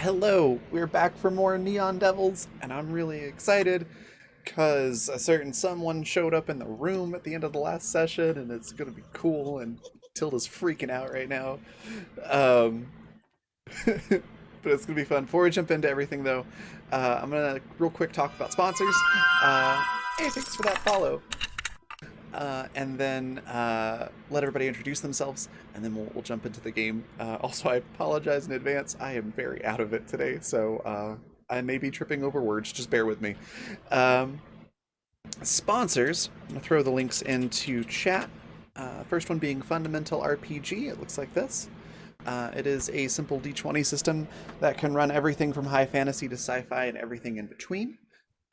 Hello, we're back for more Neon Devils, and I'm really excited because a certain someone showed up in the room at the end of the last session, and it's gonna be cool. And Tilda's freaking out right now, um, but it's gonna be fun. Before we jump into everything, though, I'm gonna real quick talk about sponsors. Hey, thanks for that follow. And then let everybody introduce themselves, and then we'll jump into the game. Also, I apologize in advance. I am very out of it today, so I may be tripping over words. Just bear with me. Um, Sponsors, I'm going to throw the links into chat. First one being Fundamental RPG. It looks like this. It is a simple D20 system that can run everything from high fantasy to sci-fi and everything in between.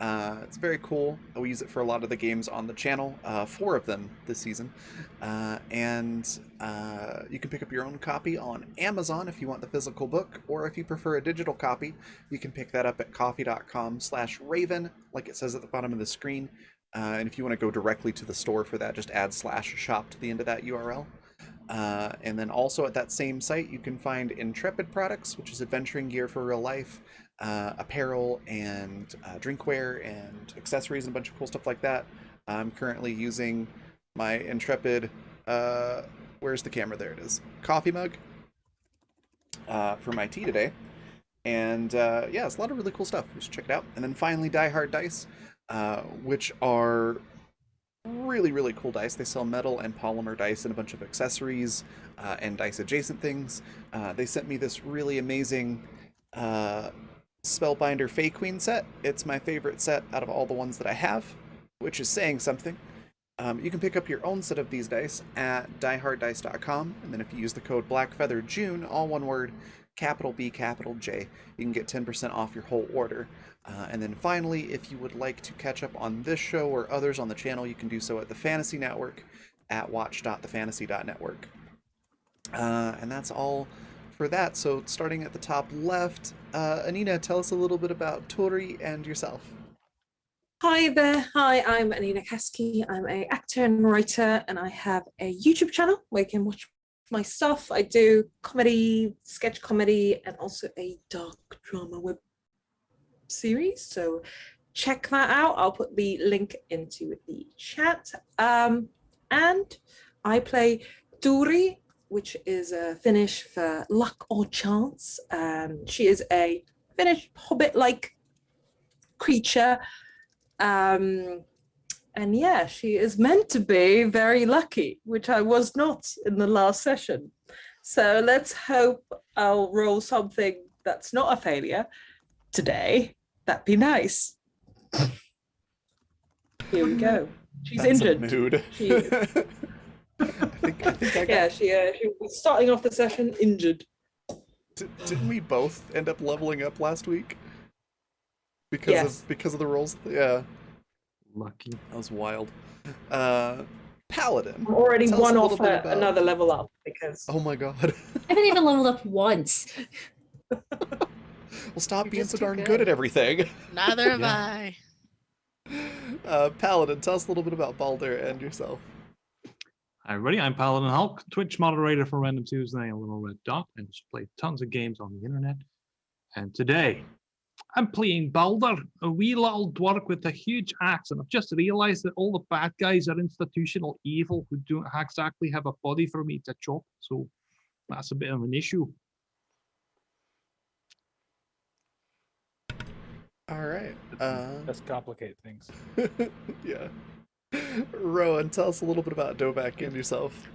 It's very cool. We use it for a lot of the games on the channel, 4 of them this season. And you can pick up your own copy on Amazon if you want the physical book, or if you prefer a digital copy, you can pick that up at coffee.com/raven, like it says at the bottom of the screen. And if you want to go directly to the store for that, just add /shop to the end of that URL. And then also at that same site, you can find Intrepid products, which is adventuring gear for real life, apparel and drinkware and accessories and a bunch of cool stuff like that. I'm currently using my Intrepid, where's the camera? There it is. Coffee mug for my tea today. And yeah, it's a lot of really cool stuff. You should check it out. And then finally, Die Hard Dice, which are really cool dice. They sell metal and polymer dice and a bunch of accessories and dice adjacent things. They sent me this really amazing Spellbinder Fey Queen set. It's my favorite set out of all the ones that I have, which is saying something. You can pick up your own set of these dice at dieharddice.com, and then if you use the code BlackFeatherJune, all one word, capital B, capital J, you can get 10% off your whole order. And then finally, if you would like to catch up on this show or others on the channel, you can do so at the Fantasy Network at watch.thefantasy.network. And that's all for that. So starting at the top left, Anina, tell us a little bit about Tori and yourself. Hi there. Hi, I'm Anina Kasky. I'm an actor and writer, and I have a YouTube channel where you can watch my stuff. I do comedy, sketch comedy, and also a dark drama web series. So check that out. I'll put the link into the chat. And I play Tori, which is a Finnish for luck or chance. She is a Finnish hobbit-like creature. And yeah, she is meant to be very lucky, which I was not in the last session. So let's hope I'll roll something that's not a failure today. That'd be nice. Here we go. She's That's injured. a mood. She is. I think I got... Yeah, she was starting off the session injured. Didn't we both end up leveling up last week? Because of the rolls? Yeah. Lucky. That was wild. Paladin. I'm already Tell us one a off little bit about... another level up because... Oh my god. I haven't even leveled up once. Well, stop You're being just so too darn good. good at everything. Neither have Yeah. I. Paladin, tell us a little bit about Baldur and yourself. Hi everybody, I'm Paladin Hulk, Twitch moderator for Random Tuesday and Little Red Dot, and just play tons of games on the internet. And today, I'm playing Baldur, a wee little dwarf with a huge axe, and I've just realized that all the bad guys are institutional evil who don't exactly have a body for me to chop, so that's a bit of an issue. All right. Let's complicate things. Yeah. Rowan, tell us a little bit about Dovak and yourself.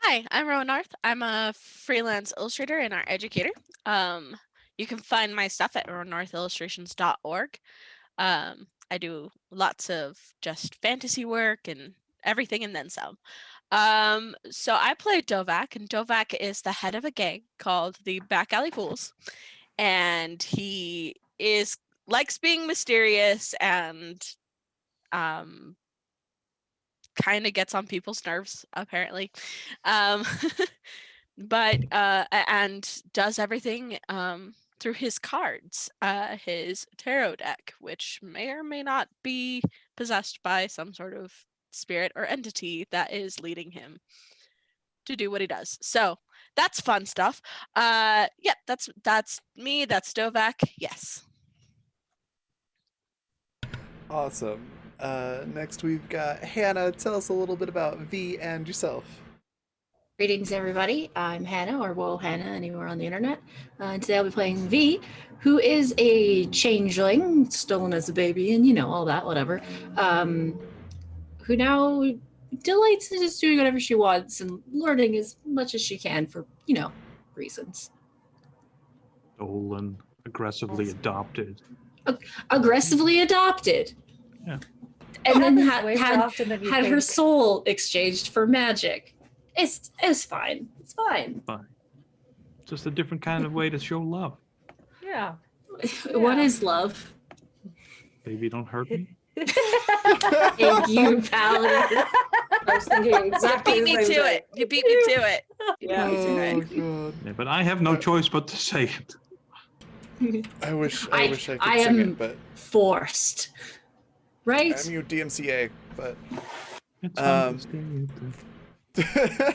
Hi, I'm Rowan North. I'm a freelance illustrator and art educator. You can find my stuff at rowannorthillustrations.org. I do lots of just fantasy work and everything and then some. So I play Dovak, and Dovak is the head of a gang called the Back Alley Fools, and he likes being mysterious and kind of gets on people's nerves apparently, but and does everything through his cards, his tarot deck, which may or may not be possessed by some sort of spirit or entity that is leading him to do what he does. So that's fun stuff. Yeah, that's me. That's Dovak. Yes. Awesome. Next we've got Hannah. Tell us a little bit about V and yourself. Greetings, everybody. I'm Hannah, or Woe Hannah, anywhere on the internet. And today I'll be playing V, who is a changeling, stolen as a baby, and all that, whatever. Who now delights in just doing whatever she wants and learning as much as she can for, reasons. Stolen, aggressively adopted. Aggressively adopted. Yeah. And then Happens way more had often than you her think. soul exchanged for magic. It's fine. It's fine. Fine. Just a different kind of way to show love. Yeah. What Yeah. is love? Baby, don't hurt me. Thank you, Paladin. I was thinking exactly You beat the me same to thing. it. You beat me to it. Yeah. Oh god. Yeah, but I have no choice but to say it. I wish I- I could I sing am- it, but Forced. Right? I'm you DMCA, but It's Um, fun to stay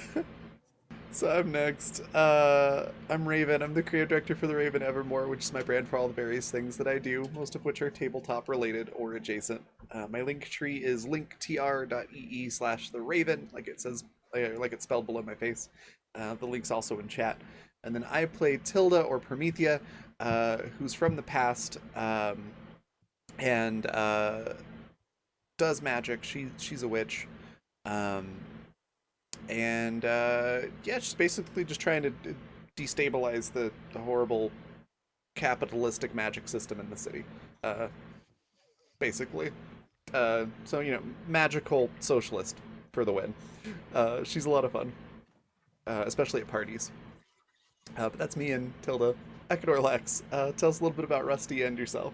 so I'm next. I'm Raven. I'm the creative director for the Raven Evermore, which is my brand for all the various things that I do, most of which are tabletop related or adjacent. My link tree is linktr.ee/the Raven, like it says, like it's spelled below my face. The link's also in chat. And then I play Tilda or Promethea, who's from the past, and does magic. She's a witch. And yeah, she's basically just trying to destabilize the horrible capitalistic magic system in the city, basically. So magical socialist for the win. She's a lot of fun, especially at parties. But that's me and Tilda. Ekador Lex, tell us a little bit about Rusty and yourself.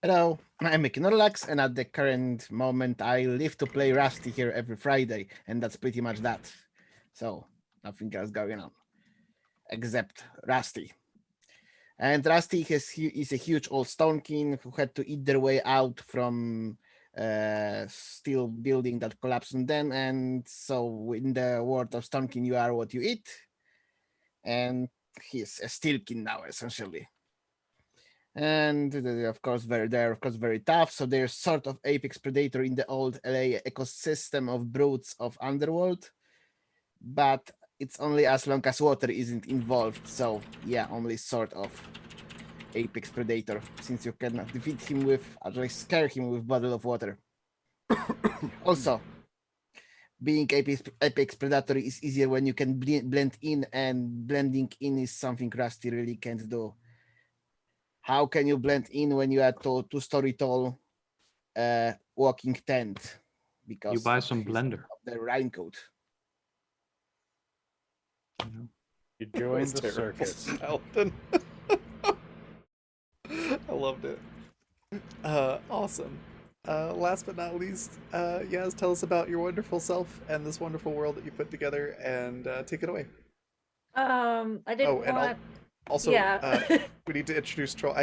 Hello, I'm Ekinorlax, and at the current moment, I live to play Rusty here every Friday, and that's pretty much that. So, nothing else going on, except Rusty. And Rusty is a huge old Stone King who had to eat their way out from steel building that collapsed on them, and so in the world of Stone King, you are what you eat. And he's a Steel King now, essentially. And they're of course very tough. So they're sort of apex predator in the old LA ecosystem of brutes of underworld, but it's only as long as water isn't involved. So yeah, only sort of apex predator, since you cannot defeat him with, at least scare him with bottle of water. Also, being apex predator is easier when you can blend in, and blending in is something Rusty really can't do. How can you blend in when you are two-story tall walking tent? Because You buy of some blender. of the raincoat. You know? You That joined was the terrible, circus. Paladin. I loved it. Awesome. Last but not least, Yaz, tell us about your wonderful self and this wonderful world that you put together, and take it away. I didn't Oh, and want. Also, Yeah. we need to introduce Troll.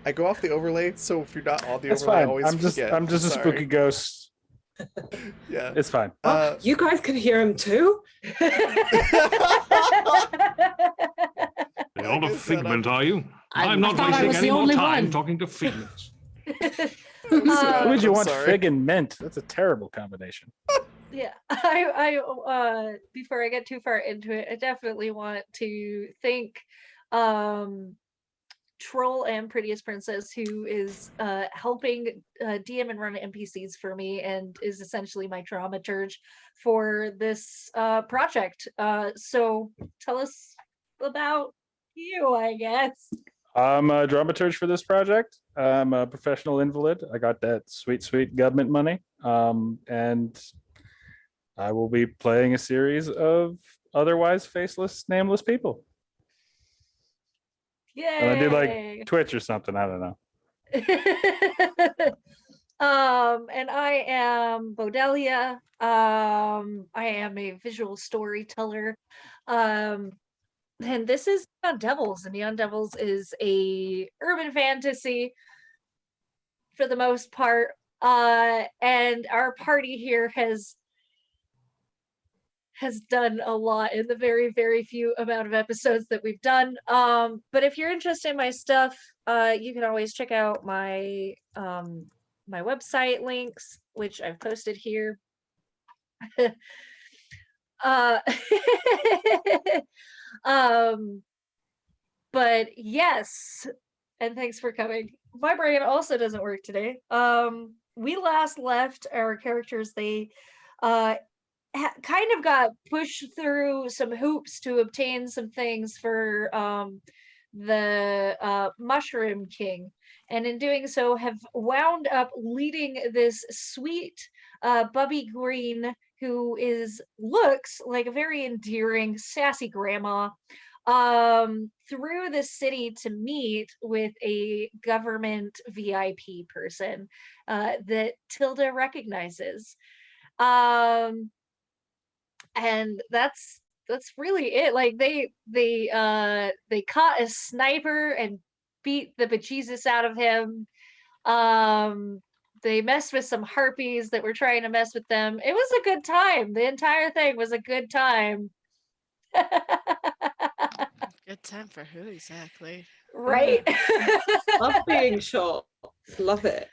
I go off the overlay, so if you're not on the That's overlay, I fine. always forget. I'm just a Sorry. spooky ghost. Yeah. It's fine. Oh, you guys can hear him too. You're not a Like I said, figment, are you? I I'm not thought I wasting was any the more only time one. talking to figments. I'm Why would you I'm want sorry. fig and mint? That's a terrible combination. Yeah, I before I get too far into it, I definitely want to thank Troll and Prettiest Princess, who is helping DM and run NPCs for me and is essentially my dramaturge for this project. So tell us about you, I guess. I'm a dramaturge for this project. I'm a professional invalid. I got that sweet, sweet government money. And I will be playing a series of otherwise faceless, nameless people. Yay! And I do like Twitch or something. I don't know. And I am Bodelia. I am a visual storyteller. And this is Neon Devils, and Neon Devils is a urban fantasy for the most part. And our party here has has done a lot in the very, very few amount of episodes that we've done. But if you're interested in my stuff, you can always check out my my website links, which I've posted here. uh, but yes, and thanks for coming. My brain also doesn't work today. We last left our characters. They kind of got pushed through some hoops to obtain some things for the Mushroom King, and in doing so have wound up leading this sweet Bubby Green, who looks like a very endearing, sassy grandma, through the city to meet with a government VIP person that Tilda recognizes. And that's really it. Like they caught a sniper and beat the bejesus out of him. They messed with some harpies that were trying to mess with them. It was a good time. The entire thing was a good time. Good time for who exactly? Right? Love being short. Love it.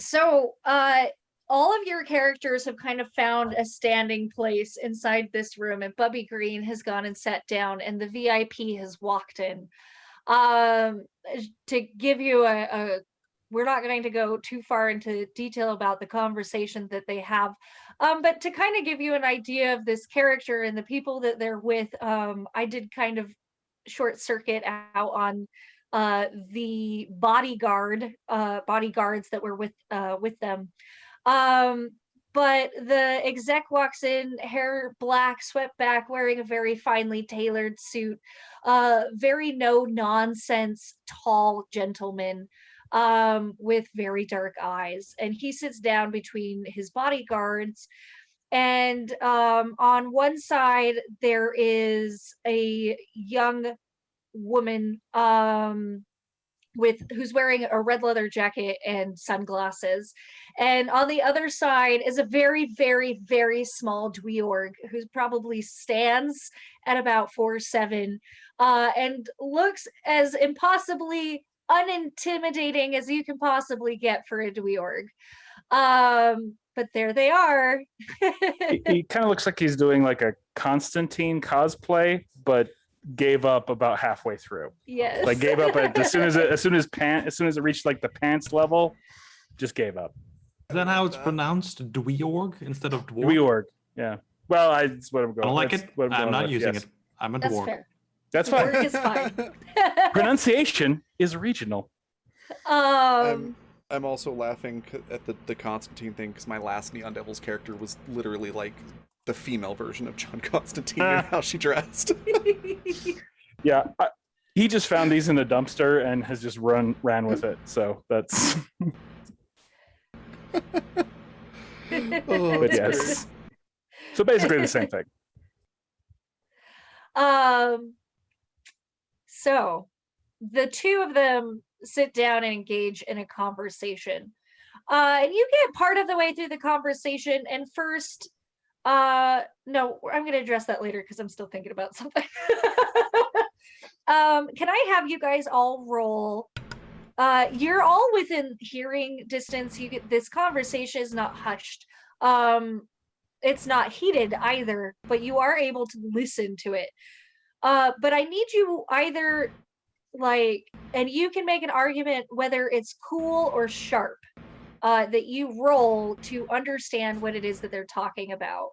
So all of your characters have kind of found a standing place inside this room, and Bubby Green has gone and sat down, and the VIP has walked in. To give you we're not going to go too far into detail about the conversation that they have, but to kind of give you an idea of this character and the people that they're with, I did kind of short circuit out on the bodyguards that were with them. But the exec walks in, hair black, swept back, wearing a very finely tailored suit, very no nonsense, tall gentleman, with very dark eyes. And he sits down between his bodyguards. And on one side, there is a young woman who's wearing a red leather jacket and sunglasses, and on the other side is a very, very, very small dweorg who probably stands at about 4'7", and looks as impossibly unintimidating as you can possibly get for a dweorg. But there they are. He kind of looks like he's doing like a Constantine cosplay, but gave up about halfway through. Yes. Like gave up as soon as it reached like the pants level, just gave up. Is that how it's pronounced? Dweorg instead of dwarf? Dweorg, yeah. Well, it's what I'm going. I don't like that's it. what I'm going not with, using yes. it. I'm a That's dwarf. fair. That's fine. Dweorg is fine. Pronunciation is regional. I'm also laughing at the Constantine thing because my last Neon Devils character was literally like the female version of John Constantine and how she dressed. Yeah, he just found these in a dumpster and has just ran with it. So that's. But yes. So basically the same thing. So the two of them sit down and engage in a conversation. And you get part of the way through the conversation, and first, no, I'm going to address that later because I'm still thinking about something. Can I have you guys all roll? You're all within hearing distance. This conversation is not hushed. It's not heated either, but you are able to listen to it. But I need you either and you can make an argument whether it's cool or sharp, that you roll to understand what it is that they're talking about.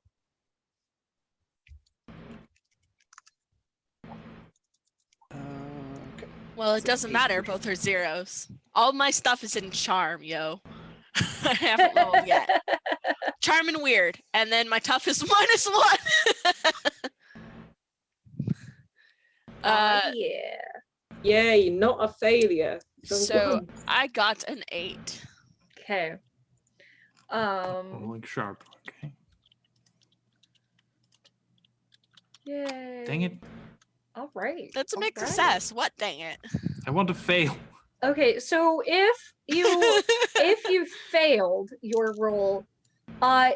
Okay. Well, it doesn't matter. Both are zeros. All my stuff is in charm, yo. I haven't rolled yet. Charm and weird. And then my tough is -1. Yeah. Yay, not a failure. So I got an 8. Okay. Rolling sharp. Okay. Yay. Dang it. All right. That's a all big right. success. What, dang it? I want to fail. Okay, so if you failed your roll,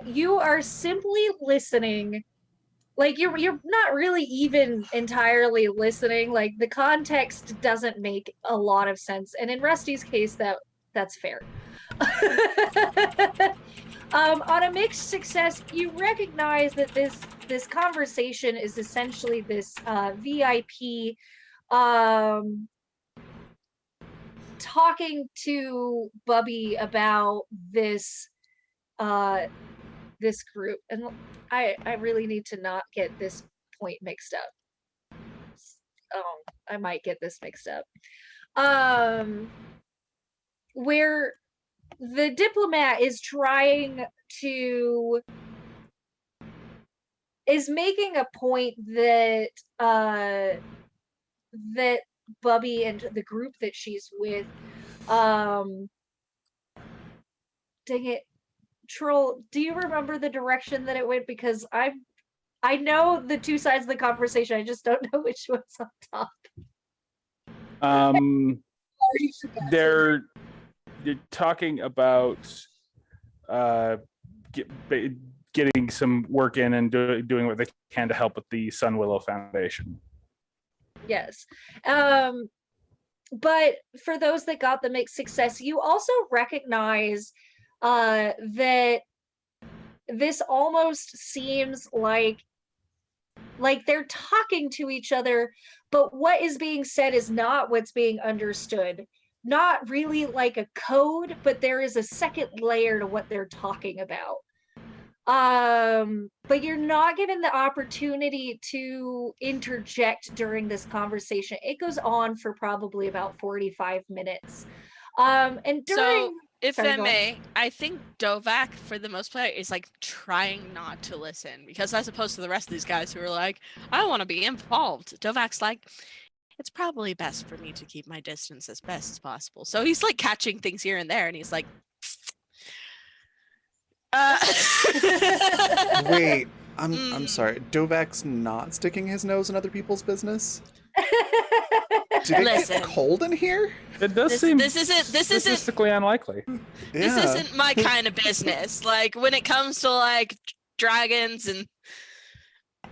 You are simply listening. Like you're not really even entirely listening. Like the context doesn't make a lot of sense. And in Rusty's case, that's fair. On a mixed success, you recognize that this conversation is essentially this VIP talking to Bubby about this this group, and I really need to not get this point mixed up. I might get this mixed up. Where the diplomat is making a point that that Bubby and the group that she's with, dang it, Troll, do you remember the direction that it went? Because I know the two sides of the conversation, I just don't know which one's on top. They're talking about getting some work in and doing what they can to help with the Sun Willow Foundation. Yes. But for those that got the mixed success, you also recognize that this almost seems like they're talking to each other, but what is being said is not what's being understood. Not really like a code, but there is a second layer to what they're talking about. But you're not given the opportunity to interject during this conversation. It goes on for probably about 45 minutes. And during... So, if Sorry, I go on. may, I think Dovak, for the most part, is like trying not to listen, because as opposed to the rest of these guys who are like, I want to be involved, Dovak's like, it's probably best for me to keep my distance as best as possible. So he's like catching things here and there, and he's like, Wait, I'm Mm. sorry. Dovak's not sticking his nose in other people's business? Did it Listen. get cold in here? It does seem this isn't statistically unlikely. this isn't my kind of business. Like when it comes to like dragons, and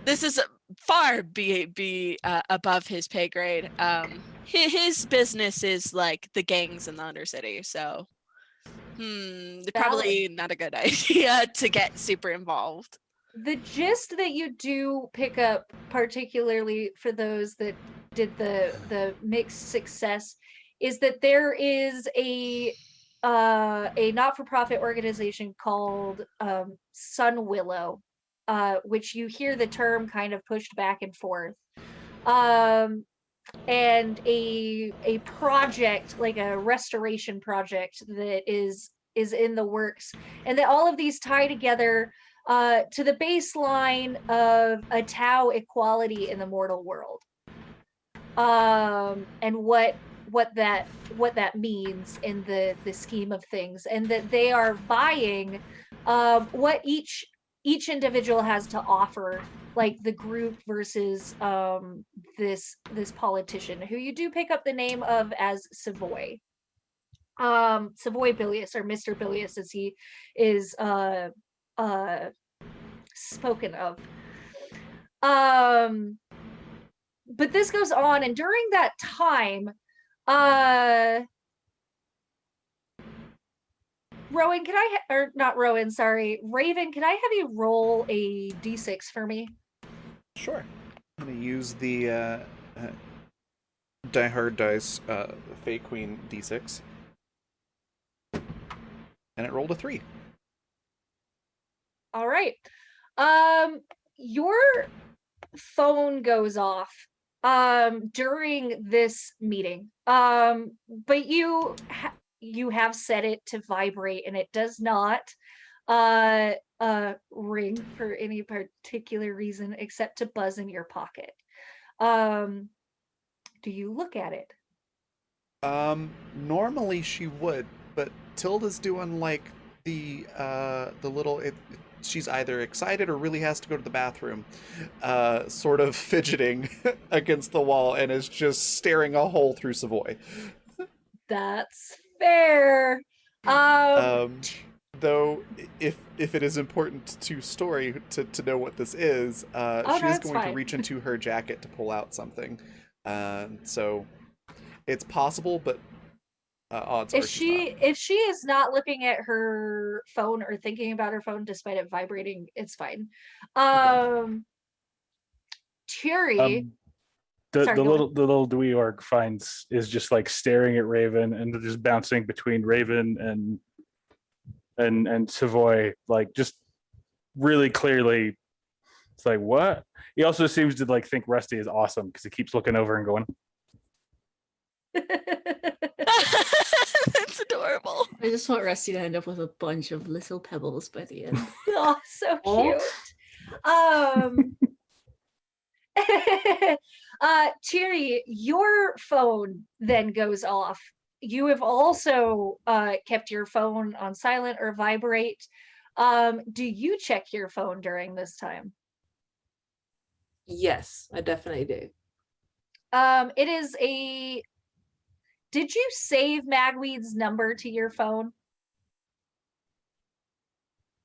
this is far be above his pay grade. His business is like the gangs in the Undercity, so probably not a good idea to get super involved. The gist that you do pick up, particularly for those that did the mixed success, is that there is a not-for-profit organization called Sun Willow, which you hear the term kind of pushed back and forth, and a project, like a restoration project, that is in the works, and that all of these tie together to the baseline of a Tau equality in the mortal world, and what that means in the scheme of things, and that they are buying what each individual has to offer, like the group versus this politician, who you do pick up the name of as Savoy. Savoy Bilius, or Mr. Bilius as he is spoken of. But this goes on, and during that time, Rowan, can I or not Rowan, sorry, Raven, can I have you roll a d6 for me? Sure. I'm gonna use the Die Hard Dice Fey Queen D6. And it rolled a 3. All right. Your phone goes off during this meeting, but you have set it to vibrate, and it does not ring for any particular reason except to buzz in your pocket. Do you look at it? Normally she would, but Tilda's doing like the little she's either excited or really has to go to the bathroom, sort of fidgeting against the wall, and is just staring a hole through Savoy. That's fair. The though, if it is important to story to know what this is, Oh, she no, is it's going to fine. reach into her jacket to pull out something. So it's possible, but odds are If she's not. she is not looking at her phone or thinking about her phone despite it vibrating, it's fine. Thierry, The sorry, the go ahead. little Dewey orc finds is just like staring at Raven and just bouncing between Raven and Savoy, like just really clearly. It's like, what? He also seems to like think Rusty is awesome because he keeps looking over and going, That's adorable. I just want Rusty to end up with a bunch of little pebbles by the end. Oh, so Aw. cute. Thierry, your phone then goes off. You have also kept your phone on silent or vibrate. Do you check your phone during this time? Yes, I definitely do. It is a. Did you save Magweed's number to your phone?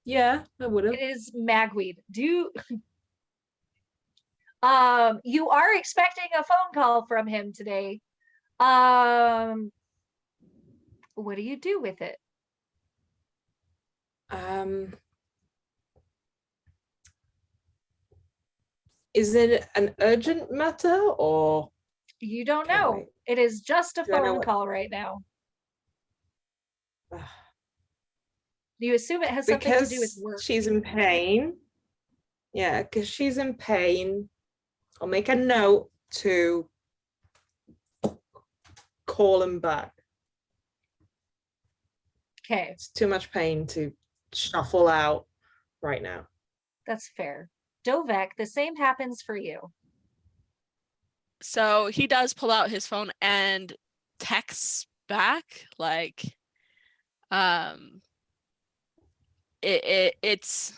Yeah, I would have. It is Magweed. Do you are expecting a phone call from him today. What do you do with it? Is it an urgent matter or You don't Can't know. wait. It is just a Do I know phone what- call right now. You assume it has something to do with because work. she's in pain? Yeah, because she's in pain. I'll make a note to call him back. Okay, It's too much pain to shuffle out right now. that's fair. Dovek, the same happens for you. So he does pull out his phone and texts back like it's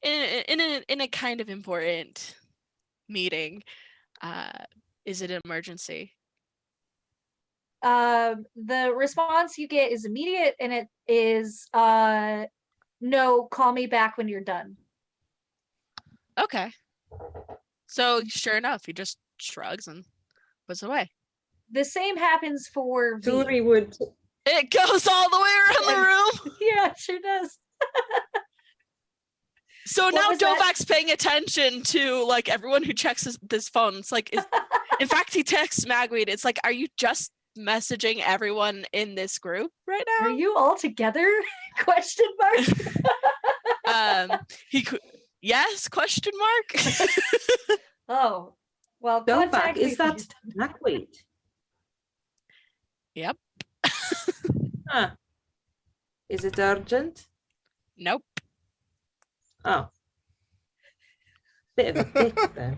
in a kind of important meeting. Is it an emergency? The response you get is immediate and it is no, call me back when you're done. Okay. So sure enough, he just shrugs and puts away. The same happens for V. Turi would. It goes all the way around the room. Yeah, it sure does. So What now was that? Dovak's paying attention to like everyone who checks this phone. It's like, in fact, he texts Magweed. It's like, are you just messaging everyone in this group right now? Are you all together? Question mark. Yes? Question mark. Oh, well, Dovak, contact me is when that you're Magweed? Yep. Huh. Is it urgent? Nope. Oh. Bit of a dick then.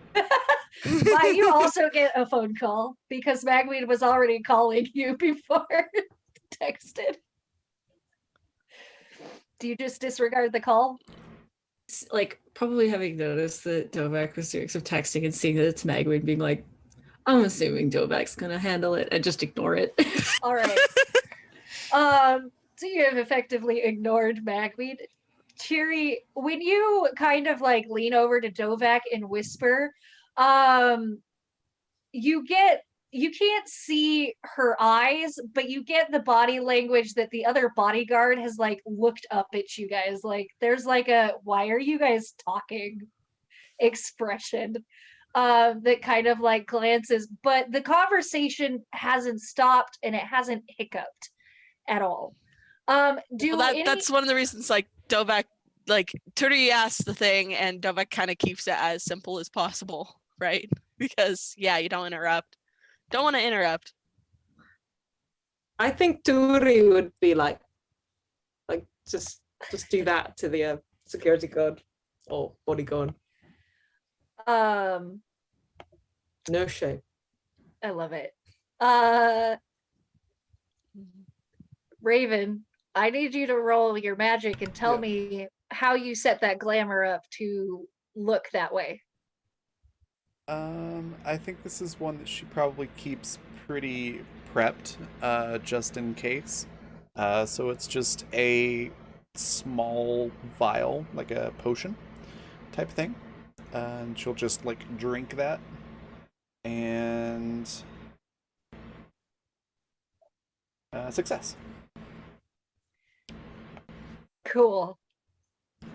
But you also get a phone call because Magweed was already calling you before texted. Do you just disregard the call? Like, probably having noticed that Dovak was doing some texting and seeing that it's Magwin being like, I'm assuming Dovak's gonna handle it and just ignore it. All right. So you have effectively ignored Magweed. Cheery, when you kind of like lean over to Dovak and whisper, you can't see her eyes, but you get the body language that the other bodyguard has like looked up at you guys. Like there's like a why are you guys talking expression that kind of like glances, but the conversation hasn't stopped and it hasn't hiccuped at all. That's one of the reasons like Dovak, like Turi asks the thing and Dovak kind of keeps it as simple as possible, right? Because yeah, you don't interrupt. Don't want to interrupt. I think Turi would be like just do that to the security guard or bodyguard. No shame. I love it. Raven, I need you to roll your magic and tell me how you set that glamour up to look that way. I think this is one that she probably keeps pretty prepped, just in case. So it's just a small vial, like a potion type thing. And she'll just like drink that. And success. Cool.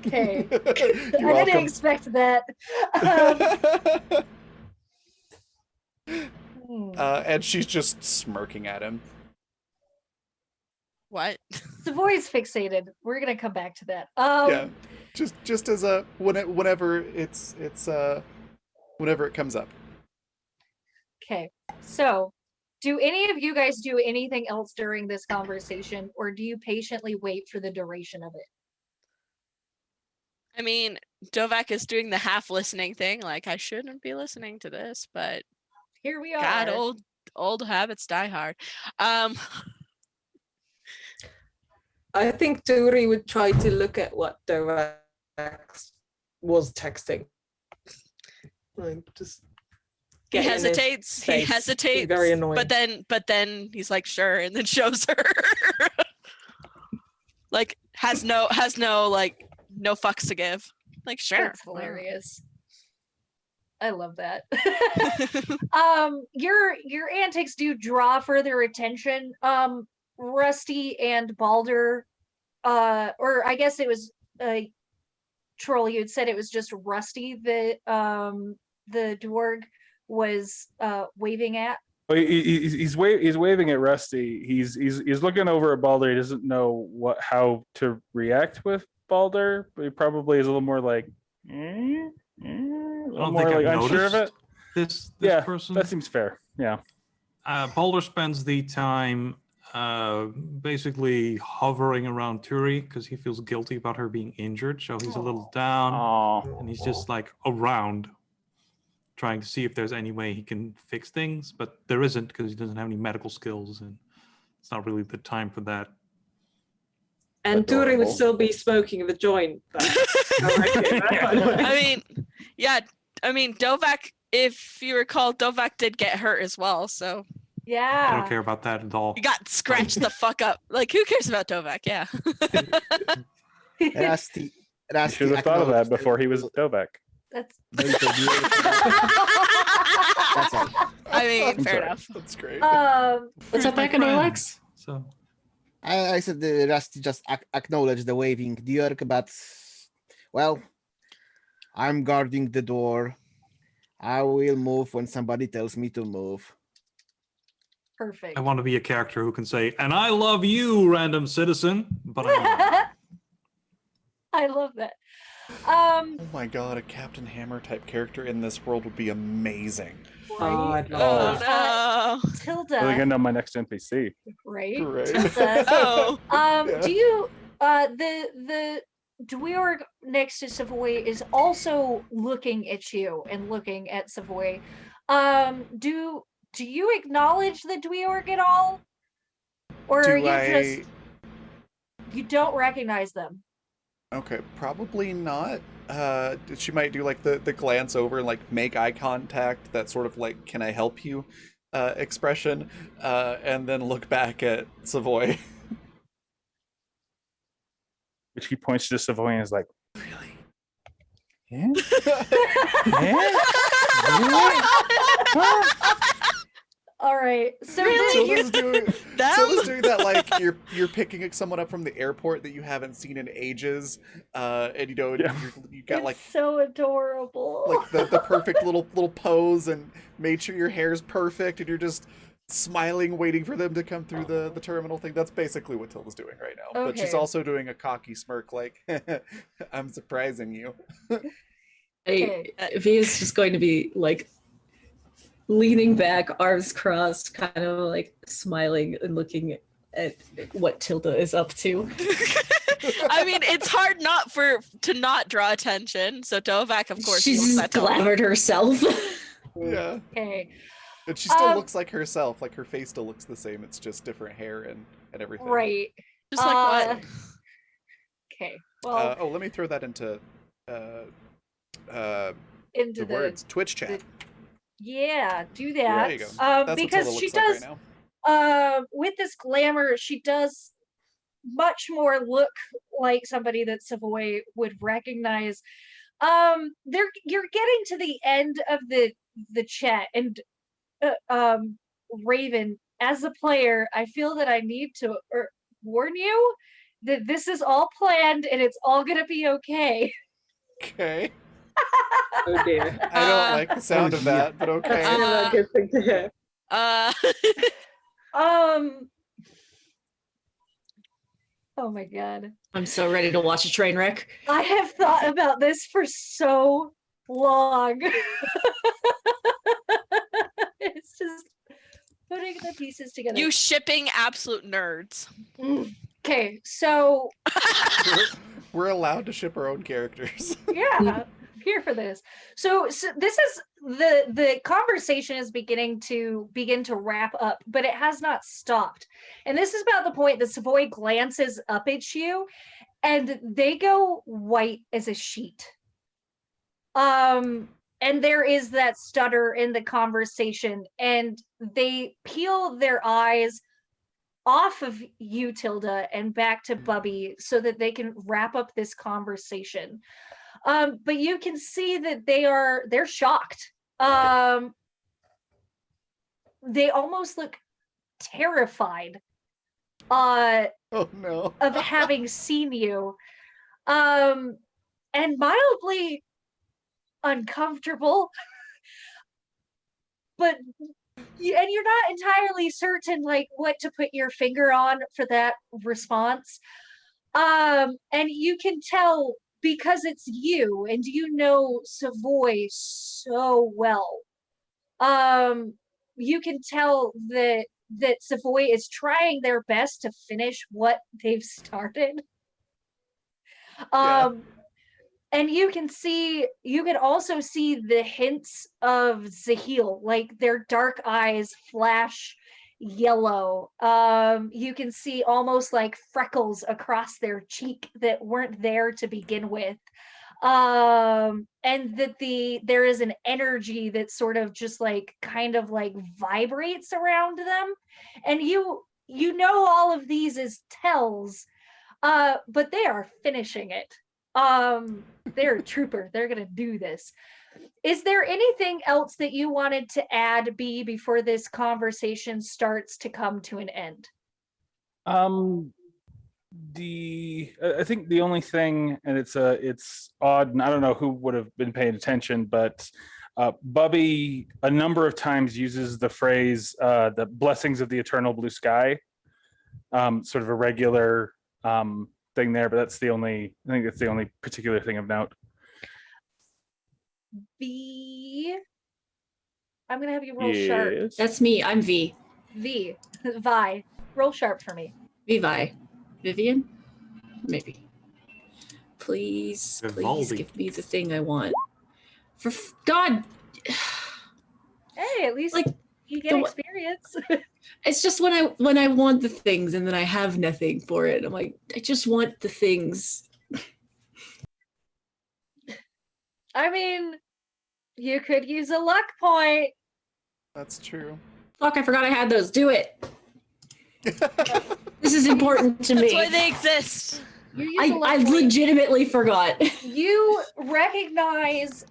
Okay. You're I didn't welcome. expect that. And she's just smirking at him. What? Savoy's fixated. We're gonna come back to that. Yeah, just as a whenever whenever it comes up. Okay. So, do any of you guys do anything else during this conversation, or do you patiently wait for the duration of it? I mean, Dovak is doing the half listening thing. Like, I shouldn't be listening to this, but Here we are. God, old habits die hard. I think Turi would try to look at what Dovak was texting. Like, just He get in his hesitates. He face. hesitates. Very annoying. But then he's like, sure, and then shows her. Like, has no like no fucks to give. Like, sure. That's hilarious. I love that. Your antics do draw further attention. Rusty and Balder, or I guess it was Troll, you had said it was just Rusty that the dwarg was waving at. Well, he's waving at Rusty. He's looking over at Balder. He doesn't know how to react with Balder, but he probably is a little more like, a little more like unsure of it. This Yeah, person. that seems fair. Yeah. Balder spends the time basically hovering around Turi because he feels guilty about her being injured, so he's a little down, Oh. and he's just like around, trying to see if there's any way he can fix things, but there isn't because he doesn't have any medical skills, and it's not really the time for that. And Turi would Adorable. still be smoking the joint. I mean, yeah. I mean, Dovak. If you recall, Dovak did get hurt as well, so Yeah. I don't care about that at all. he got scratched the fuck up. Like, who cares about Dovak? Yeah. Rusty Should have thought of that before he was Dovak. That's That's all. I mean, I'm fair sorry. enough. That's great. What's up, my back in friend. Alex? So I said Rusty just acknowledged the waving Djurk, but well, I'm guarding the door. I will move when somebody tells me to move. perfect. I want to be a character who can say, "And I love you, random citizen," but I'm not. I love that. Oh my god, a Captain Hammer type character in this world would be amazing. Right? Oh no. Tilda, Really gonna know my next NPC. right? Right. Tilda. Oh. Yeah. Do you the Dweorg next to Savoy is also looking at you and looking at Savoy. Do you acknowledge the Dweorg at all? Or are you just you don't recognize them? Okay, probably not. She might do like the glance over and like make eye contact, that sort of like "can I help you" expression, and then look back at Savoy. Which he points to Savoy and is like, really? Yeah? Yeah? Really? Huh? All right. So Really? then Silva's doing, Them? Silva's doing that like you're picking someone up from the airport that you haven't seen in ages, and you know Yeah. you got it's like so adorable. like the perfect little pose and made sure your hair's perfect and you're just smiling waiting for them to come through the terminal thing. That's basically what Tilda's doing right now, but she's Okay. also doing a cocky smirk like I'm surprising you. Okay. V is just going to be like leaning back, arms crossed, kind of like smiling and looking at what Tilda is up to. I mean, it's hard to not draw attention. So Dovak, of course, She's looks at Tilda. glamored herself. Yeah, Okay. and she still Um, looks like herself, like her face still looks the same, it's just different hair and everything. Right. Just like what? Okay. Well, Oh, let me throw that into into the words Twitch chat. yeah, do that. There you go. That's Because what Tilda she looks like does right now. with this glamour, she does much more look like somebody that Savoy would recognize. You're getting to the end of the chat, and Raven, as a player, I feel that I need to warn you that this is all planned and it's all gonna be okay. Okay. Oh dear. I don't like the sound of that, but That's okay. never a good thing to hear. Um. Oh my god. I'm so ready to watch a train wreck. I have thought about this for so long. It's just putting the pieces together. You shipping absolute nerds. Okay, so We're allowed to ship our own characters. yeah, I'm here for this. So this is the conversation is begin to wrap up, but it has not stopped. And this is about the point that Savoy glances up at you, and they go white as a sheet. And there is that stutter in the conversation, and they peel their eyes off of you, Tilda, and back to Bubby so that they can wrap up this conversation. But you can see that they're shocked. They almost look terrified Oh no. of having seen you. And mildly uncomfortable. But you're not entirely certain like what to put your finger on for that response. And you can tell because it's you and you know Savoy so well. You can tell that Savoy is trying their best to finish what they've started. Yeah. And you can also see the hints of Zahil, like their dark eyes flash yellow. You can see almost like freckles across their cheek that weren't there to begin with. And that there is an energy that sort of just like kind of like vibrates around them. And you know all of these as tells, but they are finishing it. They're a trooper. They're gonna do this. Is there anything else that you wanted to add, B, before this conversation starts to come to an end? I think the only thing, and it's odd, and I don't know who would have been paying attention, but Bubby a number of times uses the phrase the blessings of the eternal blue sky, sort of a regular thing there, but I think that's the only particular thing of note. V, I'm gonna have you roll sharp. Yes. That's me. I'm V. V, Vi, roll sharp for me. Vivi. Vivian? Maybe. Please Vivaldi. give me the thing I want. For God, Hey, at least like you get experience. it's just when I want the things and then I have nothing for it. I'm like, I just want the things. I mean, you could use a luck point. That's true. Fuck, I forgot I had those. Do it. This is important to me. That's why they exist. You use a luck I point. legitimately forgot. You recognize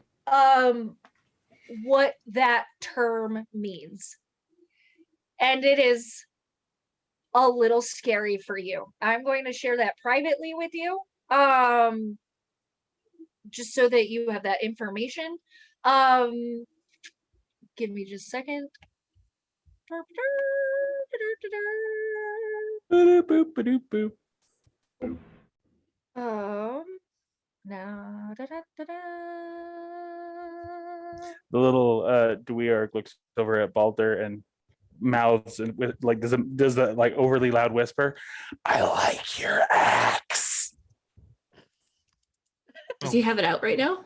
what that term means, and it is a little scary for you. I'm going to share that privately with you, just so that you have that information. Give me just a second. Boop, boop, boop. Now, The little Dwearg looks over at Balder and mouths and with like does the like overly loud whisper, "I like your axe." Does he have it out right now?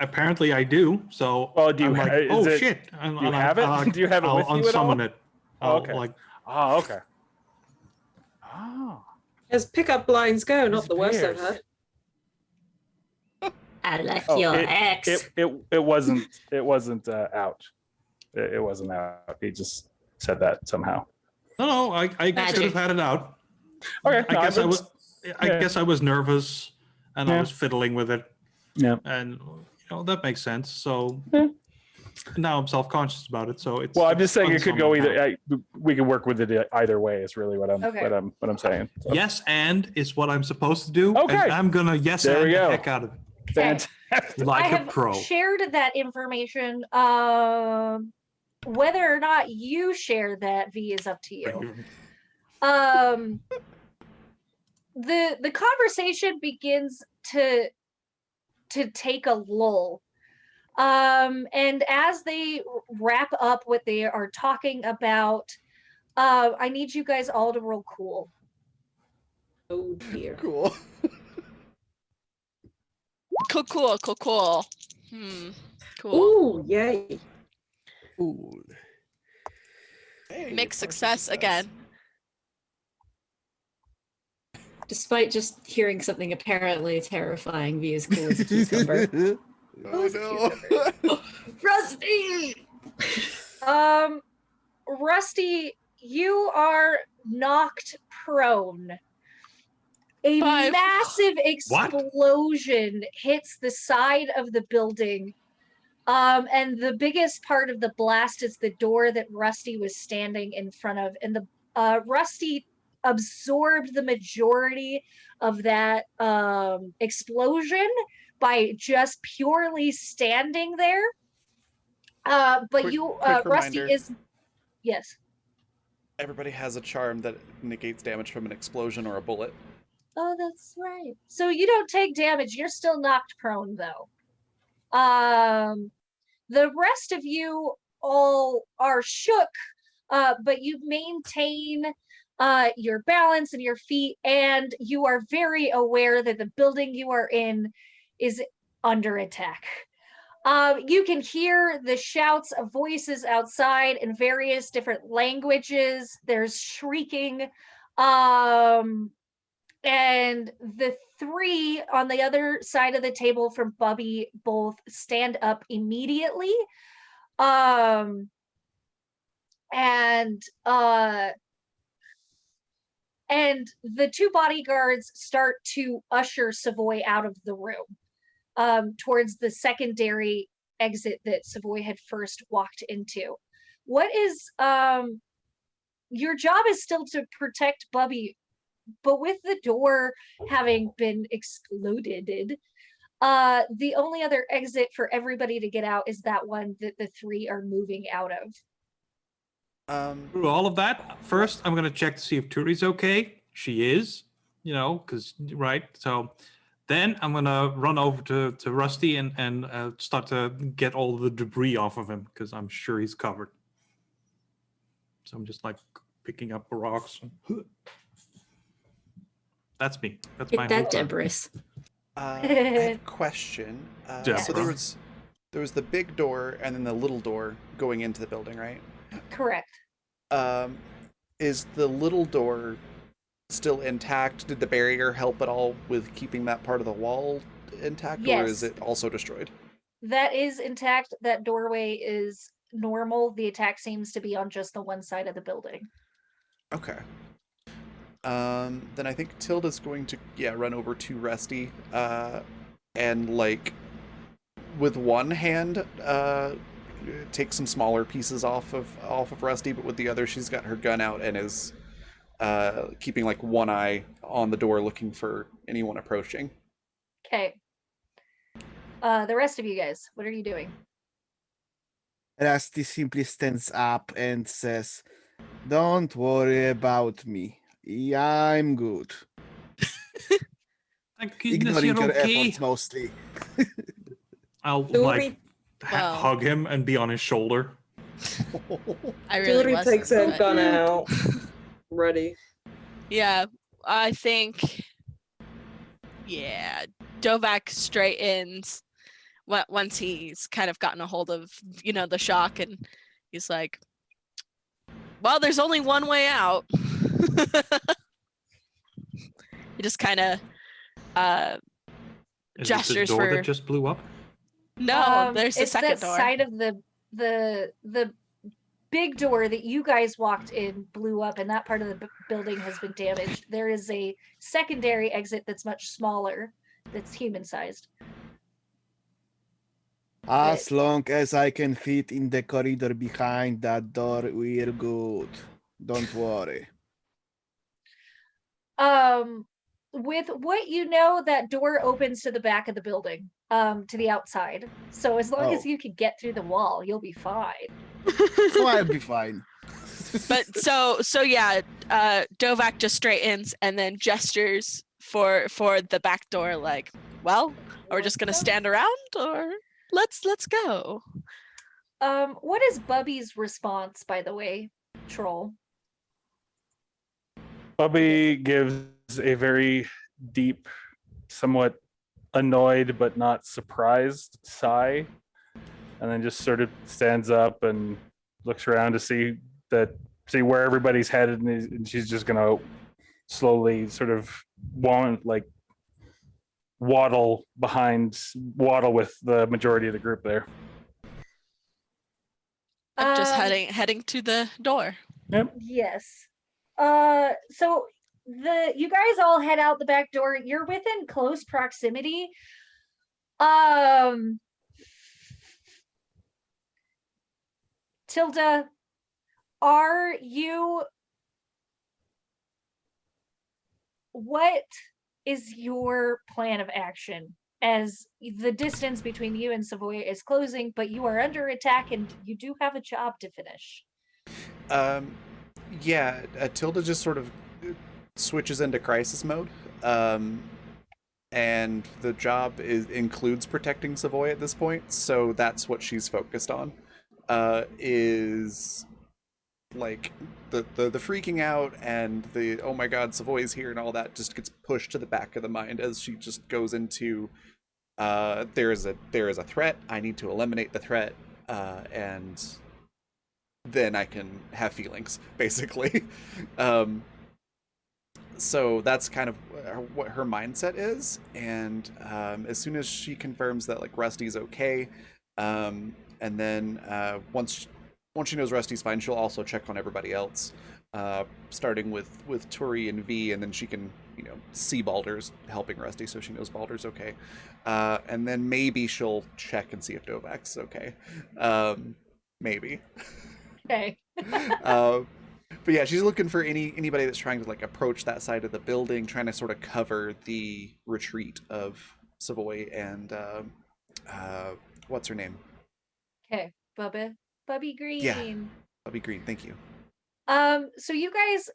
Apparently, I do. So, Oh, do you? I'm like, Is oh it, shit! Do you have it? Do you have it I'll with you at all? unsummon it. Oh, okay. Like, Oh, okay. Oh, As pickup lines go, not It's the worst I've bears. heard. I like Oh, your ex. it wasn't out. It wasn't out. He just said that somehow. no, I could Magic. have had it out. Okay, I no, guess I it's- was. I yeah. guess I was nervous, and I Yeah. was fiddling with it, Yeah. and that makes sense. So Yeah. now I'm self-conscious about it. So it's. Well, I'm it's just saying fun it could go somehow. either. We could work with it either way. Is really what I'm Okay. what I'm saying. So, Yes, and is what I'm supposed to do. Okay. And I'm gonna yes There we and the go. heck out of it, fantastic. like I a have pro. shared that information. Whether or not you share that, V, is up to you. The conversation begins to take a lull. And as they wrap up what they are talking about, I need you guys all to roll cool. Oh dear. Cool. Cool. Cool. Ooh, yay. Ooh. Hey, Mixed partial success again. Despite just hearing something apparently terrifying, V is cool as a cucumber. Oh no. Rusty! Rusty, you are knocked prone. A Five. massive What? explosion hits the side of the building. And the biggest part of the blast is the door that Rusty was standing in front of. And the Rusty absorbed the majority of that explosion by just purely standing there. But Quick Rusty reminder. is, yes. Everybody has a charm that negates damage from an explosion or a bullet. Oh, that's right. So you don't take damage. You're still knocked prone, though. The rest of you all are shook, but you maintain your balance and your feet, and you are very aware that the building you are in is under attack. You can hear the shouts of voices outside in various different languages. There's shrieking. And the three on the other side of the table from Bubby both stand up immediately. And the two bodyguards start to usher Savoy out of the room towards the secondary exit that Savoy had first walked into. What is your job is still to protect Bubby, but with the door having been exploded, the only other exit for everybody to get out is that one that the three are moving out of. Through all of that, first I'm gonna check to see if Turi's okay. She is, because right. So then I'm gonna run over to Rusty and start to get all the debris off of him because I'm sure he's covered. So I'm just like picking up rocks. That's me. That's my Get that whole time. debris. I have a question. So Deborah. there was the big door and then the little door going into the building, right? Correct. Is the little door still intact? Did the barrier help at all with keeping that part of the wall intact, or is Yes. it also destroyed? That is intact. That doorway is normal. The attack seems to be on just the one side of the building. Okay. Then I think Tilda's going to run over to Rusty, and like with one hand take some smaller pieces off of Rusty, but with the other she's got her gun out and is keeping like one eye on the door looking for anyone approaching. Okay. The rest of you guys, what are you doing? Rusty simply stands up and says, "Don't worry about me. I'm good." Thank goodness Ignoring you're your okay. efforts mostly. I'll Turi, Wow. hug him and be on his shoulder. I really Turi wasn't, takes her but- gun out. Ready. Yeah, I think. Yeah, Dovak straightens once he's kind of gotten a hold of the shock, and he's like, "Well, there's only one way out." He just kind of Is it the gestures door for that just blew up? no. There's the it's second that door. side of the big door that you guys walked in blew up and that part of the building has been damaged, there is a secondary exit that's much smaller, that's human-sized. As long as I can fit in the corridor behind that door, we're good. Don't worry. With what you know, that door opens to the back of the building, to the outside. So as long as Oh. you can get through the wall, you'll be fine. So I'll be fine. But so yeah, Dovak just straightens and then gestures for the back door, like, well, are we just gonna stand around, or let's go? What is Bubby's response, by the way, Troll? Bubby gives a very deep, somewhat annoyed but not surprised sigh, and then just sort of stands up and looks around to see where everybody's headed, and she's just gonna slowly sort of waddle with the majority of the group there. I'm just Um, heading to the door. Yes. So you guys all head out the back door. You're within close proximity. Tilda, what is your plan of action as the distance between you and Savoy is closing, but you are under attack and you do have a job to finish? Yeah, Tilda just sort of switches into crisis mode. And the job includes protecting Savoy at this point, so that's what she's focused on. Is like the freaking out and the oh my god, Savoy's here and all that just gets pushed to the back of the mind as she just goes into there is a threat. I need to eliminate the threat, and then I can have feelings, basically. So that's kind of what her mindset is, and as soon as she confirms that like Rusty's okay, and then once she knows Rusty's fine, she'll also check on everybody else, starting with Turi and V, and then she can see Baldur's helping Rusty, so she knows Baldur's okay, and then maybe she'll check and see if Dovak's okay, maybe. Okay. But yeah, she's looking for anybody that's trying to like approach that side of the building, trying to sort of cover the retreat of Savoy and what's her name? Okay, Bubby Green. Yeah, Bubby Green. Thank you. So you guys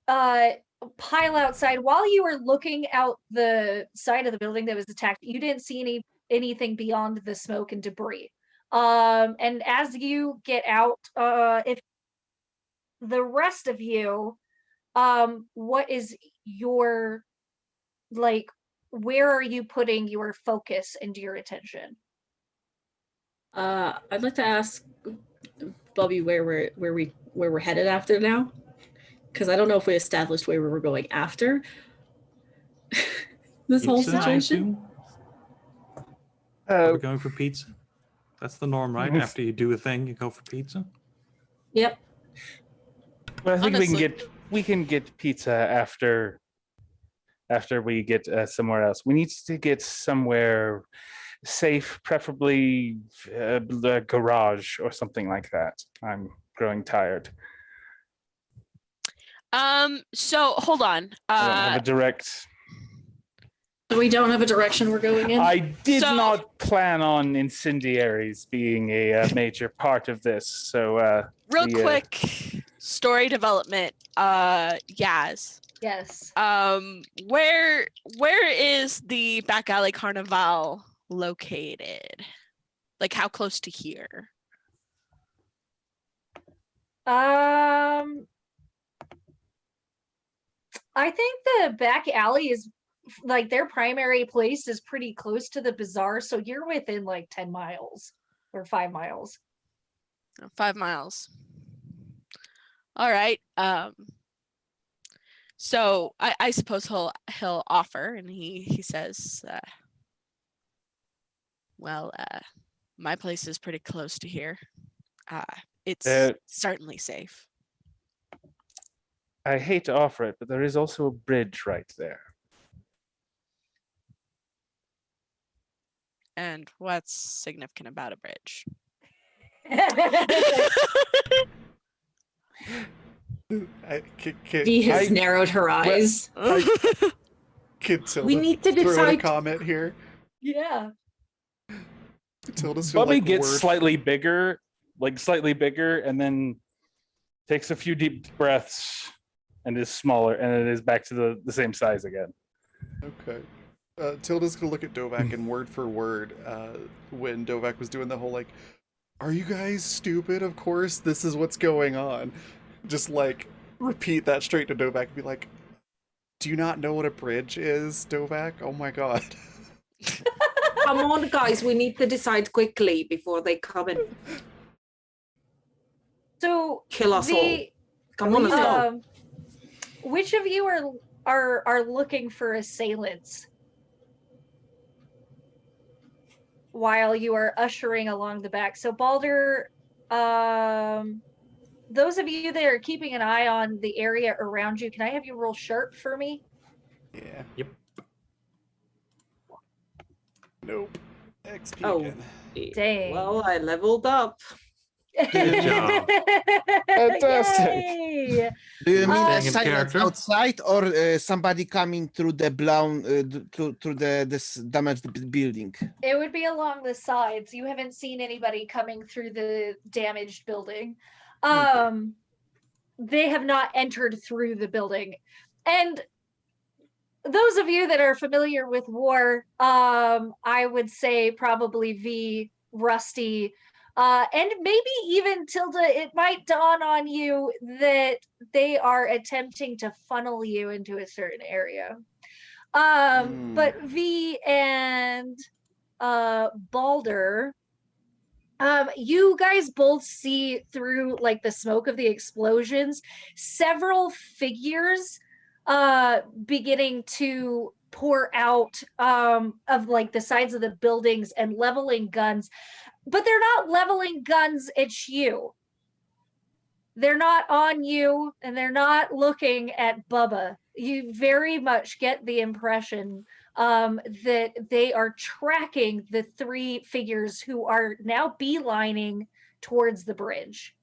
pile outside. While you were looking out the side of the building that was attacked, you didn't see anything beyond the smoke and debris. And as you get out, if the rest of you, what is your, like, where are you putting your focus and your attention? I'd like to ask Bubby where we're headed after now, because I don't know if we established where we were going after this whole Pizza, I situation. assume? Are we going for pizza? That's the norm, right? After you do a thing, you go for pizza. Yep. Well, I think Honestly. we can get pizza after we get somewhere else. We need to get somewhere safe, preferably the garage or something like that. I'm growing tired. So hold on. I don't have a direct. We don't have a direction we're going in. I did So- not plan on incendiaries being a major part of this. So Real quick, story development. Yaz. Yes. Where is the back alley carnival located? Like, how close to here? I think the back alley is like their primary place is pretty close to the bazaar, so you're within like 10 miles or 5 miles. 5 miles. All right. So I suppose he'll offer, and he says, well, my place is pretty close to here. It's Uh, certainly safe. I hate to offer it, but there is also a bridge right there. And what's significant about a bridge? V has I- narrowed her eyes. Can Tilda We need to throw in a decide- comment here? Yeah. Tilda's Bubby like gets word- slightly bigger, and then takes a few deep breaths and is smaller, and it is back to the same size again. Okay. Tilda's gonna look at Dovak and word for word when Dovak was doing the whole like, "Are you guys stupid? Of course, this is what's going on." Just like repeat that straight to Dovak and be like, "Do you not know what a bridge is, Dovak? Oh my god." Come on, guys, we need to decide quickly before they come and So kill us all. Come on, let's go. which of you are looking for assailants while you are ushering along the back? So Balder, those of you that are keeping an eye on the area around you, can I have you roll sharp for me? Yeah. Yep. Nope. XP Oh. again. Dang. Well, I leveled up. Good job. Fantastic. Yay! Do you mean Staying in silence character. outside or somebody coming through the blown through this damaged building? It would be along the sides. You haven't seen anybody coming through the damaged building. They have not entered through the building. And those of you that are familiar with war, I would say probably V, Rusty, and maybe even Tilda, it might dawn on you that they are attempting to funnel you into a certain area. But V and Balder, you guys both see through like the smoke of the explosions, several figures beginning to pour out of like the sides of the buildings and leveling guns, but they're not leveling guns at you. They're not on you and they're not looking at Bubba. You very much get the impression that they are tracking the three figures who are now beelining towards the bridge.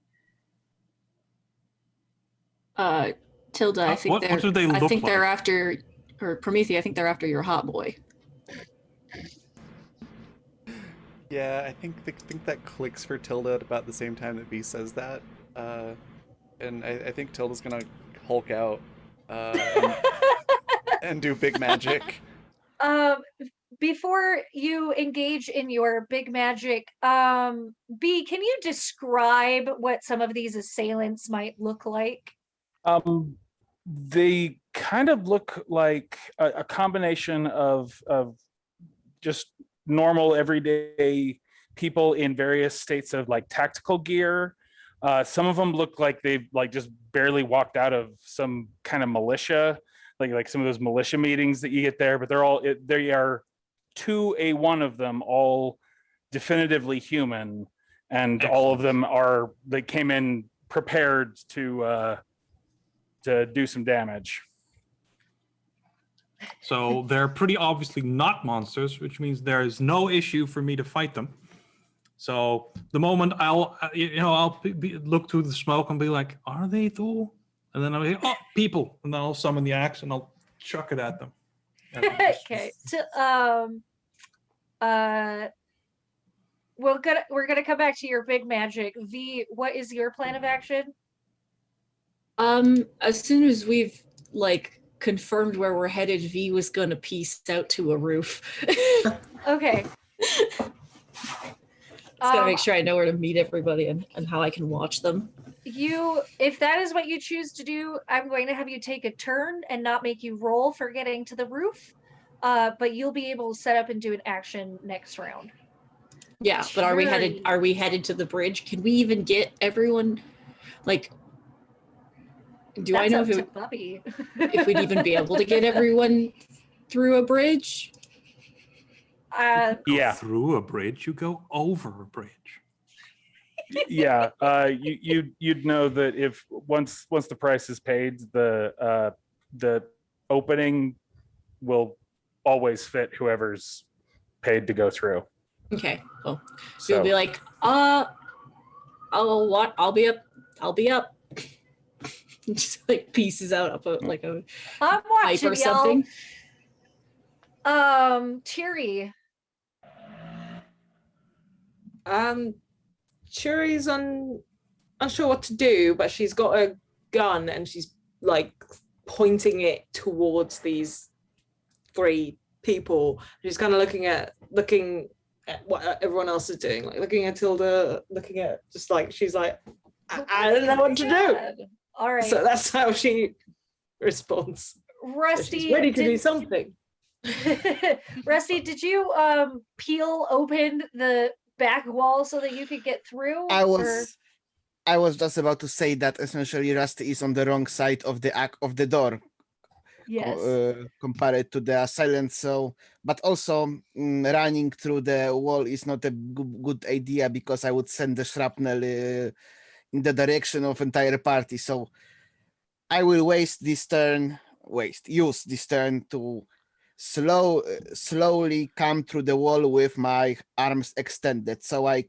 Tilda, I think What do they I look think they're like? after, or Prometheus, I think they're after your hot boy. Yeah, I think that clicks for Tilda at about the same time that V says that. And I think Tilda's gonna Hulk out and do big magic. Before you engage in your big magic, B, can you describe what some of these assailants might look like? They kind of look like a combination of just normal everyday people in various states of like tactical gear. Some of them look like they've like just barely walked out of some kind of militia, like some of those militia meetings that you get there. But they are to a one of them all definitively human, and all of them they came in prepared to do some damage. So they're pretty obviously not monsters, which means there is no issue for me to fight them. So the moment I'll look through the smoke and be like, "Are they though?" And then I'll be, "Oh, people!" And then I'll summon the axe and I'll chuck it at them. Okay. We're gonna come back to your big magic. V, what is your plan of action? As soon as we've like confirmed where we're headed, V was gonna peace out to a roof. Okay. Just gotta make sure I know where to meet everybody and how I can watch them. If that is what you choose to do, I'm going to have you take a turn and not make you roll for getting to the roof. But you'll be able to set up and do an action next round. Yeah, but are we Sure. headed to the bridge? Can we even get everyone? Like, do I know That's if up to Bubby. if we'd even be able to get everyone through a bridge? Go Yeah. through a bridge, you go over a bridge. Yeah, you'd know that if once the price is paid, the opening will always fit whoever's paid to go through. Okay, cool. So You'll be like, I'll be up. Just like pieces out of like a I'm pipe watching or y'all. something. Cheery. Churi's unsure what to do, but she's got a gun and she's like pointing it towards these 3 people. She's kind of looking at what everyone else is doing, like looking at Tilda, looking at just like she's like, I don't know what to do. All right. So that's how she responds. Rusty, So she's ready to do something. Rusty, did you peel open the back wall so that you could get through? I or- was just about to say that essentially Rusty is on the wrong side of the door Yes. compared to the assailant. So, but also running through the wall is not a good idea because I would send the shrapnel in the direction of entire party. So I will use this turn to slowly come through the wall with my arms extended. So I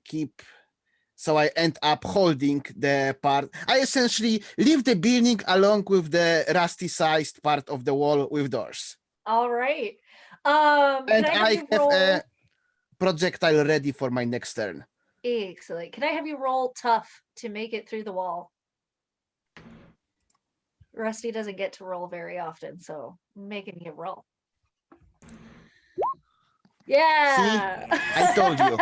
end up holding the part. I essentially leave the building along with the rusty-sized part of the wall with doors. All right. And can I have I you have roll? a projectile ready for my next turn. Excellent. Can I have you roll tough to make it through the wall? Rusty doesn't get to roll very often, so I'm making you roll. Yeah. I told you.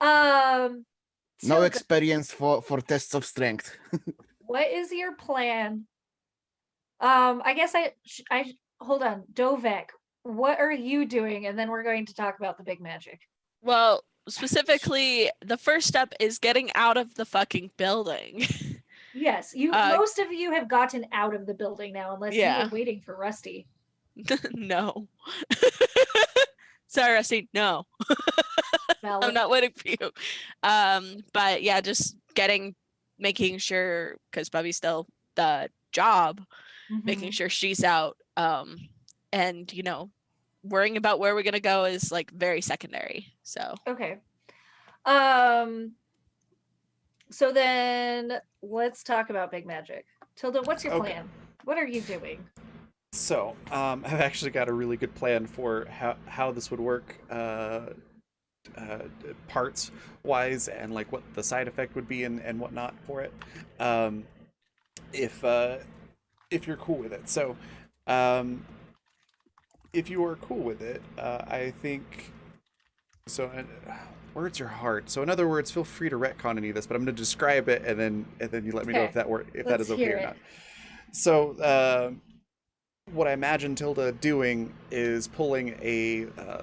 No Tilda, experience for tests of strength. what is your plan? I guess I hold on, Dovek. What are you doing? And then we're going to talk about the big magic. Well, specifically, the first step is getting out of the fucking building. Yes, most of you have gotten out of the building now, unless you Yeah. were waiting for Rusty. No. Sorry, Rusty. No. Valid. I'm not waiting for you. But yeah, just making sure, because Bubby's still the job, making Mhm. sure she's out. And worrying about where we're gonna go is like very secondary. So Okay. So then let's talk about big magic. Tilda, what's your Okay. plan? What are you doing? So, I've actually got a really good plan for how this would work, parts wise, and like what the side effect would be and whatnot for it. If you're cool with it. So, if you are cool with it, I think. So, words are hard. So, in other words, feel free to retcon any of this, but I'm going to describe it, and then you let me know Okay. if that Let's is okay hear or it. not. So, what I imagine Tilda doing is pulling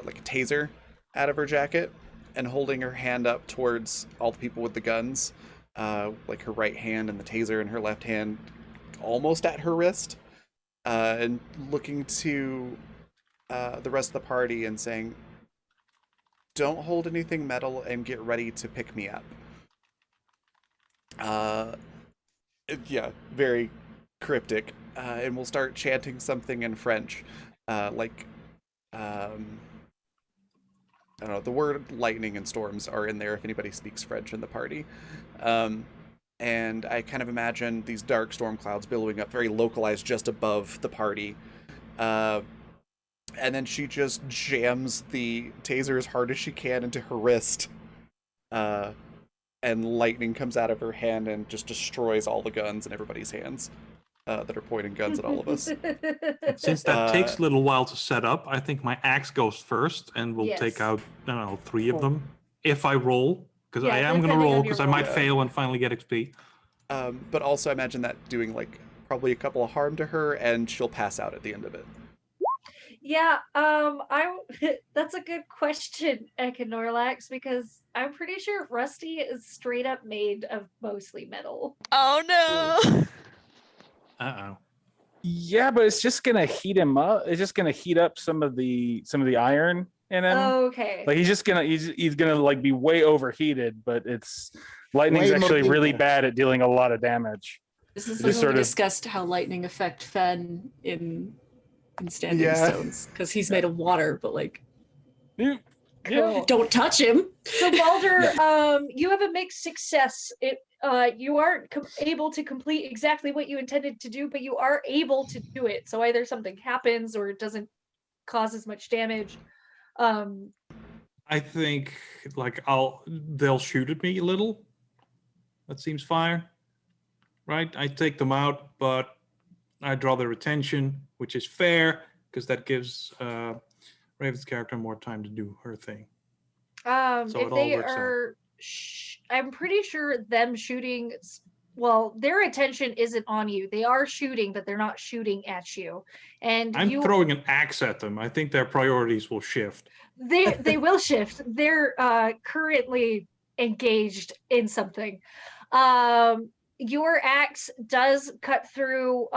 like a taser out of her jacket and holding her hand up towards all the people with the guns, like her right hand and the taser in her left hand, almost at her wrist, and looking to the rest of the party and saying, "Don't hold anything metal and get ready to pick me up." Yeah, very cryptic. And we'll start chanting something in French, like I don't know. The word lightning and storms are in there if anybody speaks French in the party. And I kind of imagine these dark storm clouds billowing up, very localized, just above the party. And then she just jams the taser as hard as she can into her wrist. And lightning comes out of her hand and just destroys all the guns in everybody's hands that are pointing guns at all of us. Since that takes a little while to set up, I think my axe goes first, and we'll Yes. take out, I don't know, 3 of them if I roll, because Yeah, I am going to depending on roll, your because I roll. might fail and finally get XP. But also imagine that doing like probably a couple of harm to her, and she'll pass out at the end of it. Yeah, that's a good question, Econorlax, because I'm pretty sure Rusty is straight up made of mostly metal. oh no. Uh-oh. Yeah, but it's just gonna heat him up. It's just gonna heat up some of the iron in him. Okay. Like he's gonna like be way overheated, but lightning's Way more actually really people. bad at dealing a lot of damage. This is Just like when sort we of- discussed how lightning affect Fen in Standing Yeah. Stones because he's made of water, but like Yeah. Cool. don't touch him. So Balder, you have a mixed success. You aren't able to complete exactly what you intended to do, but you are able to do it. So either something happens or it doesn't cause as much damage. I think like they'll shoot at me a little. That seems fine, right? I take them out, but I draw their attention, which is fair because that gives Raven's character more time to do her thing. So If it all they works out. are, I'm pretty sure them shooting. Well, their attention isn't on you. They are shooting, but they're not shooting at you. And I'm you, throwing an axe at them. I think their priorities will shift. they will shift. They're currently engaged in something. Your axe does cut through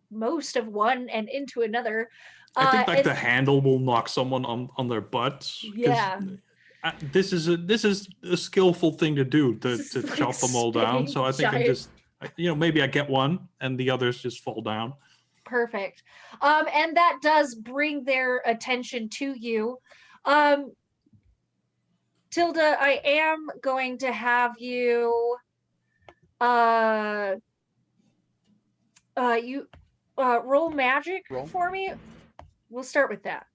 most of one and into another. I think like and- the handle will knock someone on their butts. 'cause Yeah. This is a skillful thing to do to This is like chop them all down. So I think I'm giant- just maybe I get one and the others just fall down. Perfect. And that does bring their attention to you. Tilda, I am going to have you roll magic Roll. for me. We'll start with that.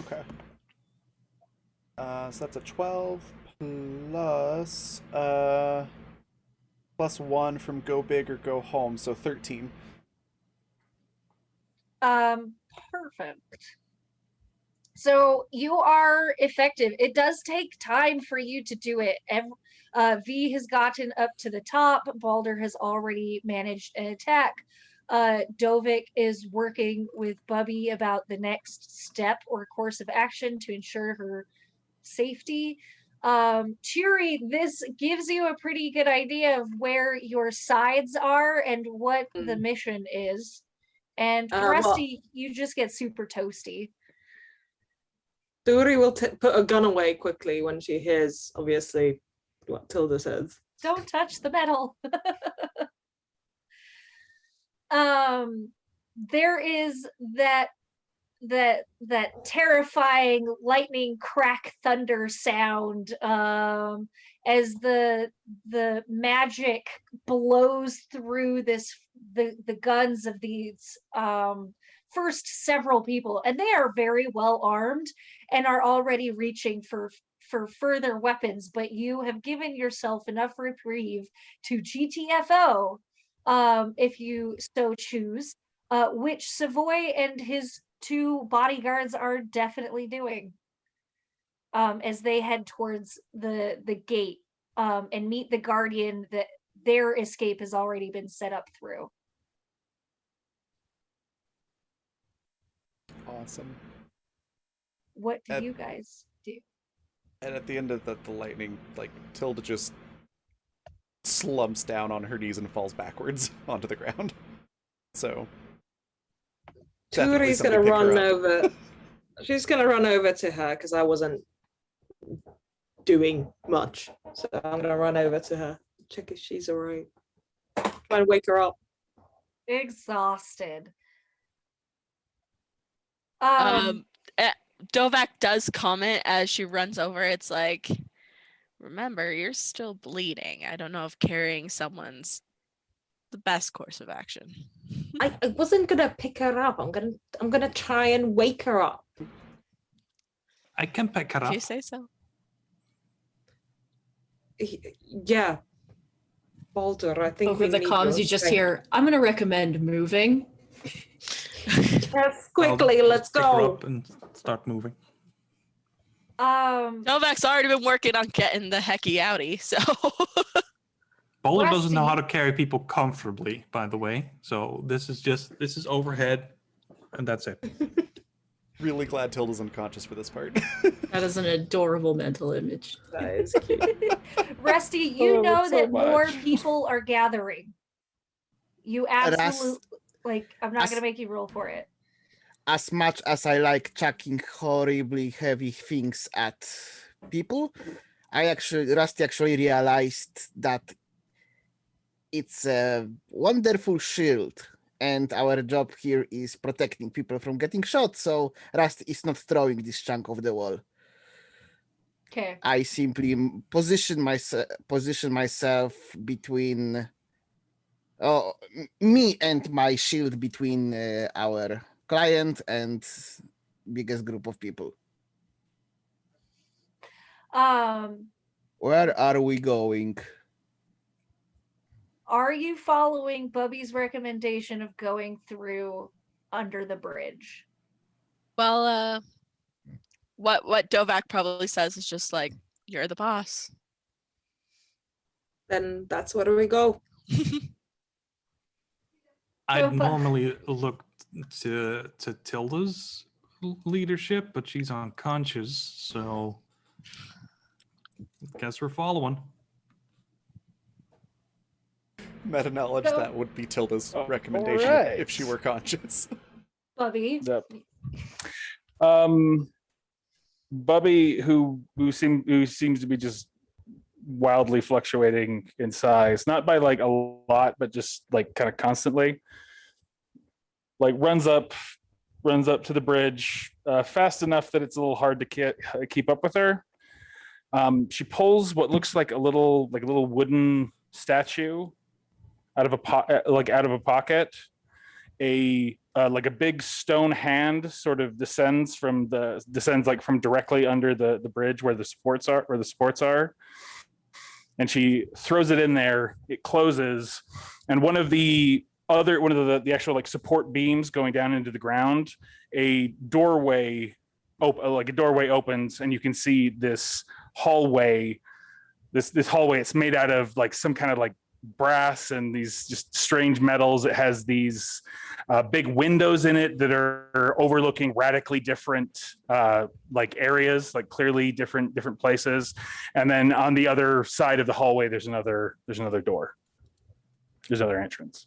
Okay. So that's a 12 plus 1 from go big or go home, so 13. Perfect. So you are effective. It does take time for you to do it. V has gotten up to the top. Balder has already managed an attack. Dovik is working with Bubby about the next step or course of action to ensure her safety. Cheery, this gives you a pretty good idea of where your sides are and what the mission is. And Rusty, you just get super toasty. Duri will put a gun away quickly when she hears, obviously, what Tilda says. Don't touch the metal. There is that terrifying lightning crack thunder sound as the magic blows through the guns of these first several people, and they are very well armed and are already reaching for further weapons, but you have given yourself enough reprieve to GTFO if you so choose, which Savoy and his 2 bodyguards are definitely doing as they head towards the gate and meet the guardian that their escape has already been set up through. Awesome. What do you guys do? And at the end of the lightning, like, Tilda just slumps down on her knees and falls backwards onto the ground. So definitely Turi's gonna somebody pick her run up. over. She's gonna run over to her because I wasn't doing much. So I'm gonna run over to her, check if she's alright. Try and wake her up. Exhausted. Dovak does comment as she runs over. It's like, remember, you're still bleeding. I don't know if carrying someone's the best course of action. I wasn't gonna pick her up. I'm gonna try and wake her up. I can pick her If up. you say so. Yeah. Balder, I think Over we the need comms, your you just strength. hear, I'm going to recommend moving. Yes, quickly, I'll let's pick her go. up and start moving. Dovak's already been working on getting the hecky outie, so Boulder doesn't know how Rusty. to carry people comfortably, by the way. So this is overhead, and that's it. Really glad Tilda's unconscious for this part. That is an adorable mental image. That is cute. Rusty, you Oh, know so that more much. people are gathering. You Ras- absolutely I'm not Ras- gonna make you roll for it. as much as I like chucking horribly heavy things at people, Rusty actually realized that it's a wonderful shield, and our job here is protecting people from getting shot. So Rusty is not throwing this chunk of the wall. Okay. I simply position myself between me and my shield between our client and biggest group of people. Where are we going? Are you following Bubby's recommendation of going through under the bridge? Well, what Dovak probably says is just like, you're the boss. Then that's where we go. I'd but- normally look to Tilda's leadership, but she's unconscious, so guess we're following. Meta knowledge So- that would be Tilda's All recommendation right. if she were conscious. Bubby, Yep. Bubby, who seems to be just wildly fluctuating in size, not by like a lot, but just like kind of constantly. Like runs up to the bridge fast enough that it's a little hard to keep up with her. She pulls what looks like a little wooden statue out of a pocket. Like a big stone hand sort of descends from directly under the bridge where the supports are, and she throws it in there. It closes, and one of the actual like support beams going down into the ground, a doorway opens, and you can see this hallway. This hallway, it's made out of like some kind of like brass and these just strange metals. It has these big windows in it that are overlooking radically different like areas, like clearly different places. And then on the other side of the hallway, there's another door. There's another entrance.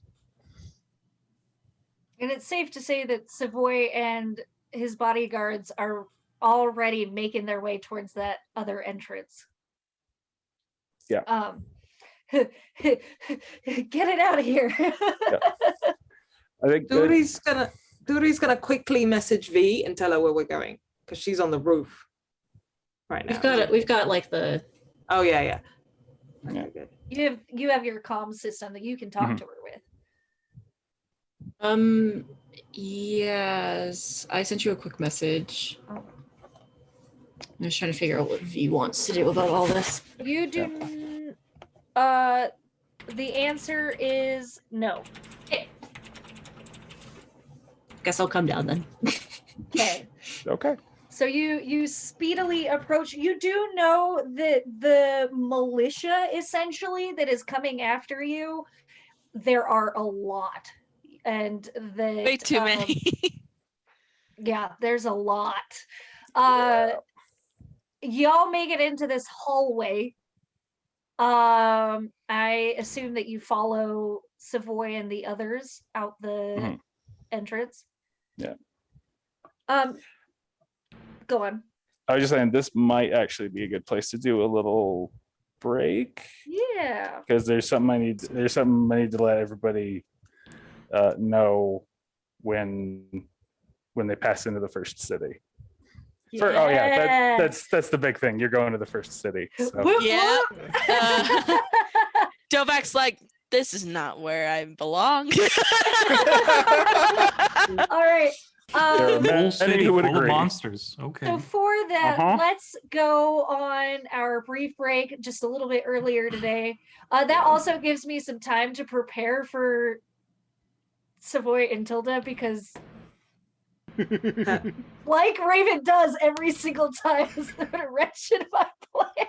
and it's safe to say that Savoy and his bodyguards are already making their way towards that other entrance. Yeah. Get it out of here. I think Duri's gonna quickly message V and tell her where we're going because she's on the roof right now. We've got like the Oh yeah. Okay, Yeah. good. You have your comm system that you can talk to her with. yes, I sent you a quick message. Oh. I'm just trying to figure out what V wants to do about all this. You do the answer is no. Guess I'll come down then. Okay. okay. So you speedily approach. You do know that the militia essentially that is coming after you, there are a lot. And that Way too many. yeah, there's a lot. Y'all make it into this hallway. I assume that you follow Savoy and the others out the entrance. Yeah. Go on. I was just saying this might actually be a good place to do a little break Yeah. because there's something I need to let everybody know when they pass into the first city. That's the big thing. You're going to the first city. So. Whoop, Yeah. whoop. Dovak's like, this is not where I belong. All right. There are Whole many city who would full of agree. monsters. Okay. So for that, Uh-huh. let's go on our brief break just a little bit earlier today. That also gives me some time to prepare for Savoy and Tilda because like Raven does every single time, is there a wretch in my plan?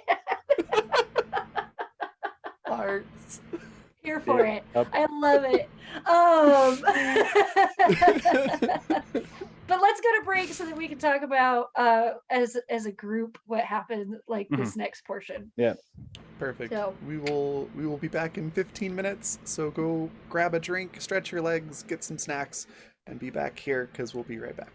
Hearts. Here for Yeah. it. Yep. I love it. But let's go to break so that we can talk about as a group what happened like this next portion. Perfect. So- We will be back in 15 minutes. So go grab a drink, stretch your legs, get some snacks, and be back here because we'll be right back.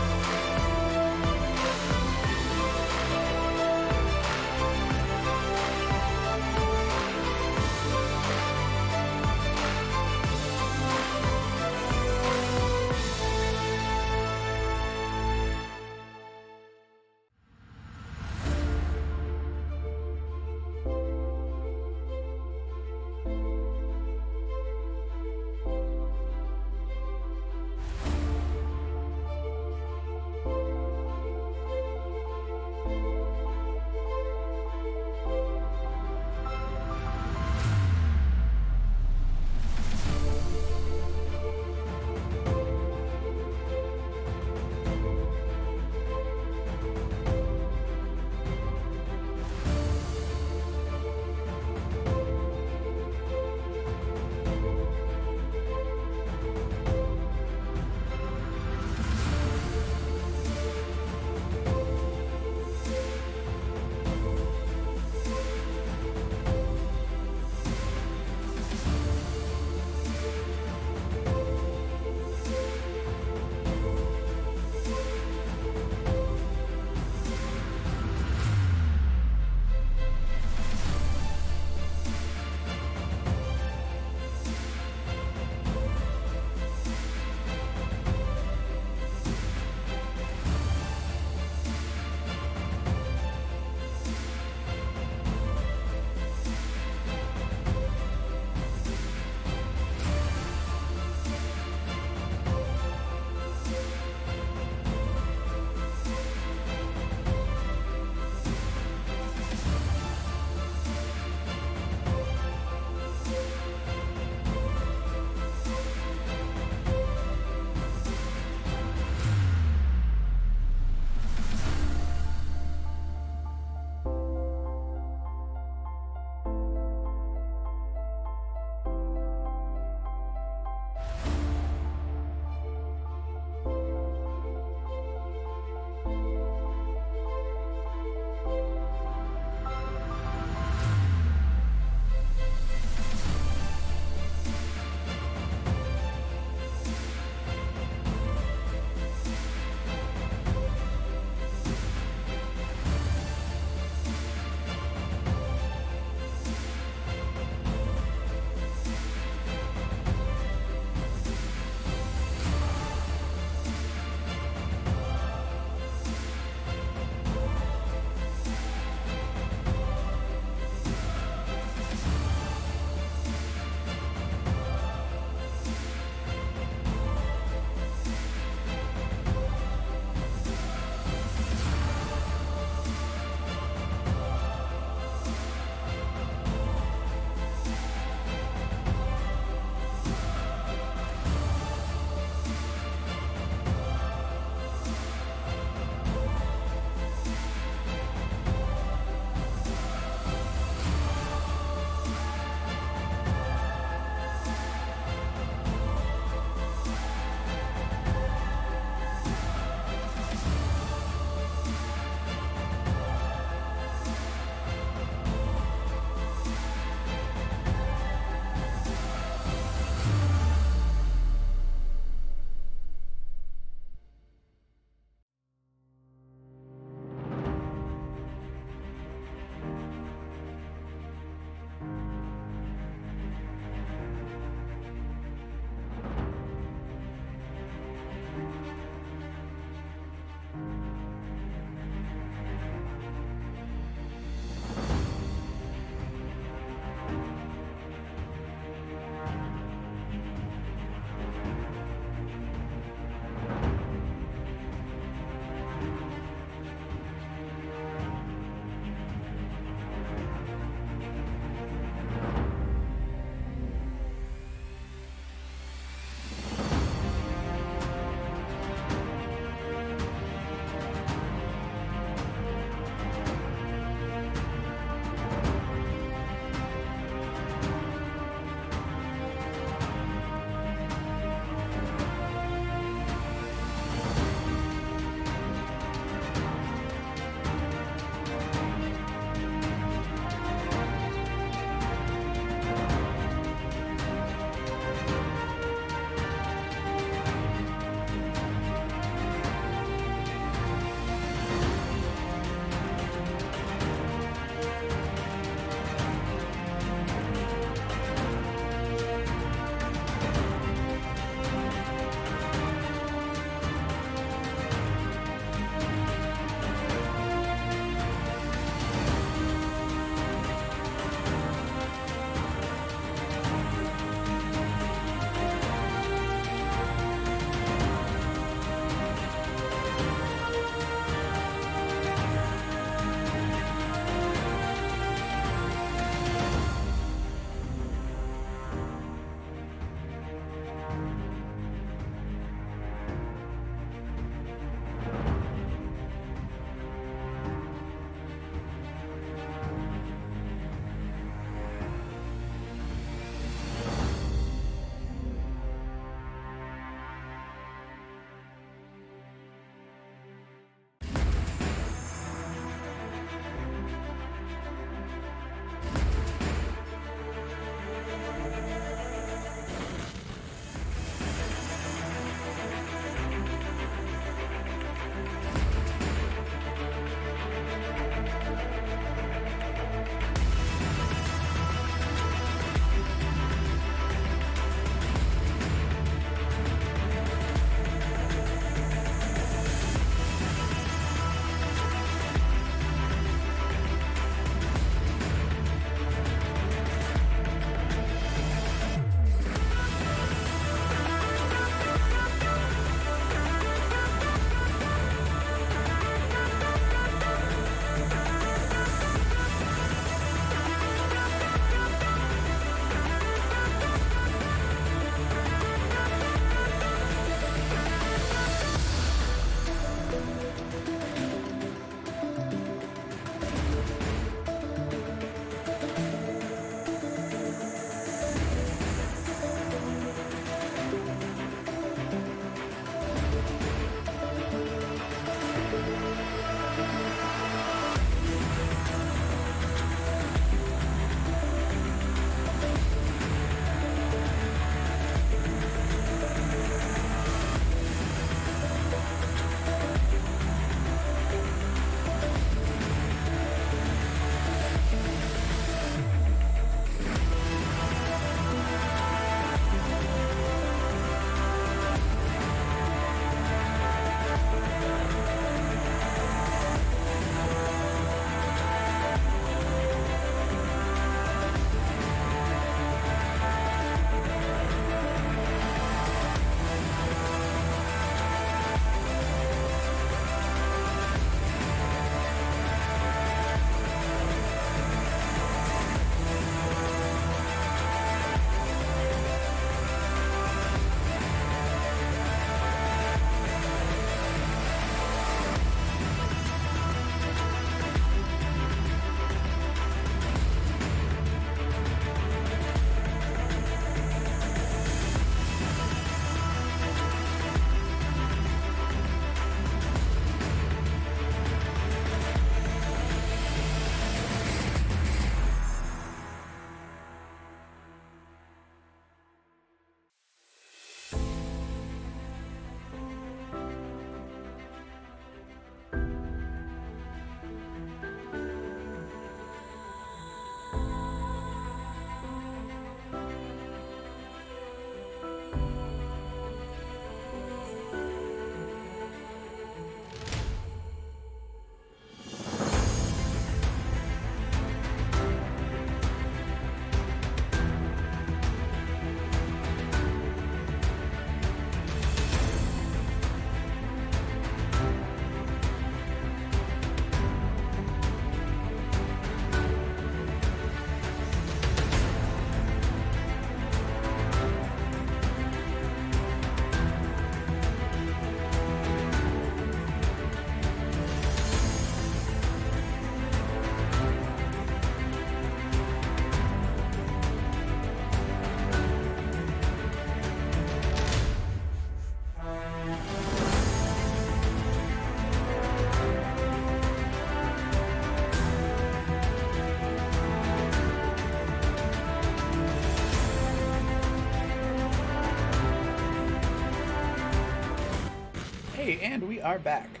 Hey, and we are back.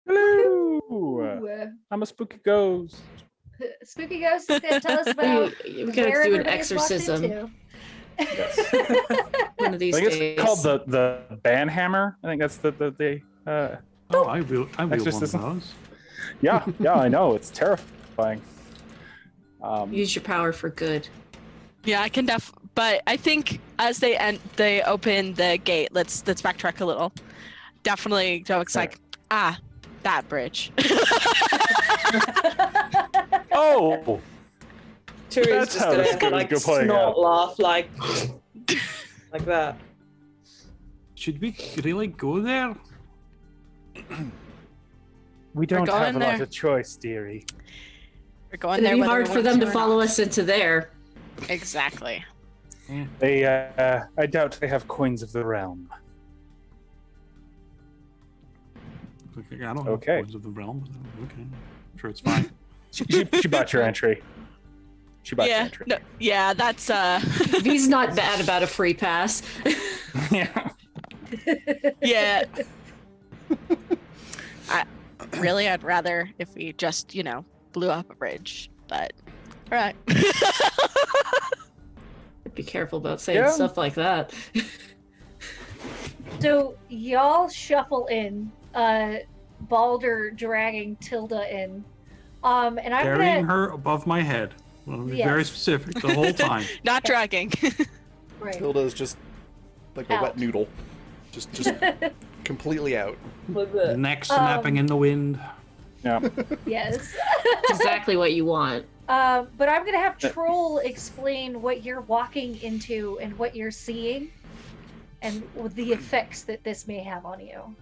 Hello. Ooh, I'm a spooky ghost. Spooky Ghost is going to tell us about We gotta where do an everybody's walked exorcism into. Yes. one of I these think days. it's called the banhammer. I think that's the Oh, I wield one of Exorcism. those. yeah, I know, it's terrifying. Use your power for good. Yeah, I can but I think as they open the gate, let's backtrack a little. Definitely jokes like, that bridge. Oh, Turi's That's just how this gonna game is like gonna play snort out. laugh like that. Should we really go there? we don't going have a lot there. of choice, dearie. We're going It'd there. be whether hard we for want them to or follow not. us into there. Exactly. They, I doubt they have coins of the realm. Okay, I don't Okay. know Coins of the Realm. Okay, I'm sure it's fine. She bought your entry. She bought your Yeah. entry. No, yeah, that's He's not bad about a free pass. Yeah. yeah. I'd rather if we just, blew up a bridge. But all right. Be careful about saying Yeah. stuff like that. So y'all shuffle in, Balder dragging Tilda in. And I'm Carrying gonna her above my head. Well, to be Yes. very specific the whole time. Not dragging. right. Tilda's just like a wet Out. noodle. Just completely out. With the Neck snapping in the wind. Yeah. Yes. Exactly what you want. But I'm gonna have Troll explain what you're walking into and what you're seeing, and the effects that this may have on you.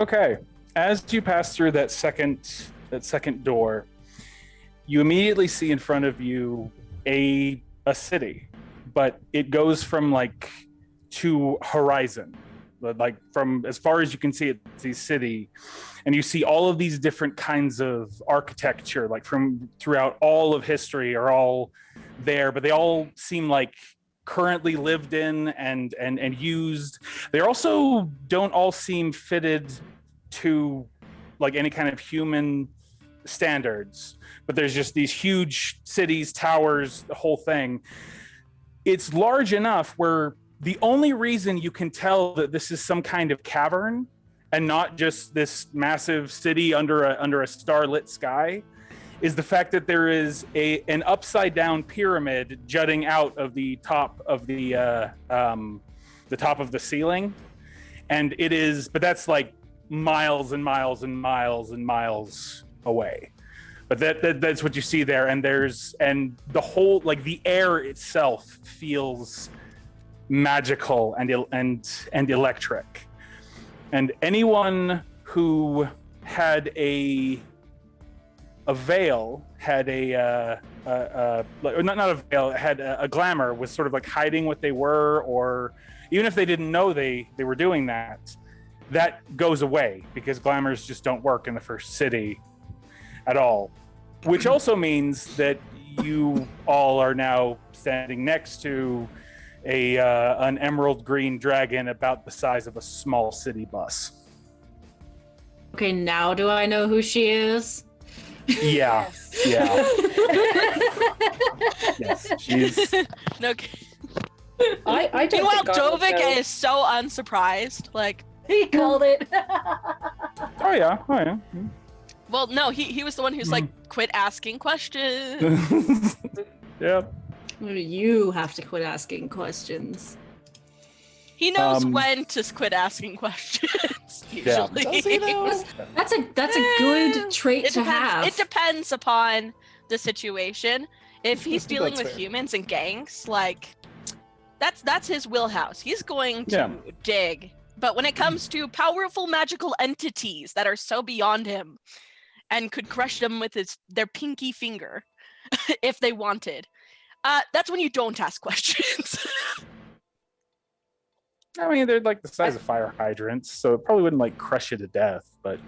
Okay. As you pass through that second door, you immediately see in front of you a city, but it goes from to horizon, like from as far as you can see, it's a city, and you see all of these different kinds of architecture, like from throughout all of history, are all there, but they all seem like currently lived in and used. They also don't all seem fitted to like any kind of human standards, but there's just these huge cities, towers, the whole thing. It's large enough where the only reason you can tell that this is some kind of cavern and not just this massive city under a starlit sky is the fact that there is an upside down pyramid jutting out of the top of the top of the ceiling, and it is, but that's like miles and miles and miles and miles away. But that's what you see there, and the whole, like, the air itself feels magical and electric. And anyone who had a veil, had not a veil, had a glamour, was sort of like hiding what they were, or even if they didn't know they were doing that goes away, because glamours just don't work in the first city at all. Which also means that you all are now standing next to an emerald green dragon about the size of a small city bus. Okay, now do I know who she is? Yeah, yeah. Yes, she's. No. I don't Meanwhile, think I would Dovik go. is so unsurprised. Like, He called it. Oh yeah. well, no, he was the one who's like, quit asking questions. Yeah. You have to quit asking questions. He knows Um, when to quit asking questions. Yeah. Usually. Does he though? That's a good trait to have. It depends upon the situation. If he's dealing That's with fair. humans and gangs, like that's his wheelhouse. He's going to Yeah. dig. But when it comes to powerful magical entities that are so beyond him and could crush them with their pinky finger if they wanted, that's when you don't ask questions. I mean, they're like the size of fire hydrants, so it probably wouldn't like crush you to death, but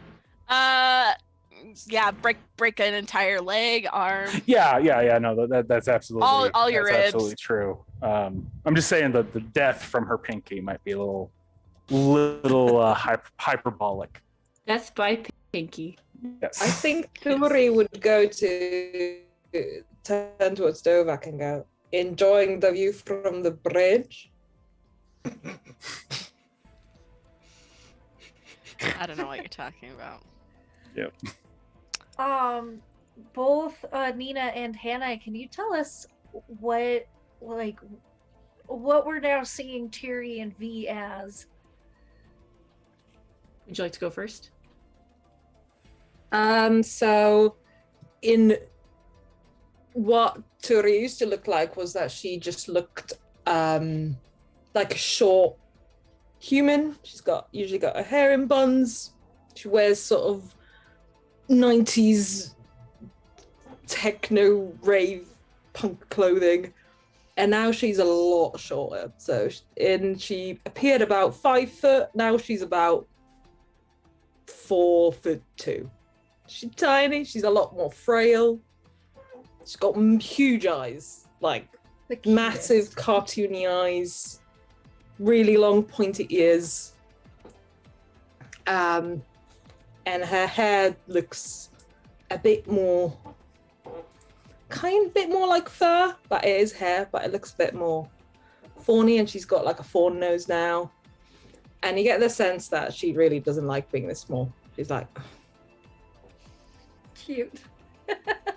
yeah, break an entire leg, arm. yeah. No, that's absolutely All your that's ribs. absolutely true. I'm just saying that the death from her pinky might be a little hyperbolic. Death by Pinky. Yes. I think Turi would go to turn towards Dovak and go, enjoying the view from the bridge. I don't know what you're talking about. Yep. Both Nina and Hannah, can you tell us what we're now seeing Tiri and V as? Would you like to go first? So in what Turi used to look like was that she just looked like a short human. She's usually got her hair in buns. She wears sort of 90s techno rave punk clothing, and now she's a lot shorter. So she appeared about 5 foot. Now she's about 4'2". She's tiny. She's a lot more frail. She's got huge eyes, like The massive cutest. cartoony eyes, really long pointy ears. And her hair looks a bit more like fur, but it is hair, but it looks a bit more fawny, and she's got like a fawn nose now. And you get the sense that she really doesn't like being this small. She's like, Cute.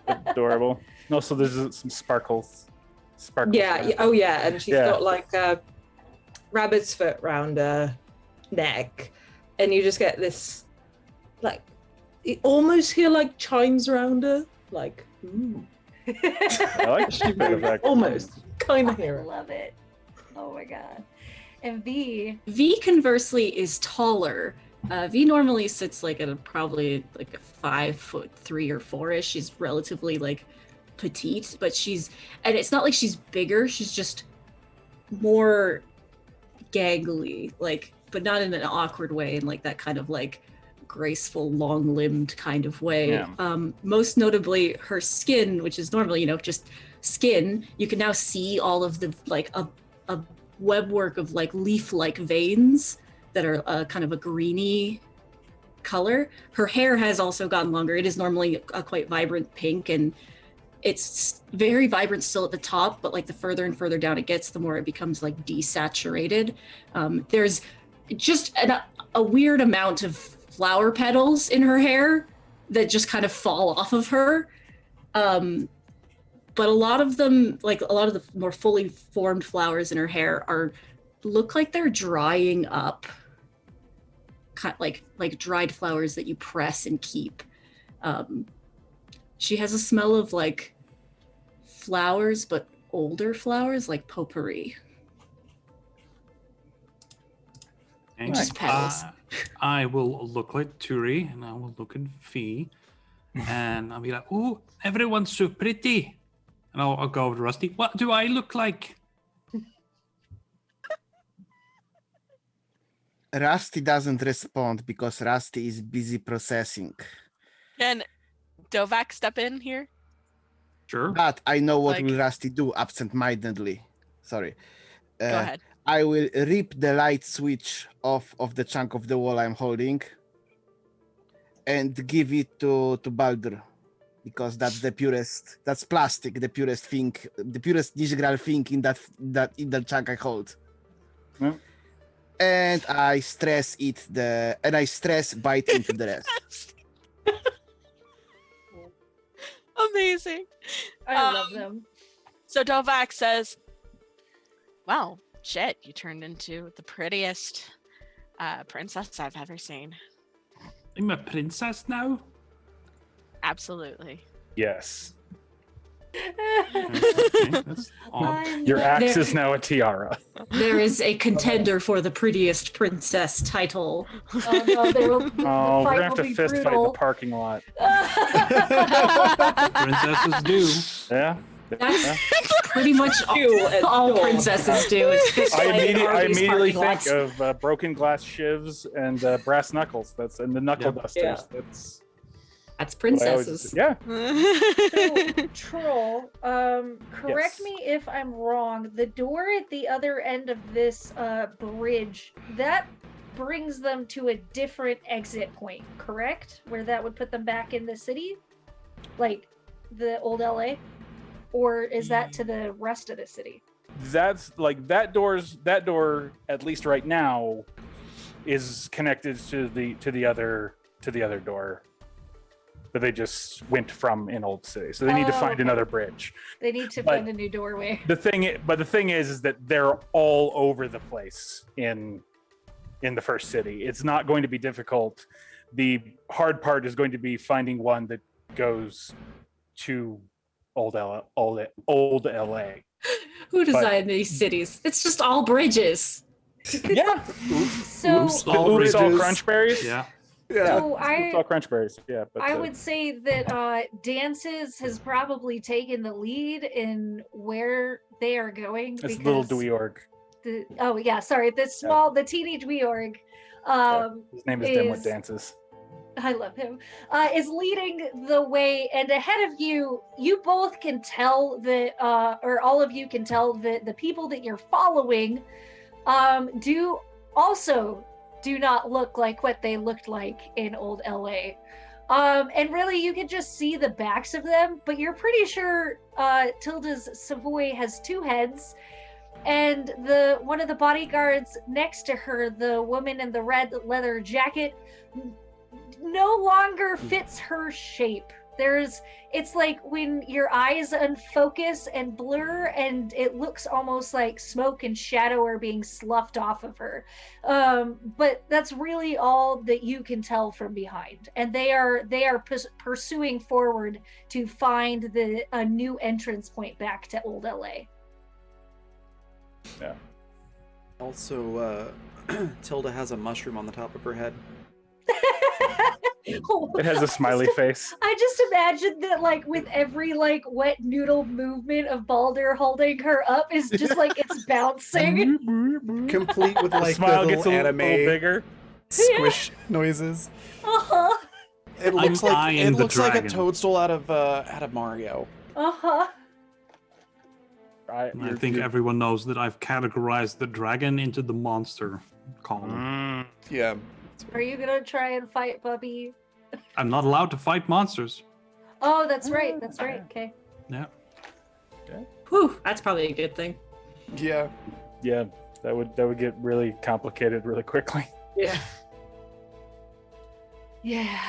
Adorable. And also, there's some sparkles. yeah, oh yeah, and she's Yeah. got like a rabbit's foot round her neck, and you just get this, like, you almost hear like chimes around her, like, ooh. I like the bit of that. Almost, kind of I hear it. love it. Oh my god. And V, V conversely is taller. V normally sits like at probably like a 5'3" or 4-ish. She's relatively like petite, but and it's not like she's bigger. She's just more gangly, like, but not in an awkward way, in like that kind of like graceful, long-limbed kind of way. Yeah. Most notably, her skin, which is normally, just skin, you can now see all of the like a webwork of like leaf-like veins that are kind of a greeny color. Her hair has also gotten longer. It is normally a quite vibrant pink, and it's very vibrant still at the top, but like the further and further down it gets, the more it becomes like desaturated. There's just a weird amount of flower petals in her hair that just kind of fall off of her. But a lot of them, like a lot of the more fully formed flowers in her hair look like they're drying up, kind like dried flowers that you press and keep. She has a smell of like flowers, but older flowers, like potpourri. And Just petals. I will look at Turi and I will look at Fee, and I'll be like, "Oh, everyone's so pretty." And I'll go over to Rusty. What do I look like? Rusty doesn't respond because Rusty is busy processing. Can Dovak step in here? Sure. But I know what Like- will Rusty do absent-mindedly. Sorry. Go ahead. I will rip the light switch off of the chunk of the wall I'm holding and give it to Baldur, because that's the purest, that's plastic, the purest thing, the purest digital thing in that chunk I hold. Yeah. And I stress bite into the rest. Amazing. I love Um, them. So Dovak says, "Wow, shit, you turned into the prettiest princess I've ever seen." I'm a princess now. Absolutely. Yes. Okay, that's odd. Your axe There- is now a tiara. There is a contender for the prettiest princess title. Oh no, there will, the Oh, we're fight gonna have will to be fist fight in the brutal. parking lot. Princesses do. Yeah. That's pretty much As all sure. princesses do. Is fist I, fight in I Arby's immediately parking think lots. of broken glass shivs and brass knuckles. And the knuckle Yep. dusters. Yeah. That's That's what I always- princesses. Yeah. So, Troll, correct Yes. me if I'm wrong. The door at the other end of this bridge, that brings them to a different exit point, correct? Where that would put them back in the city? Like the old LA? Or is that to the rest of the city? That's like that door, at least right now, is connected to the other door that they just went from in Old City. So they need to find okay. another bridge. They need to But find a new doorway. The thing is that they're all over the place in the first city. It's not going to be difficult. The hard part is going to be finding one that goes to old LA. Who designed these cities? It's just all bridges. Yeah. So, Oops, all Oops, all bridges. crunchberries. Yeah. Yeah. so Oops, all crunchberries. Yeah. But I would say that Dances has probably taken the lead in where they are going. it's little Dweorg. The teenage Weorg. His name is Dimwit Dances. I love him. Is leading the way, and ahead of you, you both can tell that, or all of you can tell that the people that you're following, do not look like what they looked like in old LA. And really, you can just see the backs of them, but you're pretty sure Tilda's Savoy has two heads, and the one of the bodyguards next to her, the woman in the red leather jacket, no longer fits her shape. It's like when your eyes unfocus and blur, and it looks almost like smoke and shadow are being sloughed off of her. But that's really all that you can tell from behind. And they are pursuing forward to find a new entrance point back to old LA. Yeah. Also, Tilda has a mushroom on the top of her head. It has a smiley face. I just imagined that, like, with every like wet noodle movement of Baldur holding her up is just like it's bouncing. Complete with The like smile the gets a little little anime bigger. squish noises. Uh-huh. It looks like eyeing the a dragon. toadstool out of Mario. Uh-huh. I think everyone knows that I've categorized the dragon into the monster column. Yeah. Are you gonna try and fight Bubby? I'm not allowed to fight monsters. Oh, that's right. That's right. Okay. Yeah. Whew, that's probably a good thing. Yeah. Yeah, that would get really complicated really quickly. Yeah. Yeah.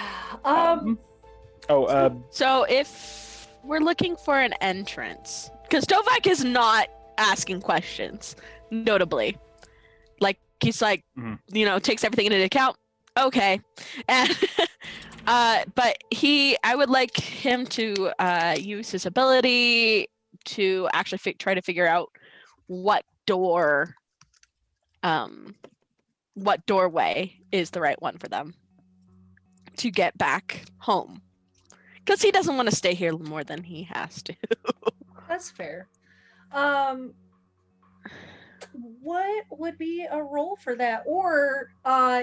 So if we're looking for an entrance, because Dovak is not asking questions, notably. Like, he's like, takes everything into account. Okay. And but I would like him to use his ability to actually try to figure out what doorway is the right one for them to get back home. Because he doesn't want to stay here more than he has to. That's fair. What would be a role for that? Or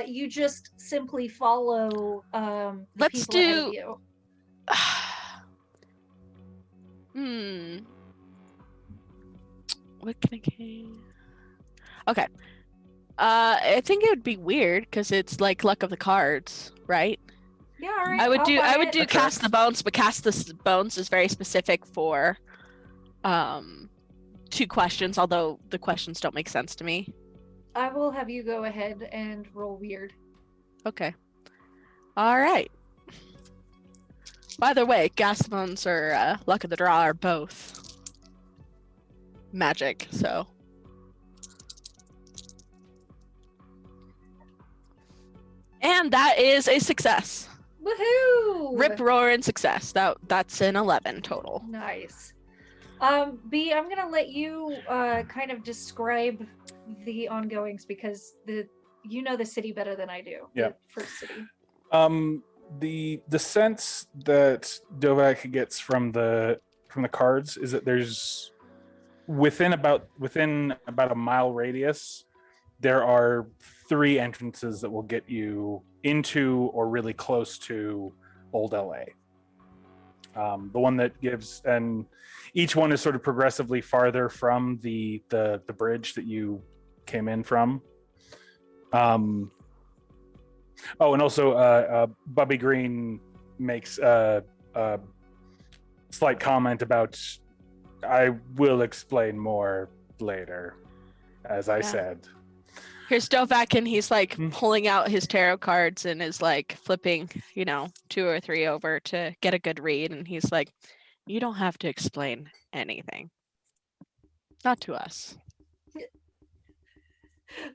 you just simply follow the Let's people ahead of do- you? What can I? Okay. I think it would be weird because it's like luck of the cards, right? Yeah, all right. I would I'll do buy it. cast the bones, but cast the bones is very specific for 2 questions, although the questions don't make sense to me. I will have you go ahead and roll weird. Okay. All right. By the way, gas bones or luck of the draw are both magic, so. And that is a success. Woohoo! Rip roaring success. That's an 11 total. Nice. B, I'm gonna let you kind of describe the ongoings because you know the city better than I do. Yeah. The first city. The sense that Dovak gets from the cards is that there's within about a mile radius, there are 3 entrances that will get you into or really close to old LA. The one that gives, and each one is sort of progressively farther from the bridge that you came in from. Oh, and also, Bubby Green makes a slight comment about, I will explain more later, as I Yeah. said. Here's Dovak, and he's like Hmm. pulling out his tarot cards and is like flipping, 2 or 3 over to get a good read. And he's like, "You don't have to explain anything. Not to us."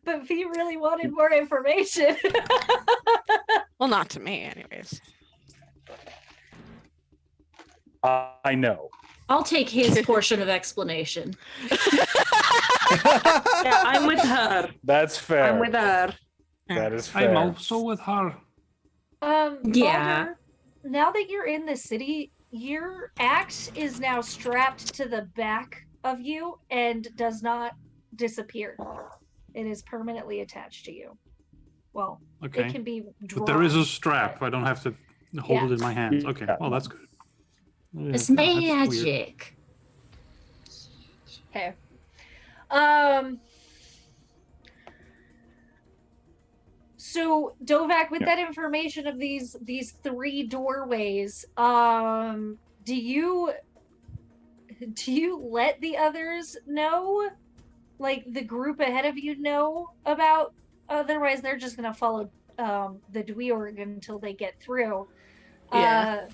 But V really wanted more information. Well, not to me, anyways. I know. I'll take his portion of explanation. Yeah, I'm with her. That's fair. I'm with her. That is fair. I'm also with her. Yeah. Baldur, now that you're in the city, your axe is now strapped to the back of you and does not disappear. It is permanently attached to you. Well, Okay. it can be drawn. But there is a strap. I don't have to hold Yeah. it in my hands. Okay. Yeah. Well, that's good. It's Yeah, that's weird. magic. Okay. So Dovak, with that information of these 3 doorways, do you let the others know, like the group ahead of you know about? Otherwise, they're just gonna follow the Dweorg until they get through. Yeah.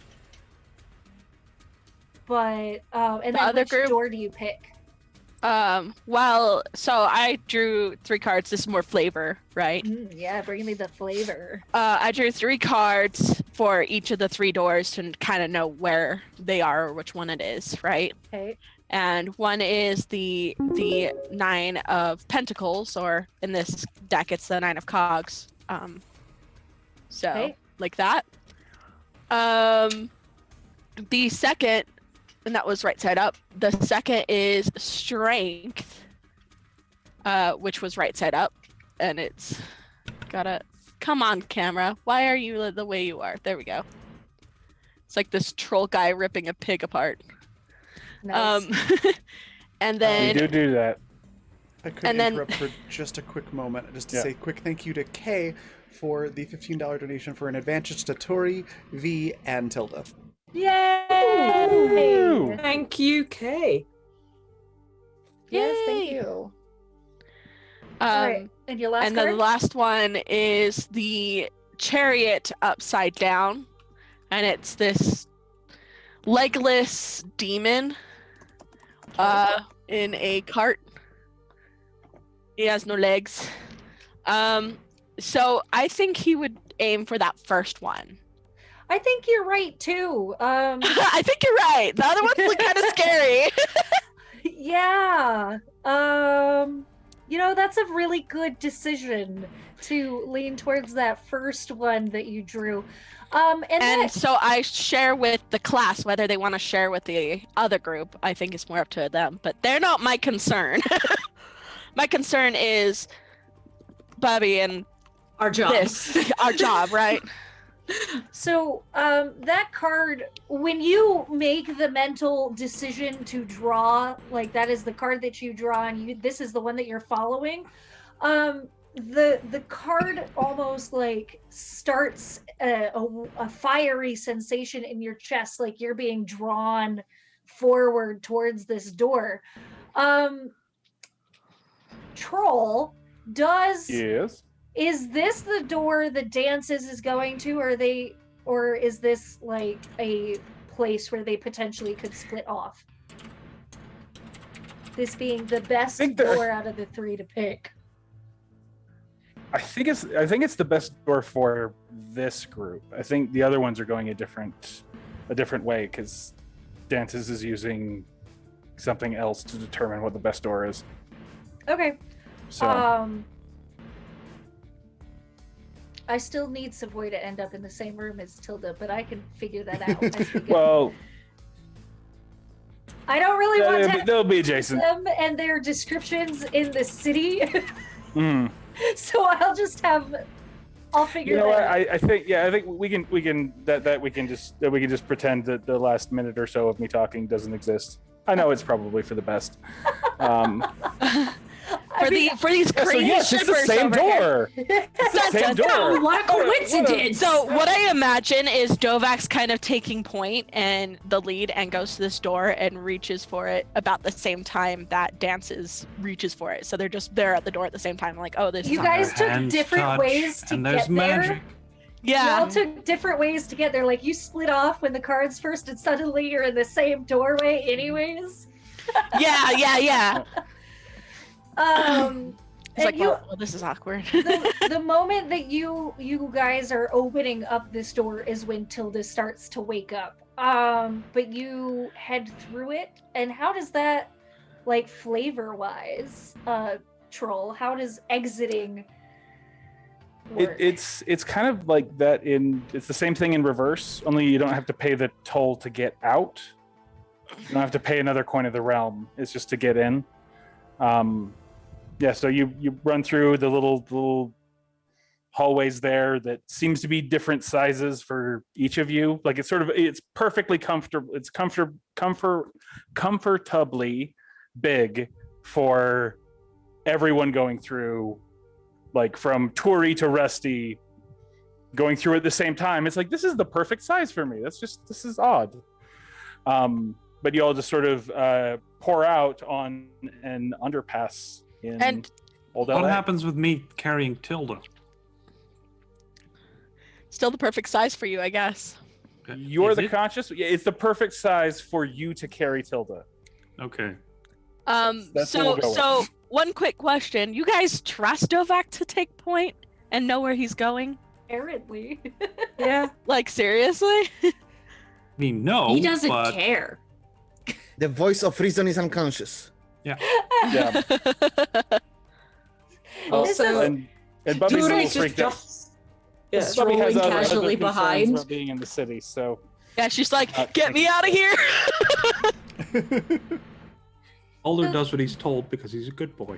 And The then other which group? door do you pick? Well, so I drew 3 cards. This is more flavor, right? Yeah, bring me the flavor. I drew 3 cards for each of the 3 doors to kind of know where they are or which one it is, right? Okay. And one is the 9 of Pentacles, or in this deck, it's the 9 of Cogs. So Okay. like that. The second, and that was right side up. The second is Strength, which was right side up, and it's gotta come on, camera. Why are you the way you are? There we go. It's like this troll guy ripping a pig apart. Nice. And We then do that. I could And then- interrupt for just a quick moment, just to Yeah. say quick thank you to Kay for the $15 donation for an advantage to Tori, V, and Tilda. Yay! Woo! Thank you, Kay. Yes, thank Yay! you. All right, and your last and then card? the last one is the Chariot upside down, and it's this legless demon in a cart. He has no legs. So I think he would aim for that first one. I think you're right too. I think you're right. The other ones look kind of scary. Yeah. That's a really good decision to lean towards that first one that you drew. And so I share with the class whether they want to share with the other group. I think it's more up to them, but they're not my concern. My concern is Bobby and Our job. our job, right? So that card, when you make the mental decision to draw, like that is the card that you draw, and this is the one that you're following. The card almost like starts a fiery sensation in your chest, like you're being drawn forward towards this door. Troll, Yes. is this the door the Dances is going to, or is this like a place where they potentially could split off? This being the best think they're- door out of the 3 to pick. I think it's the best door for this group. I think the other ones are going a different way because Dances is using something else to determine what the best door is. Okay. So I still need Savoy to end up in the same room as Tilda, but I can figure that out as we go. well, I don't really want to they'll be have adjacent. them and their descriptions in the city, Mm. so I'll figure You know that what? out. I think we can just pretend that the last minute or so of me talking doesn't exist. I know it's probably for the best. for these Yeah, so crazy yes, it's the shippers same over here. door. It's the same door. Oh, what a coincidence! So what I imagine is Dovak's kind of taking point and the lead and goes to this door and reaches for it about the same time that Dances reaches for it. So they're just there at the door at the same time, like, oh, this You is guys took Hands different touch, ways to and there's get there. magic. yeah. Y'all took different ways to get there. Like you split off when the cards first, and suddenly you're in the same doorway, anyways. Yeah. It's And like, you, well, this is awkward. the moment that you guys are opening up this door is when Tilda starts to wake up. But you head through it, and how does that, like, flavor wise, Troll? How does exiting work? It's kind of like that it's the same thing in reverse, only you don't have to pay the toll to get out. You don't have to pay another coin of the realm. It's just to get in. Yeah, so you run through the little hallways there that seems to be different sizes for each of you. Like it's perfectly comfortable. It's comfortably big for everyone going through, like from Tory to Rusty, going through at the same time. It's like, this is the perfect size for me. This is odd. But you all just sort of pour out on an underpass in And Old What LA. happens with me carrying Tilda? Still the perfect size for you, I guess. You're Is the it? conscious. Yeah, it's the perfect size for you to carry Tilda. Okay. That's what So we'll go with. one quick question: you guys trust Dovak to take point and know where he's going? Apparently. Yeah. Like seriously? I mean, no. He doesn't but care. The voice of reason is unconscious. Yeah, This Also, is- and Bubby's a little Touri's freaked out. yeah. Bubby has Strolling other casually concerns behind. about being in the city, so Yeah, she's like, Not get me out of here. Alder does what he's told because he's a good boy.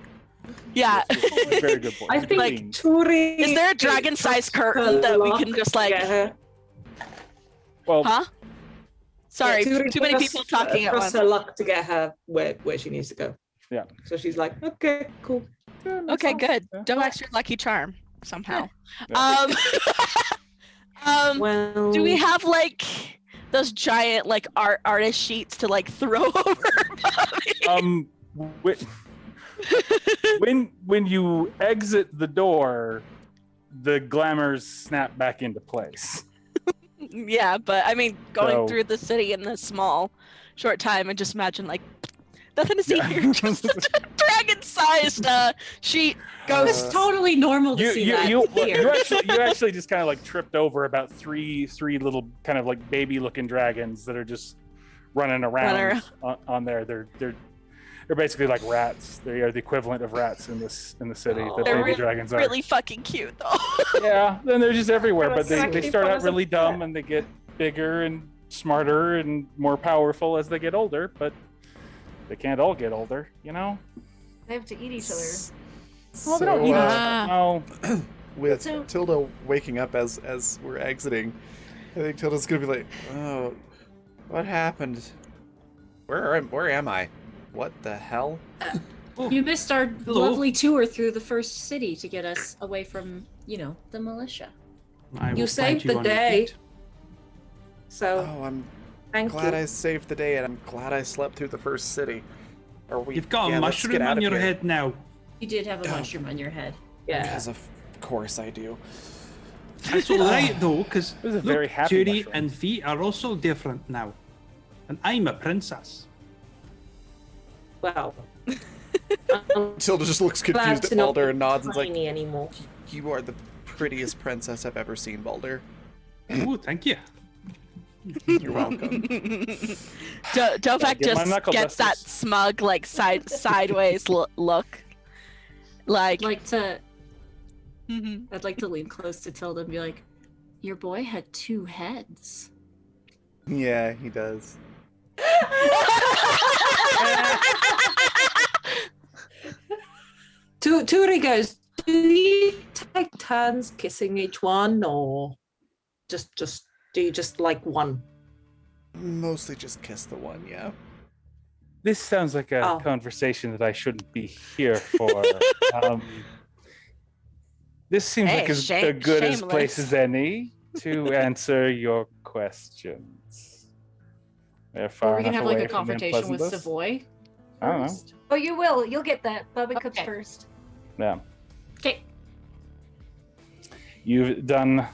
Yeah. he's a very good boy. I He's think Like, clean. Turi. Is there a dragon-sized curtain that we can just like? Well, Huh? Sorry, Turi too many people talking at across once. her luck to get her where she needs to go. Yeah. So she's like, okay, cool. yeah, makes Okay, sense. good. Yeah. Dovak's your lucky charm somehow. Yeah. Well, Do we have like those giant like artist sheets to like throw over Bobby? When you exit the door, the glamours snap back into place. Yeah, but I mean, going So- through the city in this small, short time, and just imagine like nothing to see Yeah. here, just a dragon-sized sheet It's ghost. totally normal to see that you here. actually just kind of like tripped over about three little kind of like baby looking dragons that are just running around on there. They're basically like rats. They are the equivalent of rats in the city. The They're baby dragons are. really fucking cute though. Yeah, then they're just everywhere, Kinda but they sucky start fun out as a really pet. dumb and they get bigger and smarter and more powerful as they get older, but they can't all get older, you know? They have to eat each other. Well, they don't need Ah. no. with So- Tilda waking up as we're exiting, I think Tilda's gonna be like, "Oh, what happened? Where am I? What the hell?" You missed our Hello. lovely tour through the first city to get us away from, the militia. I will You plant saved the on your day. feet. So Oh, I'm thank glad you. I saved the day, and I'm glad I slept through the first city. Are we? You've got yeah, a let's mushroom get out on of your here. head now. You did have a mushroom on your head. Yeah. Because of course I do. That's all right though, because It was a very happy Judy mushroom. and Fee are also different now, and I'm a princess. Well. I'm Tilda just looks glad confused to at not Balder be and nods and's like, tiny anymore. "You are the prettiest princess I've ever seen, Balder." Oh, thank you. You're welcome. Dovak Get my just knuckle gets that dusters. smug like sideways look. Like, I'd like to Mhm. I'd like to lean close to Tilda and be like, your boy had 2 heads. Yeah, he does. Turi goes, do you take turns kissing each one, or just do you just like one? Mostly just kiss the one, yeah. This sounds like a Oh. conversation that I shouldn't be here for. This seems Hey, like as a good as place shameless. as any to answer your questions. They're Or far we can enough have like away a from the confrontation with unpleasantness. Savoy. I don't know. First. Oh, you will. You'll get that. Bubba comes Okay. first. Yeah. Okay. You've done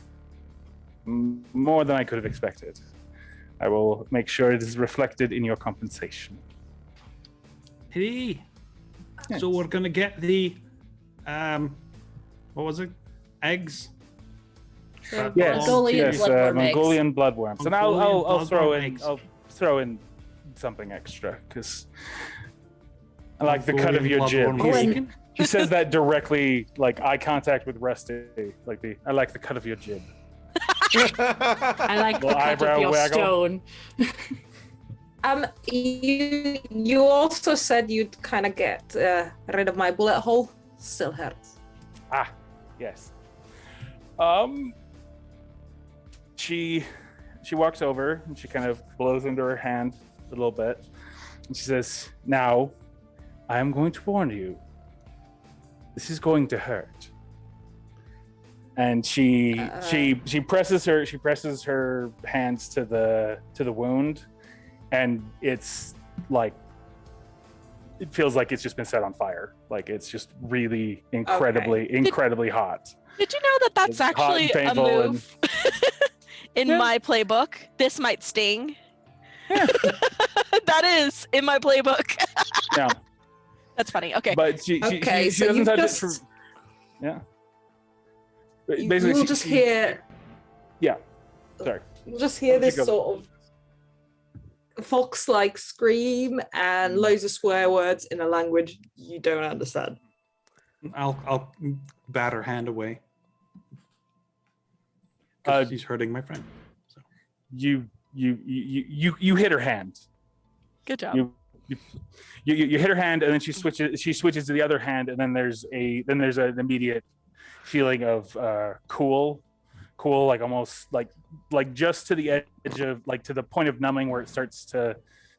more than I could have expected. I will make sure it is reflected in your compensation. Hey, Yes. so we're gonna get the what was it? Eggs? The Yes, Mongolian yes, bloodworm eggs. Mongolian bloodworms, and I'll Mongolian throw bloodworm in eggs. I'll throw in something extra because I like the cut of your Mongolian jib. bloodworm Oh, and- bacon? He says that directly, like eye contact with Rusty. I like the cut of your jib. I like the Little cut eyebrow of your waggle. stone. You also said you'd kind of get rid of my bullet hole. Still hurts. Ah, yes. She walks over and she kind of blows into her hand a little bit, and she says, "Now, I am going to warn you. This is going to hurt." And she presses her hands to the wound, and it's like it feels like it's just been set on fire. Like it's just really incredibly hot. Did you know that that's It's hot and actually a painful and- move in Yeah. my playbook? This might sting. That is in my playbook. Yeah. That's funny. Okay. But she Okay, so doesn't you touch just- it for. Yeah. You'll just hear. Yeah. Sorry. You'll just hear Keep this going. sort of fox-like scream and loads of swear words in a language you don't understand. I'll bat her hand away. 'Cause Uh, she's hurting my friend. So. You hit her hand. Good job. You hit her hand, and then she switches to the other hand, and then there's an immediate feeling of cool, like almost like just to the edge of like to the point of numbing where it starts to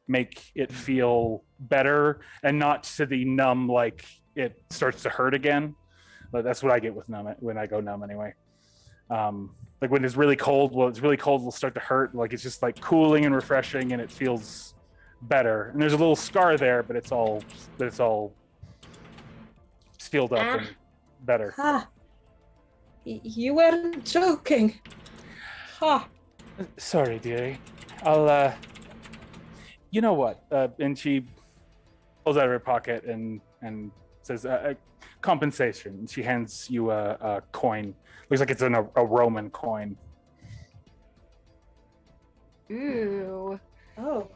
make it feel better, and not to the numb like it starts to hurt again. But that's what I get with numb when I go numb anyway. Like when it's really cold, it'll start to hurt. Like it's just like cooling and refreshing, and it feels better. And there's a little scar there, but it's all sealed up and better. Ha! You weren't joking. Ha! Sorry, dearie. I'll you know what? And she pulls out of her pocket and says compensation. And she hands you a coin. Looks like it's a Roman coin. Ooh. Oh.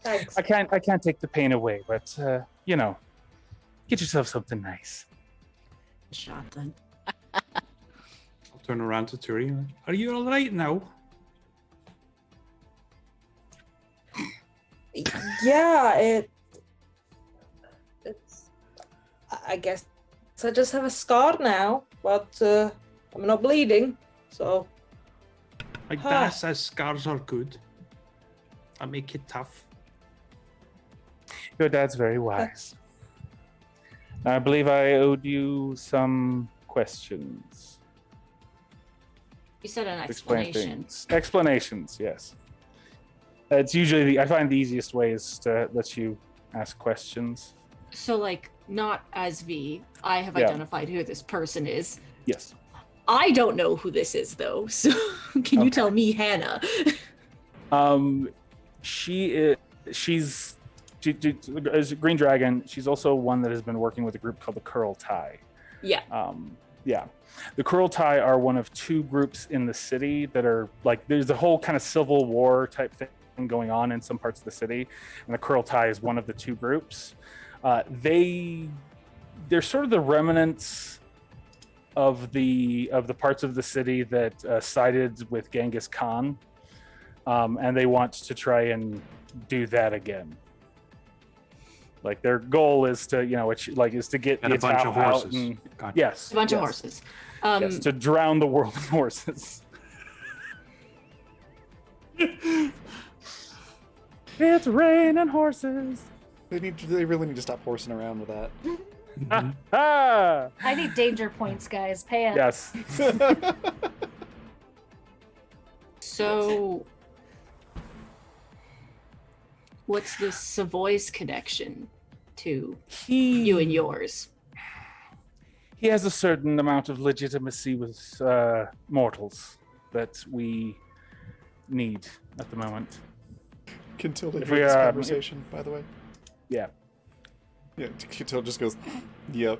Thanks. I can't take the pain away, but you know, get yourself something nice. Shot then. I'll turn around to Turi. Are you all right now? Yeah, it's. I guess I just have a scar now, but I'm not bleeding, so. My Huh. dad says scars are good. I make it tough. Your dad's very wise. I believe I owed you some questions. You said an Explain explanation. things. Explanations, yes. It's usually I find the easiest way is to let you ask questions. So, like, not as V, I have Yeah. identified who this person is. Yes. I don't know who this is, though. So, can you Okay. tell me, Hannah? She's as a Green Dragon. She's also one that has been working with a group called the Curl Tie. Yeah. Yeah. The Curl Tie are one of two groups in the city that are like there's a whole kind of civil war type thing going on in some parts of the city, and the Curl Tie is one of the two groups. They're sort of the remnants of the parts of the city that sided with Genghis Khan, and they want to try and do that again. Like their goal is to, is to get And a the bunch of Tao out horses. and- Gotcha. yes, A bunch of yes, horses. yes, to drown the world in horses. It's raining horses. They really need to stop horsing around with that. Mhm. Ah, I need danger points, guys. Pay up. yes. So, what's the Savoy's connection to you and yours? He has a certain amount of legitimacy with mortals that we need at the moment. Can Tilda If hear we this are- conversation, by the way? Yeah. Yeah, Tilda just goes, yep.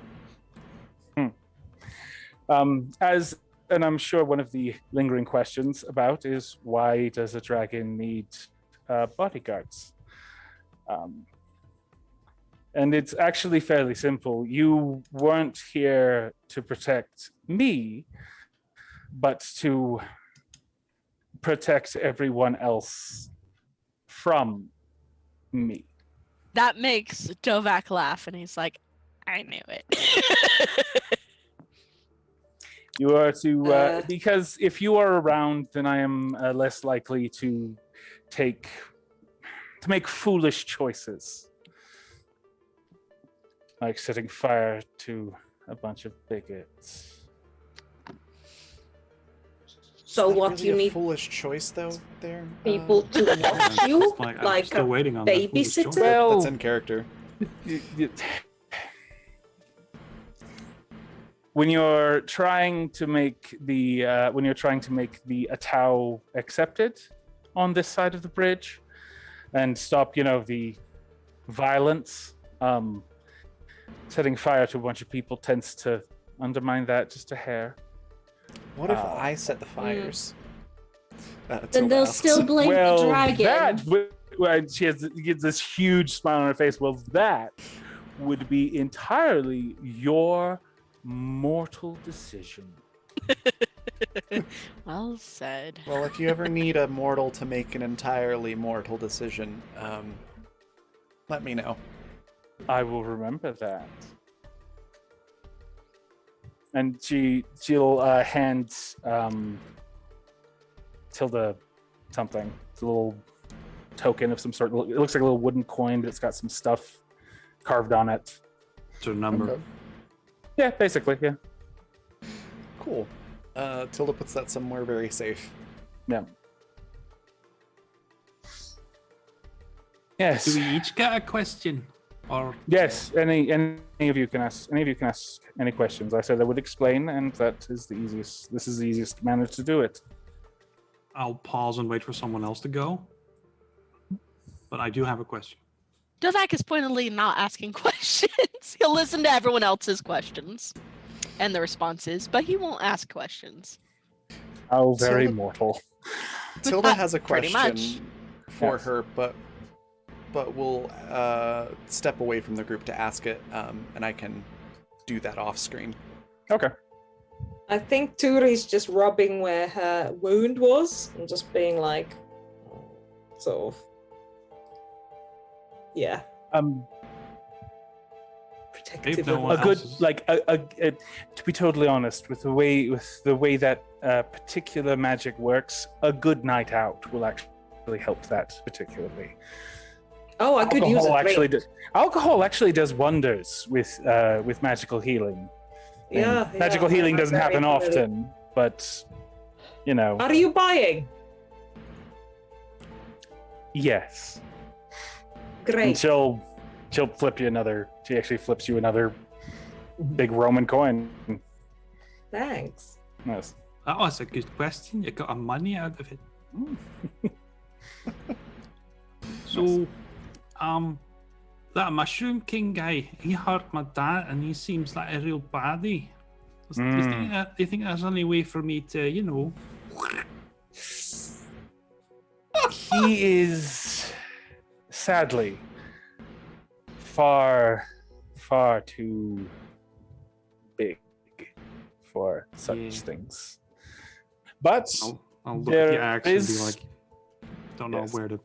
And I'm sure one of the lingering questions about is why does a dragon need bodyguards? And it's actually fairly simple. You weren't here to protect me, but to protect everyone else from me. That makes Dovak laugh, and he's like, I knew it. You are to because if you are around, then I am less likely to make foolish choices, like setting fire to a bunch of bigots. So Is that what really you a need foolish choice, though, there? people to watch you? I'm Like still a waiting on that foolish babysitter? choice. Well, That's in character. When you're trying to make the Atau accepted on this side of the bridge and stop, the violence, setting fire to a bunch of people tends to undermine that just a hair. What if I set the fires? Then Tilda they'll asks. still blame the dragon. She gets this huge smile on her face. Well, that would be entirely your mortal decision. Well said. Well, if you ever need a mortal to make an entirely mortal decision, let me know. I will remember that. And she'll hand Tilda something. It's a little token of some sort. It looks like a little wooden coin, but it's got some stuff carved on it. It's a number. Okay. Yeah, basically, yeah. Cool. Tilda puts that somewhere very safe. Yeah. Yes. Do we each get a question? Or Yes. Any of you can ask. Any of you can ask any questions. I said I would explain, and that is the easiest. This is the easiest manner to do it. I'll pause and wait for someone else to go. But I do have a question. Dovak is pointedly not asking questions. He'll listen to everyone else's questions and the responses, but he won't ask questions. How very Tilda- mortal. Tilda has a Pretty question for Yes. her, but we'll step away from the group to ask it, and I can do that off screen. Okay. I think Turi's just rubbing where her wound was and just being like, sort of, yeah, protective no of one A good, else is- like, to be totally honest, with the way that particular magic works, a good night out will actually help that particularly. Oh, I could use it. Alcohol actually does wonders with magical healing. And magical healing doesn't happen often, but Are you buying? yes. And Great. she'll flip you another. She actually flips you another big Roman coin. Thanks. Yes. That was a good question. You got a money out of it. So, that Mushroom King guy, he hurt my dad, and he seems like a real baddie. Do you think there's any way for me to, He is sadly far too big for such Yeah. things. But I'll look at There the axe and be is- like, don't know Yes. where to.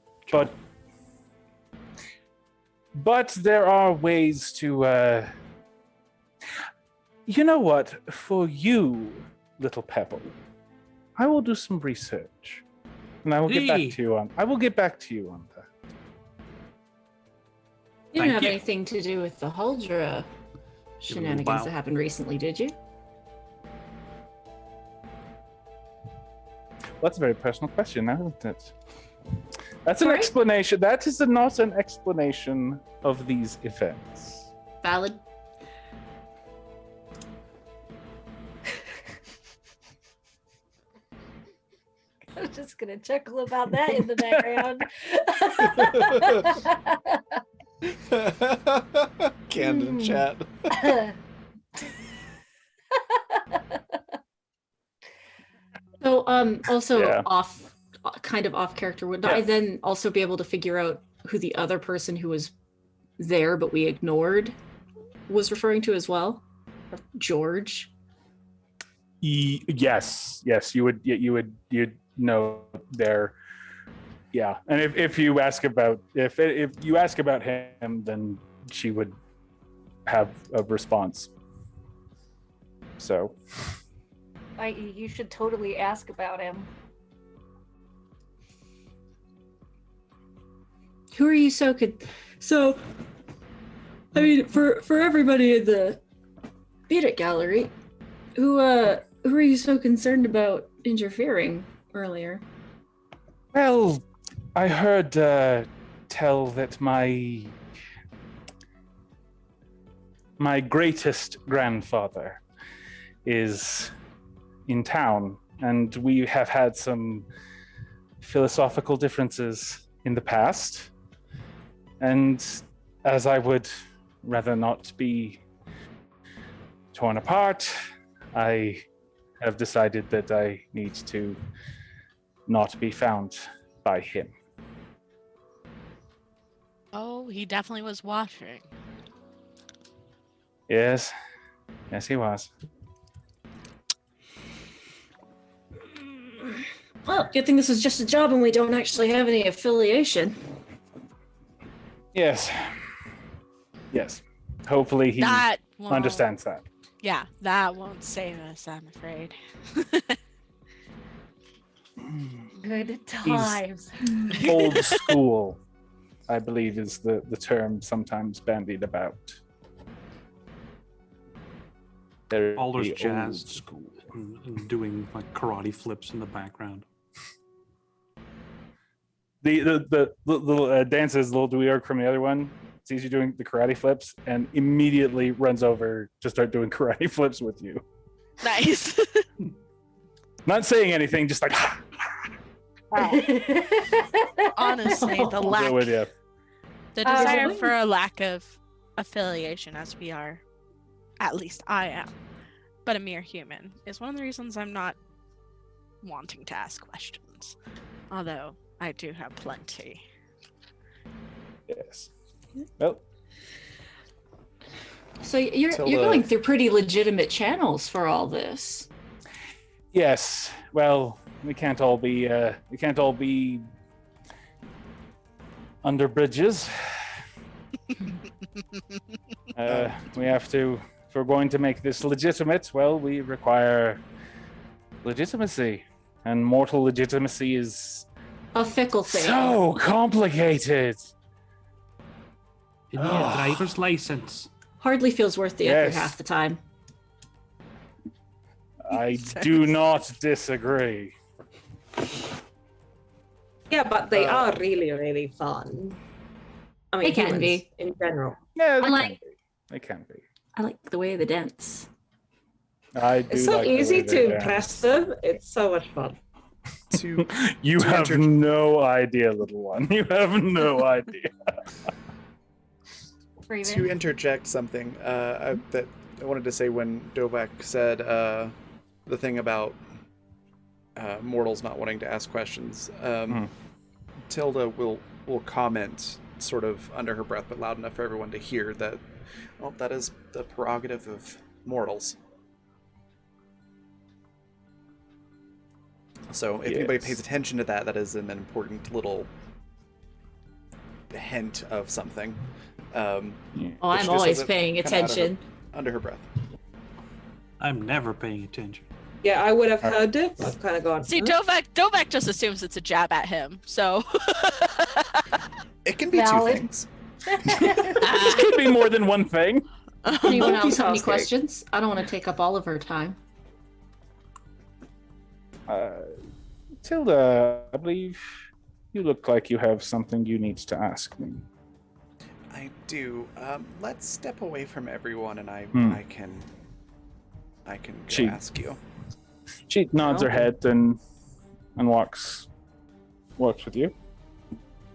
but there are ways to you know what? For you, little Pebble, I will do some research. And I will get back Hey. to you on that. You didn't Thank have you. anything to do with the Huldra shenanigans Wow. that happened recently, did you? That's a very personal question, isn't it? That's an Sorry? explanation. That is not an explanation of these events. Valid. I was just gonna chuckle about that in the background. Canned in chat. So, also Yeah. kind of off character, would I Yeah. then also be able to figure out who the other person who was there but we ignored was referring to as well? George. Yes, you would. You'd know there. Yeah, and if you ask about if you ask about him, then she would have a response. So I.e., you should totally ask about him. Who are you so I mean, for everybody in the Beat Gallery, who are you so concerned about interfering earlier? well, I heard tell that my greatest grandfather is in town, and we have had some philosophical differences in the past. And as I would rather not be torn apart, I have decided that I need to not be found by him. Oh, he definitely was watching. Yes, he was. Well, good thing this is just a job and we don't actually have any affiliation. Yes. Hopefully he That won't, understands that. Yeah, that won't save us, I'm afraid. Good times. Old school, I believe, is the term sometimes bandied about. They're Balder's the jazzed. old school. And doing like karate flips in the background. The little dances, little Dweorg from the other one, sees you doing the karate flips and immediately runs over to start doing karate flips with you. Nice. Not saying anything, just like Honestly, the do it lack, with you. the Um, desire for a lack of affiliation, as we are, at least I am, but a mere human, is one of the reasons I'm not wanting to ask questions. Although I do have plenty. Yes. Well, So you're Tilda. going through pretty legitimate channels for all this. yes. Well, we can't all be under bridges. We have to, if we're going to make this legitimate, well, we require legitimacy. And mortal legitimacy is A fickle thing. so complicated. You need a driver's license. Hardly feels worth the effort Yes. half the time. I do not disagree. Yeah, but they are really, really fun. I mean, They can humans be. in general. Yeah, I like they can be. I like the way they dance. I do. It's so like the way easy they to impress dance. them. It's so much fun. To You to have enter- no idea, little one. You have no idea. Raven. to interject something that I wanted to say when Dovak said the thing about mortals not wanting to ask questions. Tilda will comment sort of under her breath, but loud enough for everyone to hear that. Well, that is the prerogative of mortals. So if anybody Yes. pays attention to that, that is an important little hint of something. Oh, But I'm she just always says it paying kinda out of her- attention. under her breath. I'm never paying attention. Yeah, I would have heard it. I've kind of gone. See, "Huh?" Dovak just assumes it's a jab at him, so It can be Valid. two things. This could be more than one thing. Anyone else have any Multitasking. questions? I don't want to take up all of her time. Tilda, I believe you look like you have something you need to ask me. I do. Let's step away from everyone, and I can go She- ask you. She nods her Okay. head and walks with you.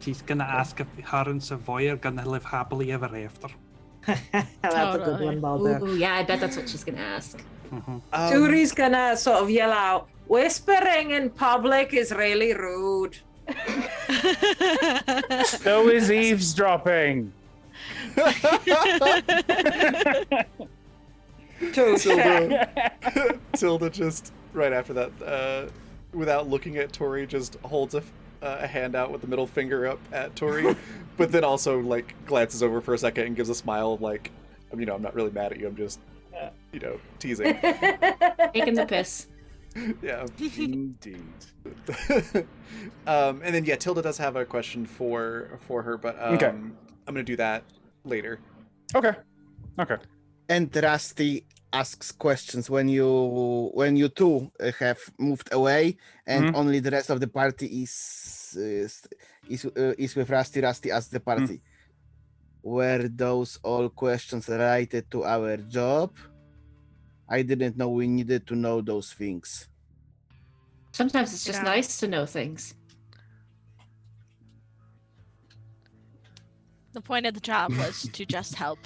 She's gonna ask if her and Savoy are gonna live happily ever after. That's a good Totally. one, Baldur. Ooh, yeah, I bet that's what she's gonna ask. Turi's gonna sort of yell out, whispering in public is really rude. So is eavesdropping. Tilda just right after that, without looking at Tori, just holds a hand out with the middle finger up at Tori, but then also like glances over for a second and gives a smile, like, I'm not really mad at you. I'm just, teasing. Taking the piss. Yeah. Indeed. And then Tilda does have a question for her, but Okay. I'm gonna do that later. Okay. And Rusty asks questions when you two have moved away, and only the rest of the party is with Rusty. Rusty asks the party, were those all questions related to our job? I didn't know we needed to know those things. Sometimes it's just Yeah. nice to know things. The point of the job was to just help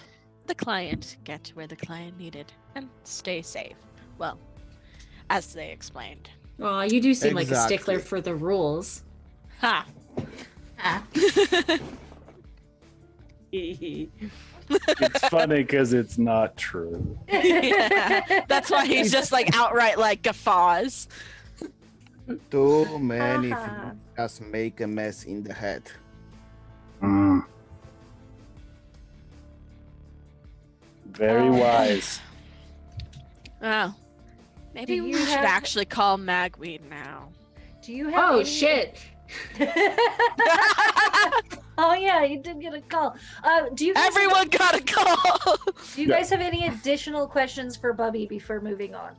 the client get to where the client needed and stay safe. Well, as they explained. Oh, you do seem like a Exactly. stickler for the rules. Ha! Ah. It's funny because it's not true. Yeah. That's why he's just like outright like guffaws. Too many Haha. things just make a mess in the head. Very wise. Oh. Maybe Do we you should have- actually call Magweed now. Do you have Oh any- shit! Oh yeah, you did get a call. Do you guys Everyone got a call! do you guys have any additional questions for Bubby before moving on?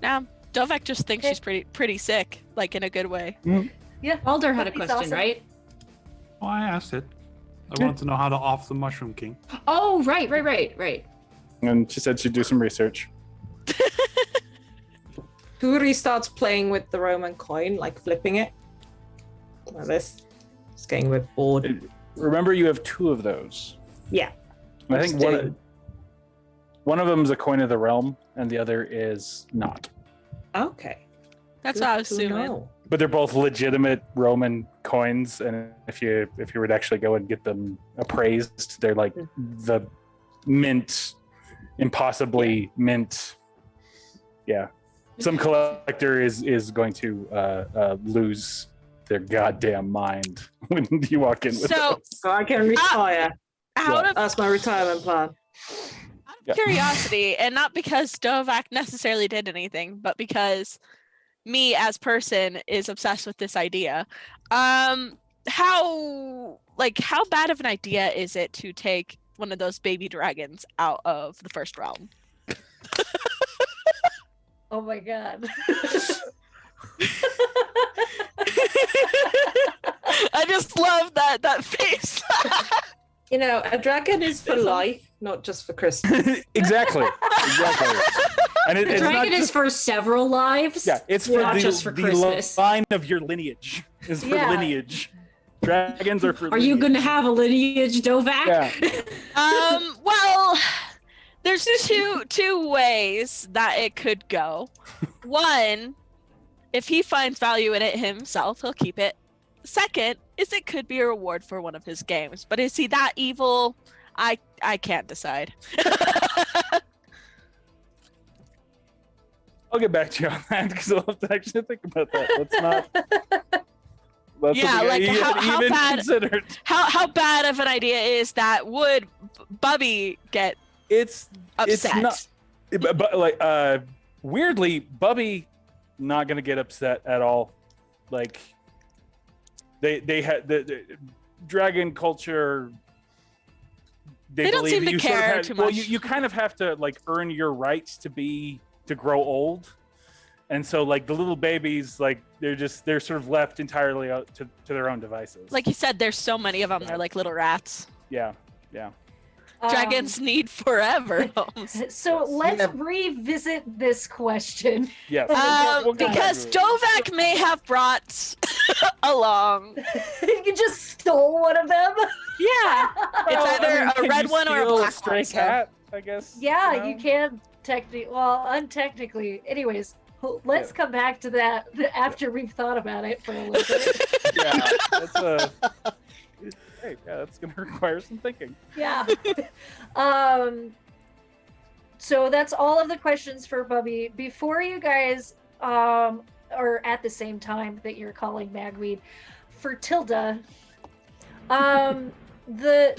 Now, Dovek just thinks Okay. she's pretty sick, like in a good way. Yeah. Baldur had a Bubby's question, awesome. right? Oh, I asked it. I wanted to know how to off the Mushroom King. Oh, right. And she said she'd do some research. Turi starts playing with the Roman coin, like flipping it. Like this. It's getting a bit bored. Remember, you have two of those. Yeah. And I think one of them is a coin of the realm, and the other is not. Okay. That's Good what I was to assuming. know. But they're both legitimate Roman coins, and if you were to actually go and get them appraised, they're like the mint, impossibly mint. Yeah, some collector is going to lose their goddamn mind when you walk in with So, those. So I can retire. out of That's my retirement plan. Yeah. curiosity, and not because Dovak necessarily did anything, but because me as person is obsessed with this idea. How bad of an idea is it to take one of those baby dragons out of the first realm? Oh my god. I just love that face. A dragon is for life, not just for Christmas. Exactly. And The it's not dragon is just, for several lives. yeah, it's for not the, just for the Christmas. line of your lineage is for Yeah. lineage. Dragons are for Are you lineage. going to have a lineage, Dovak? Yeah. Well, there's two ways that it could go. One, if he finds value in it himself, he'll keep it. Second is it could be a reward for one of his games. But is he that evil? I can't decide. I'll get back to you on that because I'll have to actually think about that. That's not. That's Yeah, something like, I how even bad- considered. How bad of an idea is that? Would Bubby get It's upset? not. But like, weirdly, Bubby not gonna get upset at all. Like, they had the dragon culture. They don't believe seem that to you sort of care had- too Well, much. you kind of have to like earn your rights to grow old, and so like the little babies, like they're sort of left entirely out to their own devices. Like you said, there's so many of them. They're like little rats. yeah. Dragons need forever homes. So let's Yeah. revisit this question. Yes. We'll get back Because to it. Dovak may have brought along. You just stole one of them. Yeah. It's Well, either can a red you one or a steal black stray one. So. cat, I guess. Yeah, you know? you can technically. Well, untechnically. Anyways, let's come back to that after we've thought about it for a little bit. Yeah, that's hey, yeah, that's gonna require some thinking. Yeah. So that's all of the questions for Bubby. Before you guys, or at the same time that you're calling Magweed, for Tilda, the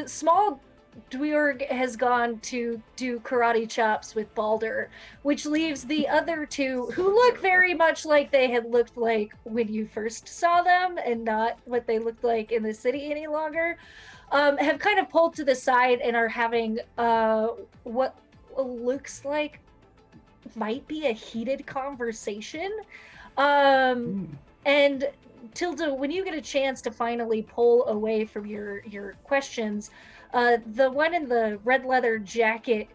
small Dweorg has gone to do karate chops with Balder, which leaves the other two, who look very much like they had looked like when you first saw them and not what they looked like in the city any longer, have kind of pulled to the side and are having what looks like might be a heated conversation. And Tilda, when you get a chance to finally pull away from your questions, the one in the red leather jacket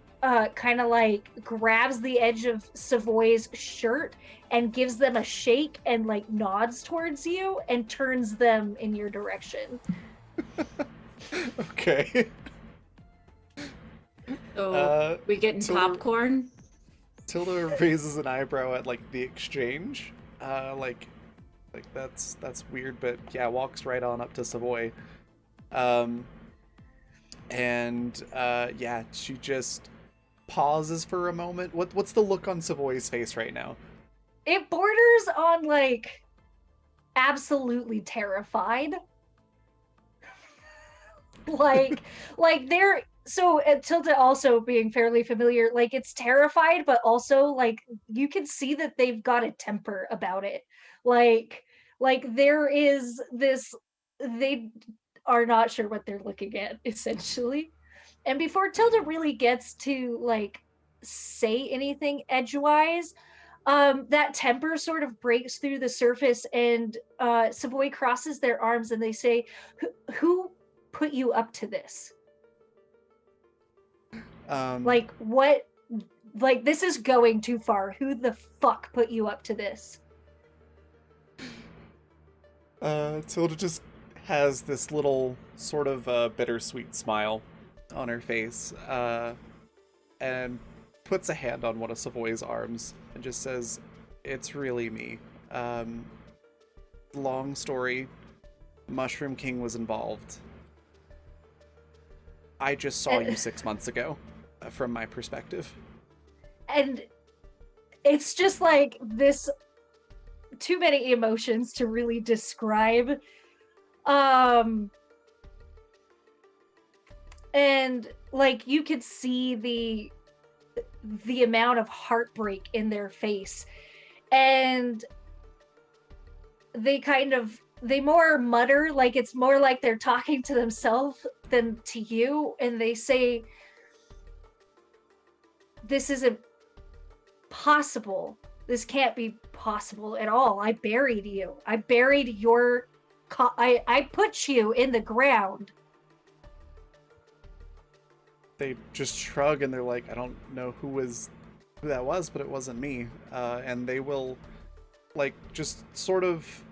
kind of like grabs the edge of Savoy's shirt and gives them a shake and like nods towards you and turns them in your direction. Okay. So we getting so- popcorn. Tilda raises an eyebrow at like the exchange. Like that's weird, but yeah, walks right on up to Savoy. And yeah, she just pauses for a moment. What's the look on Savoy's face right now? It borders on like absolutely terrified. like they're so Tilda also being fairly familiar, like it's terrified, but also like you can see that they've got a temper about it. Like there is this, they are not sure what they're looking at, essentially. And before Tilda really gets to like say anything edgewise, that temper sort of breaks through the surface, and Savoy crosses their arms and they say, who put you up to this? Like what? Like this is going too far. Who the fuck put you up to this? Tilda just has this little sort of bittersweet smile on her face, and puts a hand on one of Savoy's arms and just says, "It's really me. Long story. Mushroom King was involved. I just saw you 6 months ago, from my perspective." And it's just like this, too many emotions to really describe. And like you could see the amount of heartbreak in their face, and they more mutter, like it's more like they're talking to themselves than to you, and they say, "This isn't possible. This can't be possible at all. I buried you. I buried your I put you in the ground." They just shrug and they're like, "I don't know who that was, but it wasn't me." And they will, like, just sort of,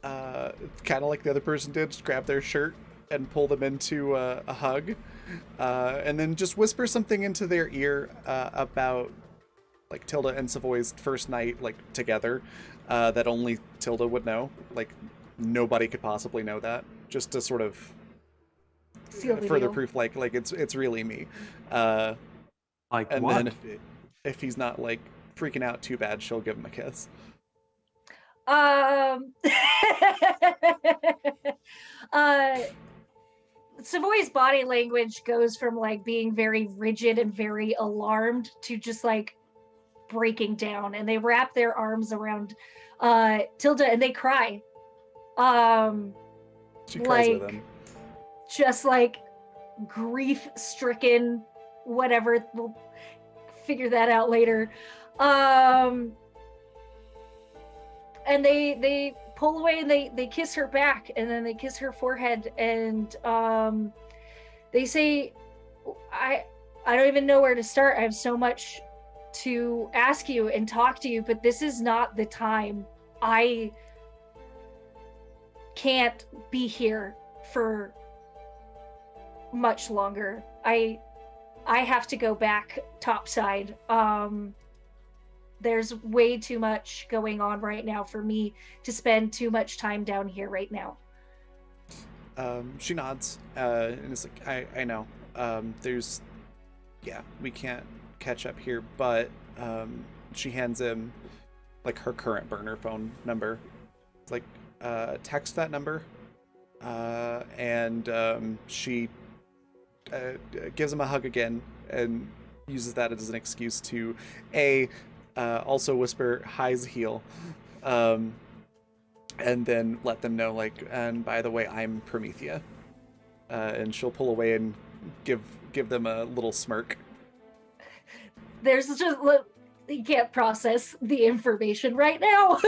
kind of like the other person did, just grab their shirt and pull them into a hug, and then just whisper something into their ear about, like, Tilda and Savoy's first night, like, together, that only Tilda would know. Like, nobody could possibly know that. Just to sort of Seal the further deal. proof, like it's really me. Like And what? then if he's not like freaking out too bad, she'll give him a kiss. Savoy's body language goes from like being very rigid and very alarmed to just like breaking down, and they wrap their arms around Tilda and they cry. She cries with like him. just like grief stricken, whatever. We'll figure that out later. And they pull away and they kiss her back, and then they kiss her forehead, and they say, I don't even know where to start. I have so much to ask you and talk to you, but this is not the time. I can't be here for much longer. I have to go back topside. There's way too much going on right now for me to spend too much time down here right now. She nods, and is like, I know. We can't catch up here, but she hands him like her current burner phone number. It's like, text that number, and she gives him a hug again and uses that as an excuse to also whisper high's heel, and then let them know, like, and by the way, I'm Promethea, and she'll pull away and give them a little smirk. There's just he can't process the information right now.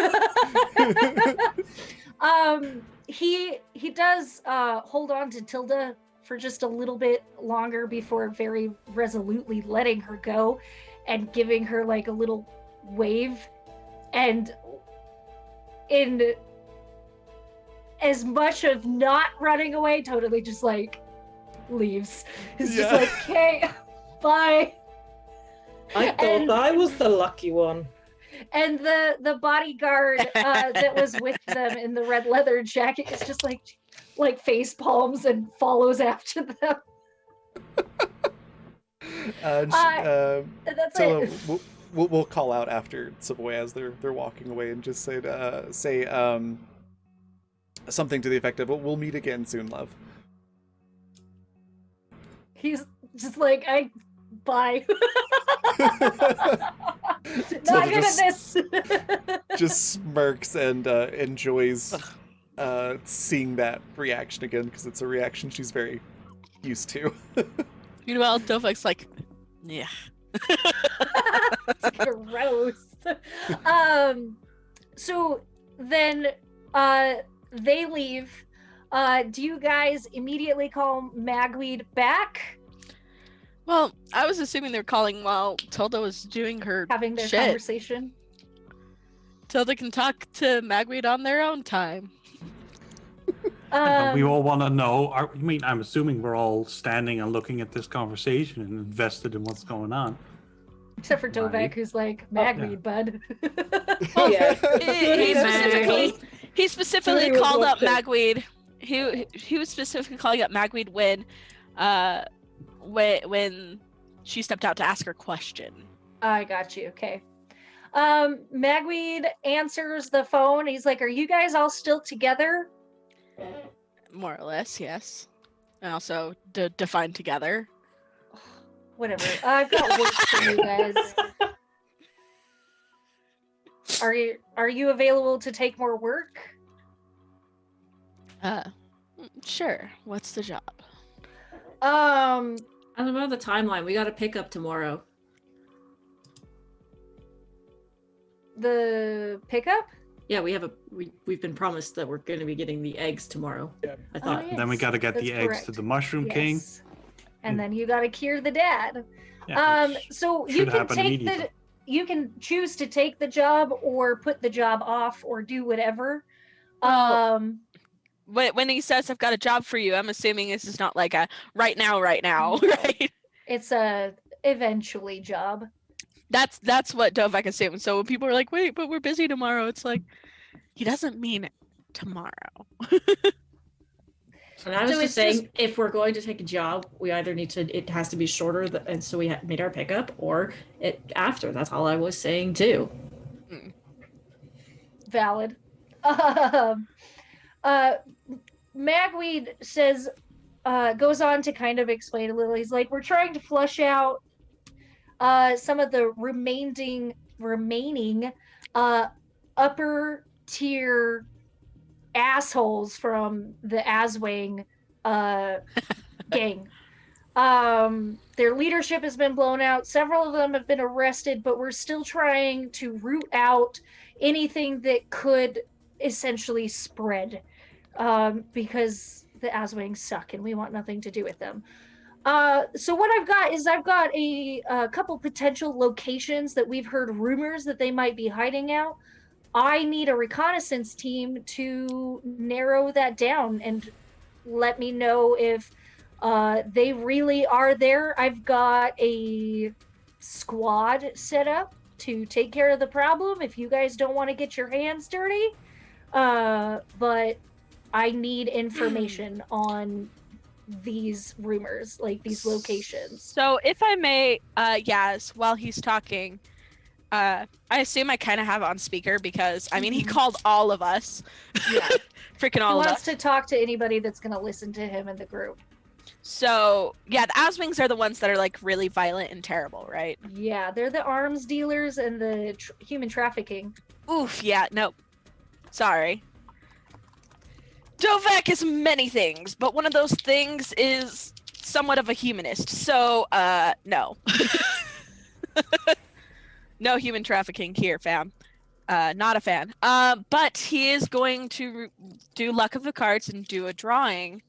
He does hold on to Tilda for just a little bit longer before very resolutely letting her go and giving her like a little wave, and in as much of not running away, totally just like leaves. It's just like, okay, bye. I thought I was the lucky one. And the bodyguard that was with them in the red leather jacket is just like face palms and follows after them. That's so it. we'll call out after Savoy as they're walking away and just say something to the effect of, "We'll meet again soon, love." He's just like, bye. Not good at this. Just smirks and enjoys seeing that reaction again, because it's a reaction she's very used to. Meanwhile, Dovek's like, yeah. It's gross. So then they leave. Do you guys immediately call Magweed back? Well, I was assuming they were calling while Tilda was doing her Having their shit. conversation? Tilda can talk to Magweed on their own time. We all want to know. I'm assuming we're all standing and looking at this conversation and invested in what's going on. Except for Dovek, Right. who's like, Magweed, bud. Oh yeah. He specifically Julie was called up watching. Magweed. He was specifically calling up Magweed when she stepped out to ask her question. I got you. Okay. Magweed answers the phone. He's like, "Are you guys all still together?" More or less, yes. And also define together. Whatever. I've got work for you guys. Are you available to take more work? Sure. What's the job? And about the timeline, we got to pick up tomorrow. The pickup? Yeah, we've been promised that we're going to be getting the eggs tomorrow. Yeah. I thought. Oh, Then we yes, got to get the that's eggs correct. to the Mushroom King. Yes. And then you got to cure the dad. Yeah, which So you should can happen take immediately. you can choose to take the job or put the job off or do whatever. Well, When he says I've got a job for you, I'm assuming this is not like a right now, right? It's a eventually job. That's what Dovek assumed. So when people are like, wait, but we're busy tomorrow, it's like he doesn't mean tomorrow. And I was So just it's saying, if we're going to take a job, we either need to. It has to be shorter, and so we made our pickup, or it after. That's all I was saying too. Valid. Magweed says, goes on to kind of explain a little. He's like, we're trying to flush out some of the remaining upper tier assholes from the Aswang gang. Their leadership has been blown out. Several of them have been arrested, but we're still trying to root out anything that could essentially spread, because the Aswangs suck and we want nothing to do with them. So what I've got a couple potential locations that we've heard rumors that they might be hiding out. I need a reconnaissance team to narrow that down and let me know if they really are there. I've got a squad set up to take care of the problem if you guys don't want to get your hands dirty. But I need information on these rumors, like these locations. So if I may, Yaz, while he's talking, I assume I kind of have it on speaker because, I mean, he called all of us. Yeah. Freaking He all of wants us. to talk to anybody that's going to listen to him in the group. So, yeah, the Aswings are the ones that are, like, really violent and terrible, right? Yeah, they're the arms dealers and the human trafficking. Oof, yeah, no. Sorry. Dovek is many things, but one of those things is somewhat of a humanist. So, no. No human trafficking here, fam. Not a fan. But he is going to do luck of the cards and do a drawing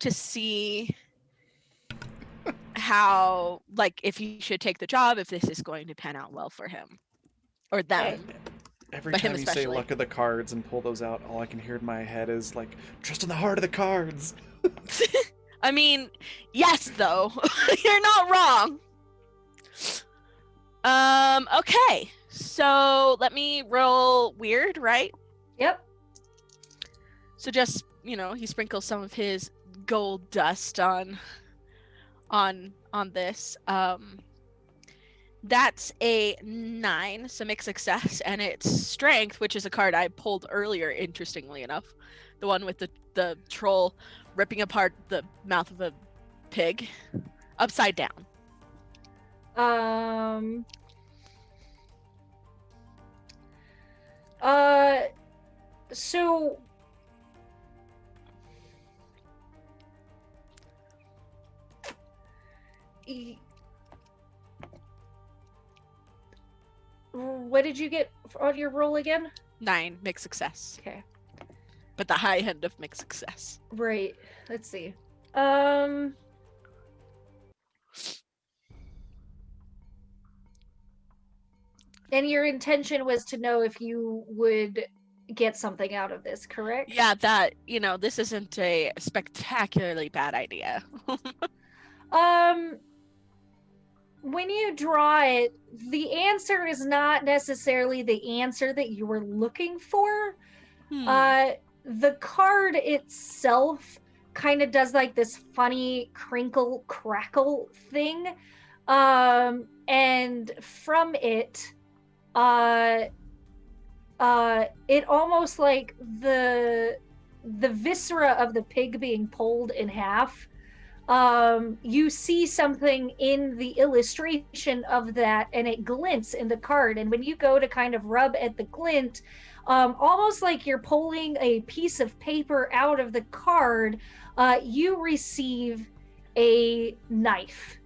to see how, like, if he should take the job, if this is going to pan out well for him. Or them. Every But him time you say especially. luck of the cards and pull those out, all I can hear in my head is like, trust in the heart of the cards. I mean, yes, though. You're not wrong. Okay. So let me roll weird, right? Yep. So just, he sprinkles some of his gold dust on this. That's a 9, so make success, and it's strength, which is a card I pulled earlier, interestingly enough. The one with the troll ripping apart the mouth of a pig upside down. So what did you get on your roll again? 9, mixed success. Okay. But the high end of mixed success. Right. Let's see. And your intention was to know if you would get something out of this, correct? Yeah, that, this isn't a spectacularly bad idea. When you draw it, the answer is not necessarily the answer that you were looking for. The card itself kind of does like this funny crinkle crackle thing. And from it, it almost like the viscera of the pig being pulled in half. You see something in the illustration of that, and it glints in the card. And when you go to kind of rub at the glint, almost like you're pulling a piece of paper out of the card, you receive a knife.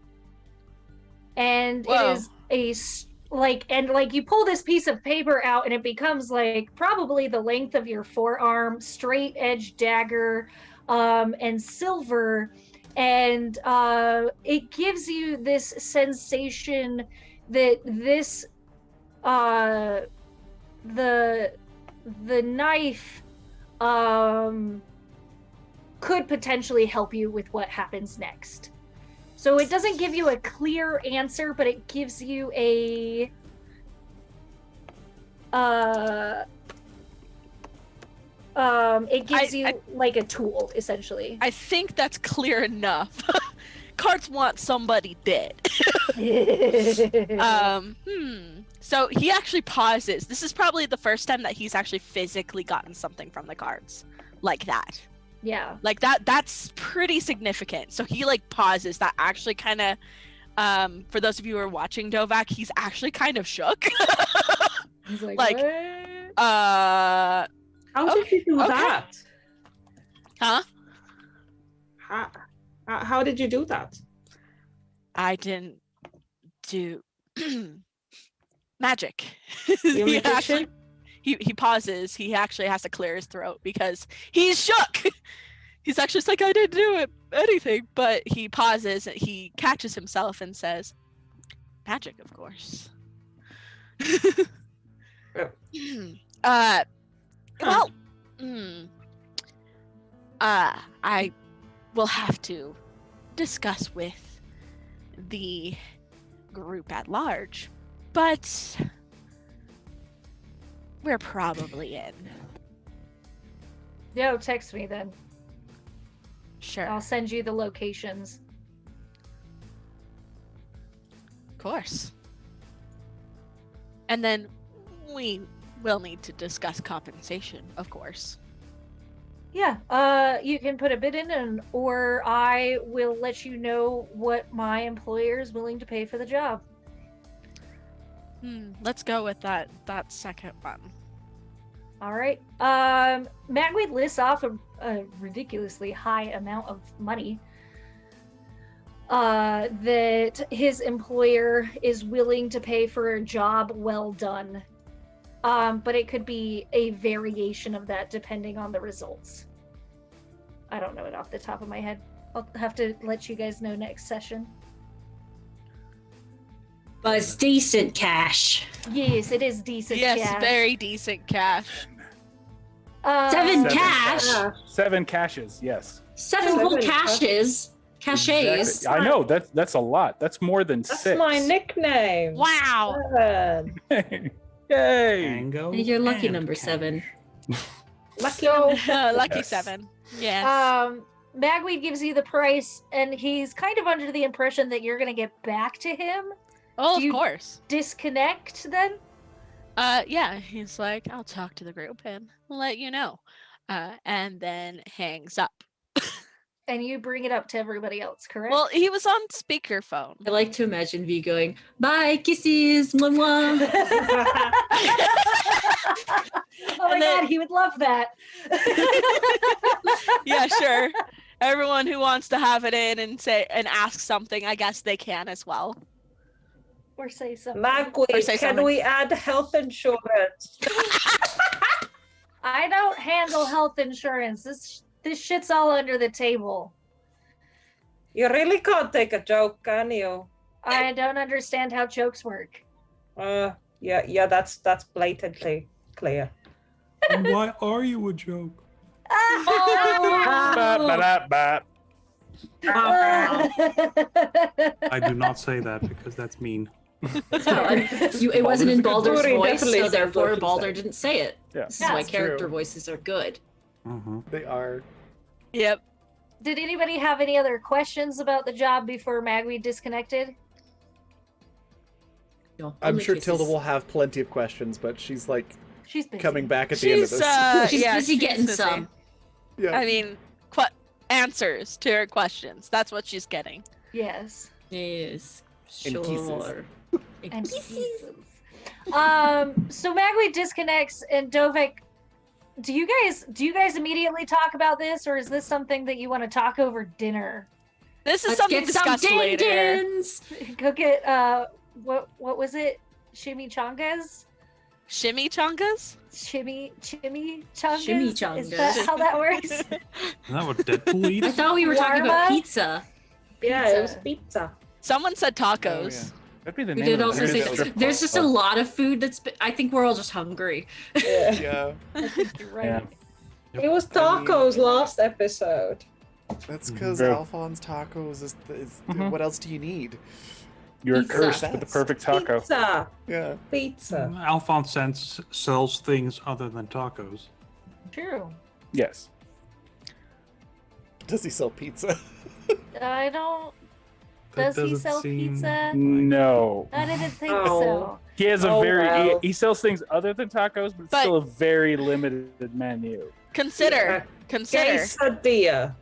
And Whoa. It is you pull this piece of paper out, and it becomes like probably the length of your forearm, straight edge dagger, and silver. And it gives you this sensation that this the knife could potentially help you with what happens next. So it doesn't give you a clear answer, but it gives you a it gives you like a tool, essentially. I think that's clear enough. Cards want somebody dead. So he actually pauses. This is probably the first time that he's actually physically gotten something from the cards like that. Yeah. Like that's pretty significant. So he like pauses. That actually kind of for those of you who are watching Dovak, he's actually kind of shook. He's like, Like, what? How did you do okay. that? Huh? How did you do that? I didn't do magic. You he magician? actually he pauses. He actually has to clear his throat because he's shook. He's actually just like, I didn't do anything, but he pauses and he catches himself and says, magic, of course. Well, I will have to discuss with the group at large, but we're probably in. Yo, text me then. Sure. I'll send you the locations. Of course. And then we will need to discuss compensation, of course. Yeah, you can put a bid in, or I will let you know what my employer is willing to pay for the job. Let's go with that second one. All right. Magweed lists off a ridiculously high amount of money that his employer is willing to pay for a job well done. But it could be a variation of that depending on the results. I don't know it off the top of my head. I'll have to let you guys know next session. But it's decent cash. Yes, it is decent. Yes, cash. very decent cash. 7 Seven cash. 7 caches, yes. 7 whole caches. Caches. Exactly. I know that's a lot. That's more than That's 6. my nickname. Wow. 7. Yay! Tango. And you're lucky and number cash. 7. Lucky. Lucky Yes. 7. Yes. Magweed gives you the price, and he's kind of under the impression that you're going to get back to him. Oh, do you- of course. Disconnect then? Yeah, he's like, I'll talk to the group and let you know. And then hangs up. And you bring it up to everybody else, correct? Well, he was on speakerphone. I like to imagine V going, bye, kisses, mwah, mwah. Oh my And then- god, he would love that. Yeah, sure. Everyone who wants to have it in and say and ask something, I guess they can as well. Or say something. Or Magweed, say can something. we add health insurance? I don't handle health insurance. This shit's all under the table. You really can't take a joke, can you? I don't understand how jokes work. Yeah, that's blatantly clear. And why are you a joke? Bap, bap, bap. I do not say that because that's mean. It wasn't in Balder's Baldur voice, definitely so says therefore what he Balder said. didn't say it. Yeah. This is why That's character true. voices are good. Mm-hmm. They are. Yep. Did anybody have any other questions about the job before Magweed disconnected? No, I'm only sure kisses. Tilda will have plenty of questions, but she's like She's busy. coming back at the end of She's this. She's yeah, busy getting busy. some. Yeah. I mean, answers to her questions. That's what she's getting. Yes. Yes. In pieces. Sure. And pieces. So Magweed disconnects, and Dovek, do you guys immediately talk about this, or is this something that you want to talk over dinner? This is Let's something get some discussed later. din-dins. Go get what was it? Chimichangas? Chimichangas? Chimichangas? Chimichangas. Is that how that works? Is that what Deadpool I eats? thought we were talking about Warma? pizza. Yeah, it was pizza. Someone said Oh, tacos. That'd be the We name did of also the say that was a there's just a club. lot of food I think we're all just hungry. Yeah. Yeah. I think you're right. Yeah. It was tacos last episode. That's because True. Alphonse tacos is Mhm. what else do you need? You're Pizza. cursed with the perfect taco. Pizza. Yeah. Pizza. Alphonse sells things other than tacos. True. Yes. Does he sell pizza? I don't. That Does he doesn't sell seem- pizza? No. I didn't think Oh. so. He has a Oh, very well. he sells things other than tacos, but, But- still a very limited menu. Consider. Quesadilla.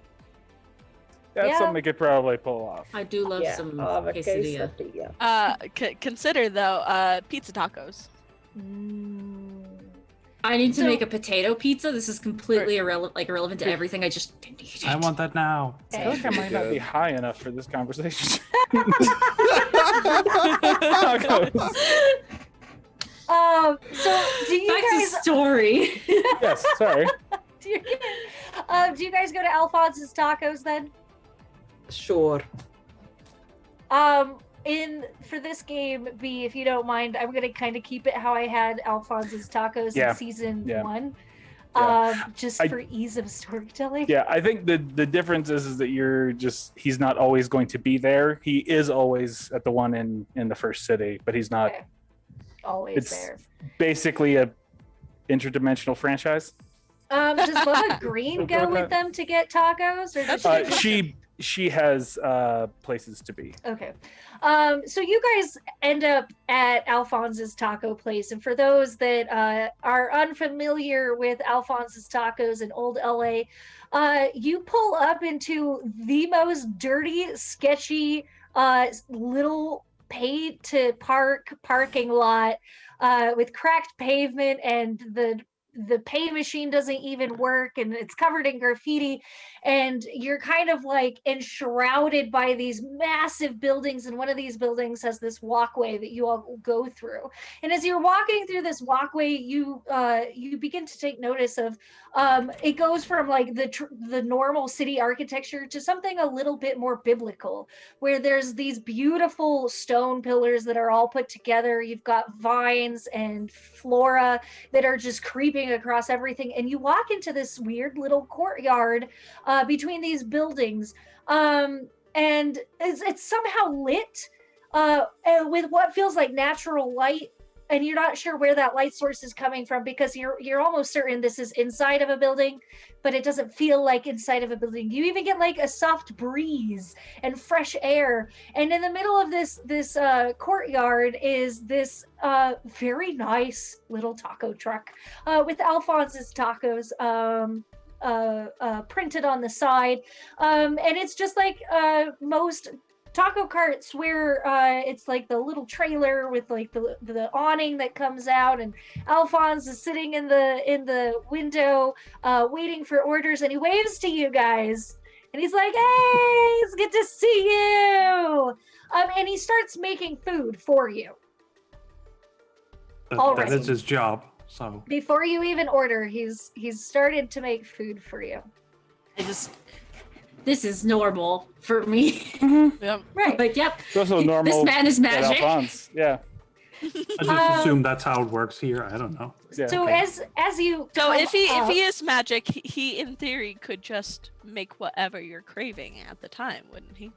That's Yeah. something they could probably pull off. I do love Yeah, some I'll have a quesadilla. quesadilla. Consider though, pizza tacos. Mm. I need to So- make a potato pizza. This is completely irrelevant to everything. I just need it. I want that now. I feel like I might not be Good. high enough for this conversation. So do you Back to guys story. Yes, sorry. do you guys go to Alphonse's Tacos then? Sure. For this game, B, if you don't mind, I'm gonna kind of keep it how I had Alphonse's Tacos Yeah. in season Yeah. 1. Yeah. Just I- for ease of storytelling. Yeah, I think the difference is that he's not always going to be there. He is always at the one in the first city, but he's not. Okay. Always It's there. basically a interdimensional franchise. Does Bubba Green go with them to get tacos, or does She has places to be. Okay. So you guys end up at Alphonse's taco place. And for those that are unfamiliar with Alphonse's tacos in Old LA, you pull up into the most dirty, sketchy little paid to parking lot with cracked pavement, and the pay machine doesn't even work, and it's covered in graffiti, and you're kind of like enshrouded by these massive buildings, and one of these buildings has this walkway that you all go through. And as you're walking through this walkway, you begin to take notice of it goes from like the normal city architecture to something a little bit more biblical, where there's these beautiful stone pillars that are all put together. You've got vines and flora that are just creeping across everything, and you walk into this weird little courtyard between these buildings, and it's somehow lit with what feels like natural light, and you're not sure where that light source is coming from, because you're almost certain this is inside of a building, but it doesn't feel like inside of a building. You even get like a soft breeze and fresh air, and in the middle of this courtyard is this very nice little taco truck with Alphonse's Tacos printed on the side, and it's just like most taco carts, where it's like the little trailer with like the awning that comes out, and Alphonse is sitting in the window waiting for orders, and he waves to you guys, and he's like, "Hey, it's good to see you," and he starts making food for you. That Alright. is his job. So Before you even order, he's started to make food for you. This is normal for me. Yeah. Right. But yep, It's also normal. this man is at magic. Alphonse. Yeah. I just assume that's how it works here. I don't know. Yeah. So Okay. as you So come if he up- is magic, he in theory could just make whatever you're craving at the time, wouldn't he?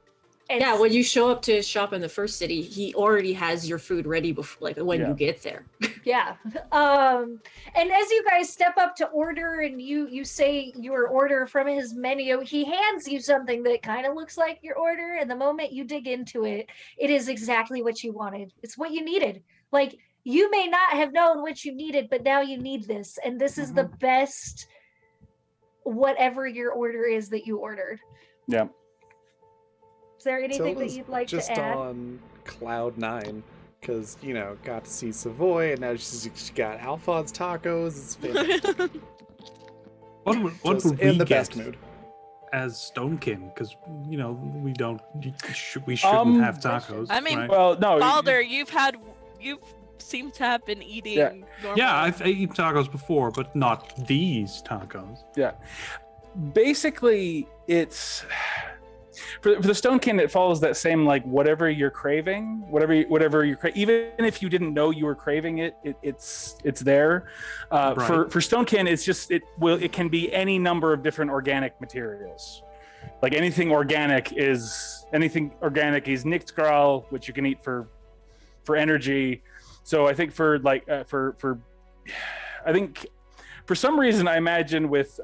it's- Yeah, when you show up to his shop in the first city, he already has your food ready before, like when Yeah. you get there. Yeah. And as you guys step up to order, and you say your order from his menu, he hands you something that kind of looks like your order, and the moment you dig into it, it is exactly what you wanted. It's what you needed. Like, you may not have known what you needed, but now you need this, and this is the best whatever your order is that you ordered. Yeah. Is there anything that Tilda's you'd like just to add? on cloud 9 because got to see Savoy, and now she got Alphonse tacos. It's fantastic. What would Just we in the get best mood. as Stonekin? Because we don't. We shouldn't have tacos. I mean, right? Well, no. Balder, you've seemed to have been eating normal. Yeah, I've eaten tacos before, but not these tacos. Basically, it's for the Stonekin. It follows that same like whatever you're craving, whatever you're even if you didn't know you were craving it, it's there. Right. For Stonekin, it's just it can be any number of different organic materials. Like anything organic is Nickskral, which you can eat for energy. So I think for some reason I imagine with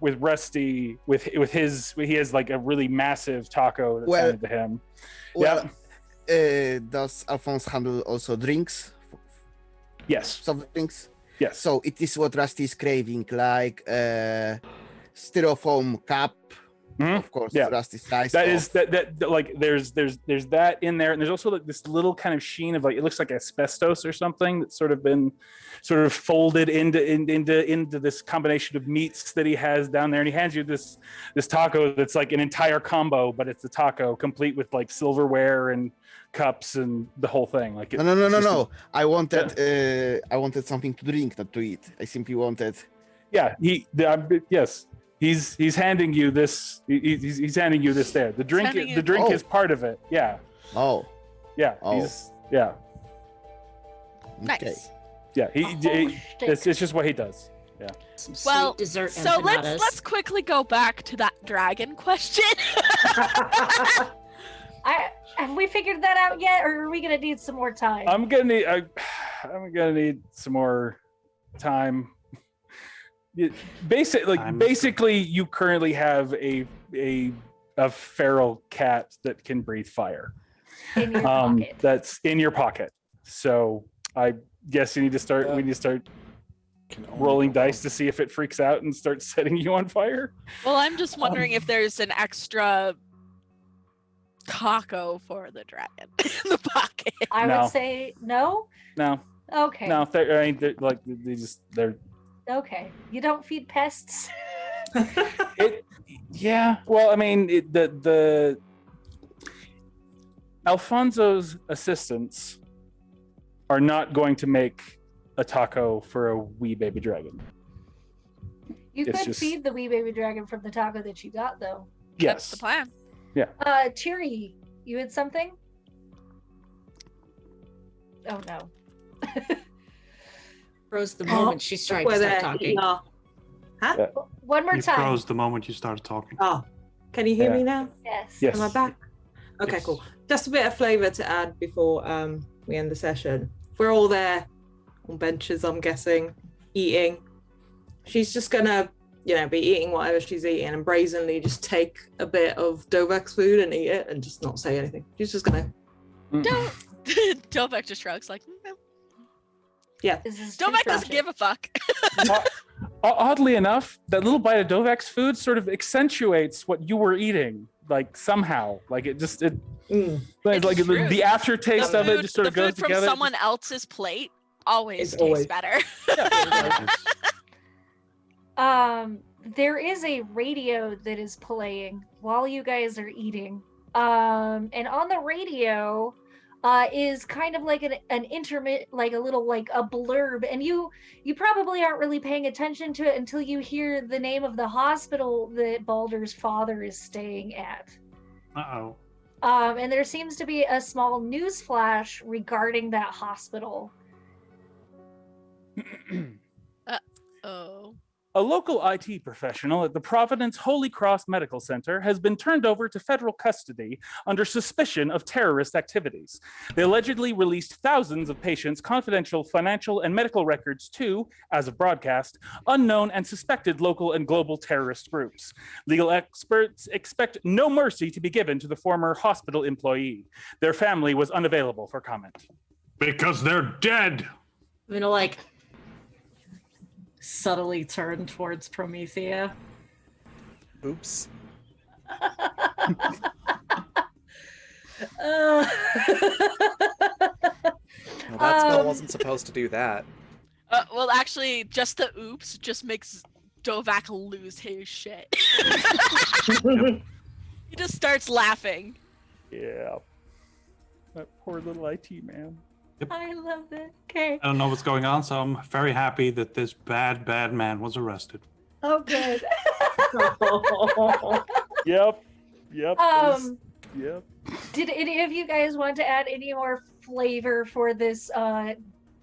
Rusty he has like a really massive taco that's Well- handed to him. Well, does Alphonse handle also drinks, Yes. soft drinks? Yes. So it is what Rusty is craving, like styrofoam cup Of course, Yeah. Rusty's slice. That of- is that like there's that in there, and there's also like this little kind of sheen of like it looks like asbestos or something that's sort of been folded into this combination of meats that he has down there, and he hands you this taco that's like an entire combo, but it's a taco complete with like silverware and cups and the whole thing. Like No. I wanted something to drink, not to eat. I simply wanted. Yeah, yes. He's handing you this. He's handing you this there. The drink handing is part of it. Yeah. Oh, Yeah. Oh. Yeah. Nice. okay. Yeah. A whole It's shtick. just what he does. Some Well, sweet dessert So empanadas. let's quickly go back to that dragon question. Have we figured that out yet, or are we gonna need some more time? I'm gonna need some more time. Basically, you currently have a feral cat that can breathe fire. In your pocket. That's in your pocket. So I guess we need to start Can only rolling go dice to see if it freaks out and starts setting you on fire. Well, I'm just wondering if there's an extra taco for the dragon in the pocket. I No. would say no. No, Okay. no, they're Okay. You don't feed pests. yeah. Well, I mean, the Alfonso's assistants are not going to make a taco for a wee baby dragon. You It's could just- feed the wee baby dragon from the taco that you got, though. That's the Yes. plan. Cheery, you had something? Oh no. Froze the moment she tried to Where start they're talking. eating our- Huh? One more You time. froze the moment you started talking. Oh, can you hear Yeah. me now? Yes. Yes. Am I back? Okay, Yes. cool. Just a bit of flavour to add before we end the session. We're all there on benches, I'm guessing, eating. She's just gonna, be eating whatever she's eating and brazenly just take a bit of Dovek's food and eat it and just not say anything. She's just gonna, Don't. Dovek just shrugs like, "No." This is Dovek too doesn't tragic. give a fuck. Oddly enough, that little bite of Dovek's food sort of accentuates what you were eating, like somehow. Like it just mm. It's like true. the aftertaste of it just sort of the goes food from together. someone else's plate always It's tastes always- better. There is a radio that is playing while you guys are eating. And on the radio is kind of like an intermit, like a little like a blurb, and you probably aren't really paying attention to it until you hear the name of the hospital that Balder's father is staying at. Uh-oh. And there seems to be a small news flash regarding that hospital. Oh. A local IT professional at the Providence Holy Cross Medical Center has been turned over to federal custody under suspicion of terrorist activities. They allegedly released thousands of patients' confidential financial and medical records to, as of broadcast, unknown and suspected local and global terrorist groups. Legal experts expect no mercy to be given to the former hospital employee. Their family was unavailable for comment. Because they're dead. I'm gonna like subtly turn towards Promethea. Oops. Well, that spell wasn't supposed to do that. Well, actually, just the oops just makes Dovak lose his shit. He just starts laughing. Yeah. That poor little IT man. I love that. Okay. I don't know what's going on, so I'm very happy that this bad man was arrested. Oh, good. Yep. Yep. Did any of you guys want to add any more flavor for this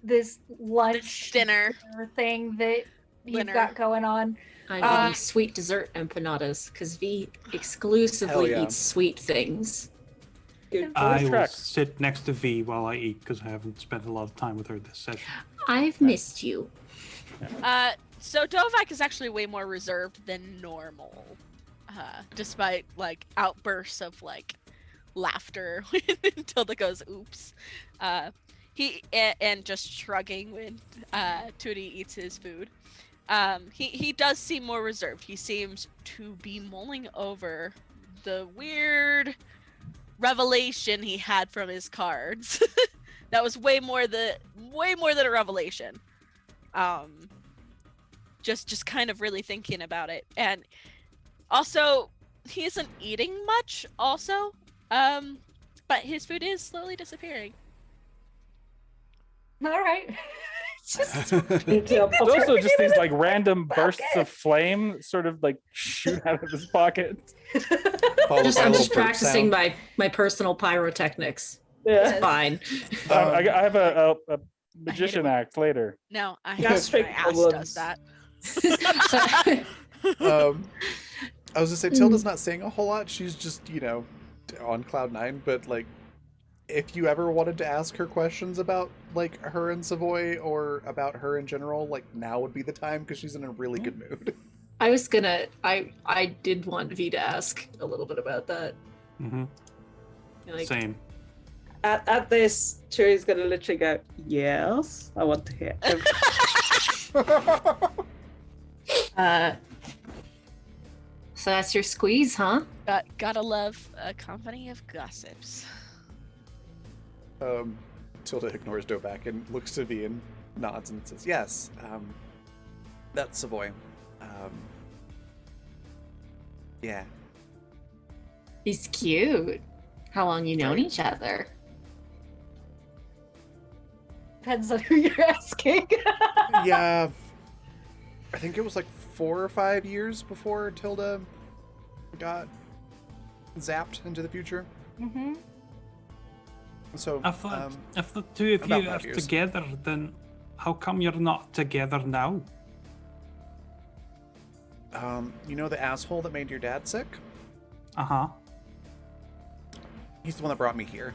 this lunch Dinner. thing that you've Dinner. got going on? I'm eating sweet dessert empanadas because V exclusively yeah. eats sweet things. I will track. sit next to V while I eat because I haven't spent a lot of time with her this session. I've missed you. So Dovak is actually way more reserved than normal, despite like outbursts of like laughter when Tilda goes oops. He and just shrugging when Tootie eats his food. He does seem more reserved. He seems to be mulling over the weird revelation he had from his cards. That was way more than a revelation. Just kind of really thinking about it. And also he isn't eating much also. But his food is slowly disappearing. All right. Just Also, just these like random bursts of flame sort of like shoot out of his pocket. Followed by a I'm little just burp practicing sound. my personal pyrotechnics. Yeah. It's fine. I have a magician when- act later. No, I Gastric my ass problems. does that. I was gonna say Tilda's not saying a whole lot. She's just, on cloud nine. But like, if you ever wanted to ask her questions about like her and Savoy or about her in general, like now would be the time because she's in a really good mood. I did want V to ask a little bit about that. Mm-hmm. Like, Same. At this, Cherry's gonna literally go, yes, I want to hear. so that's your squeeze, huh? Gotta love a company of gossips. Tilda ignores Dovak and looks to V and nods and says, "Yes, that's Savoy. Yeah." He's cute. How long you known Right. each other? depends on who you're asking. Yeah, I think it was like 4 or 5 years before Tilda got zapped into the future. Mm-hmm. So, If the two of about you are 5 years. together, then how come you're not together now? you know the asshole that made your dad sick? Uh-huh. He's the one that brought me here.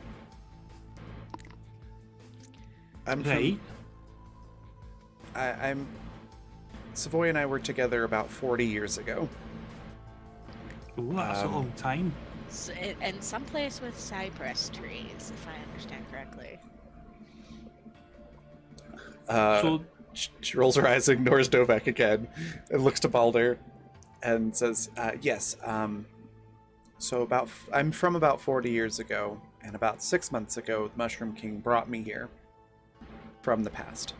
I'm Right. I'm Savoy and I were together about 40 years ago. Ooh, that's a long time. And someplace with cypress trees, if I understand correctly. So She rolls her eyes, ignores Dovek again, and looks to Balder, and says, "Yes. So I'm from about 40 years ago, and about 6 months ago, the Mushroom King brought me here from the past."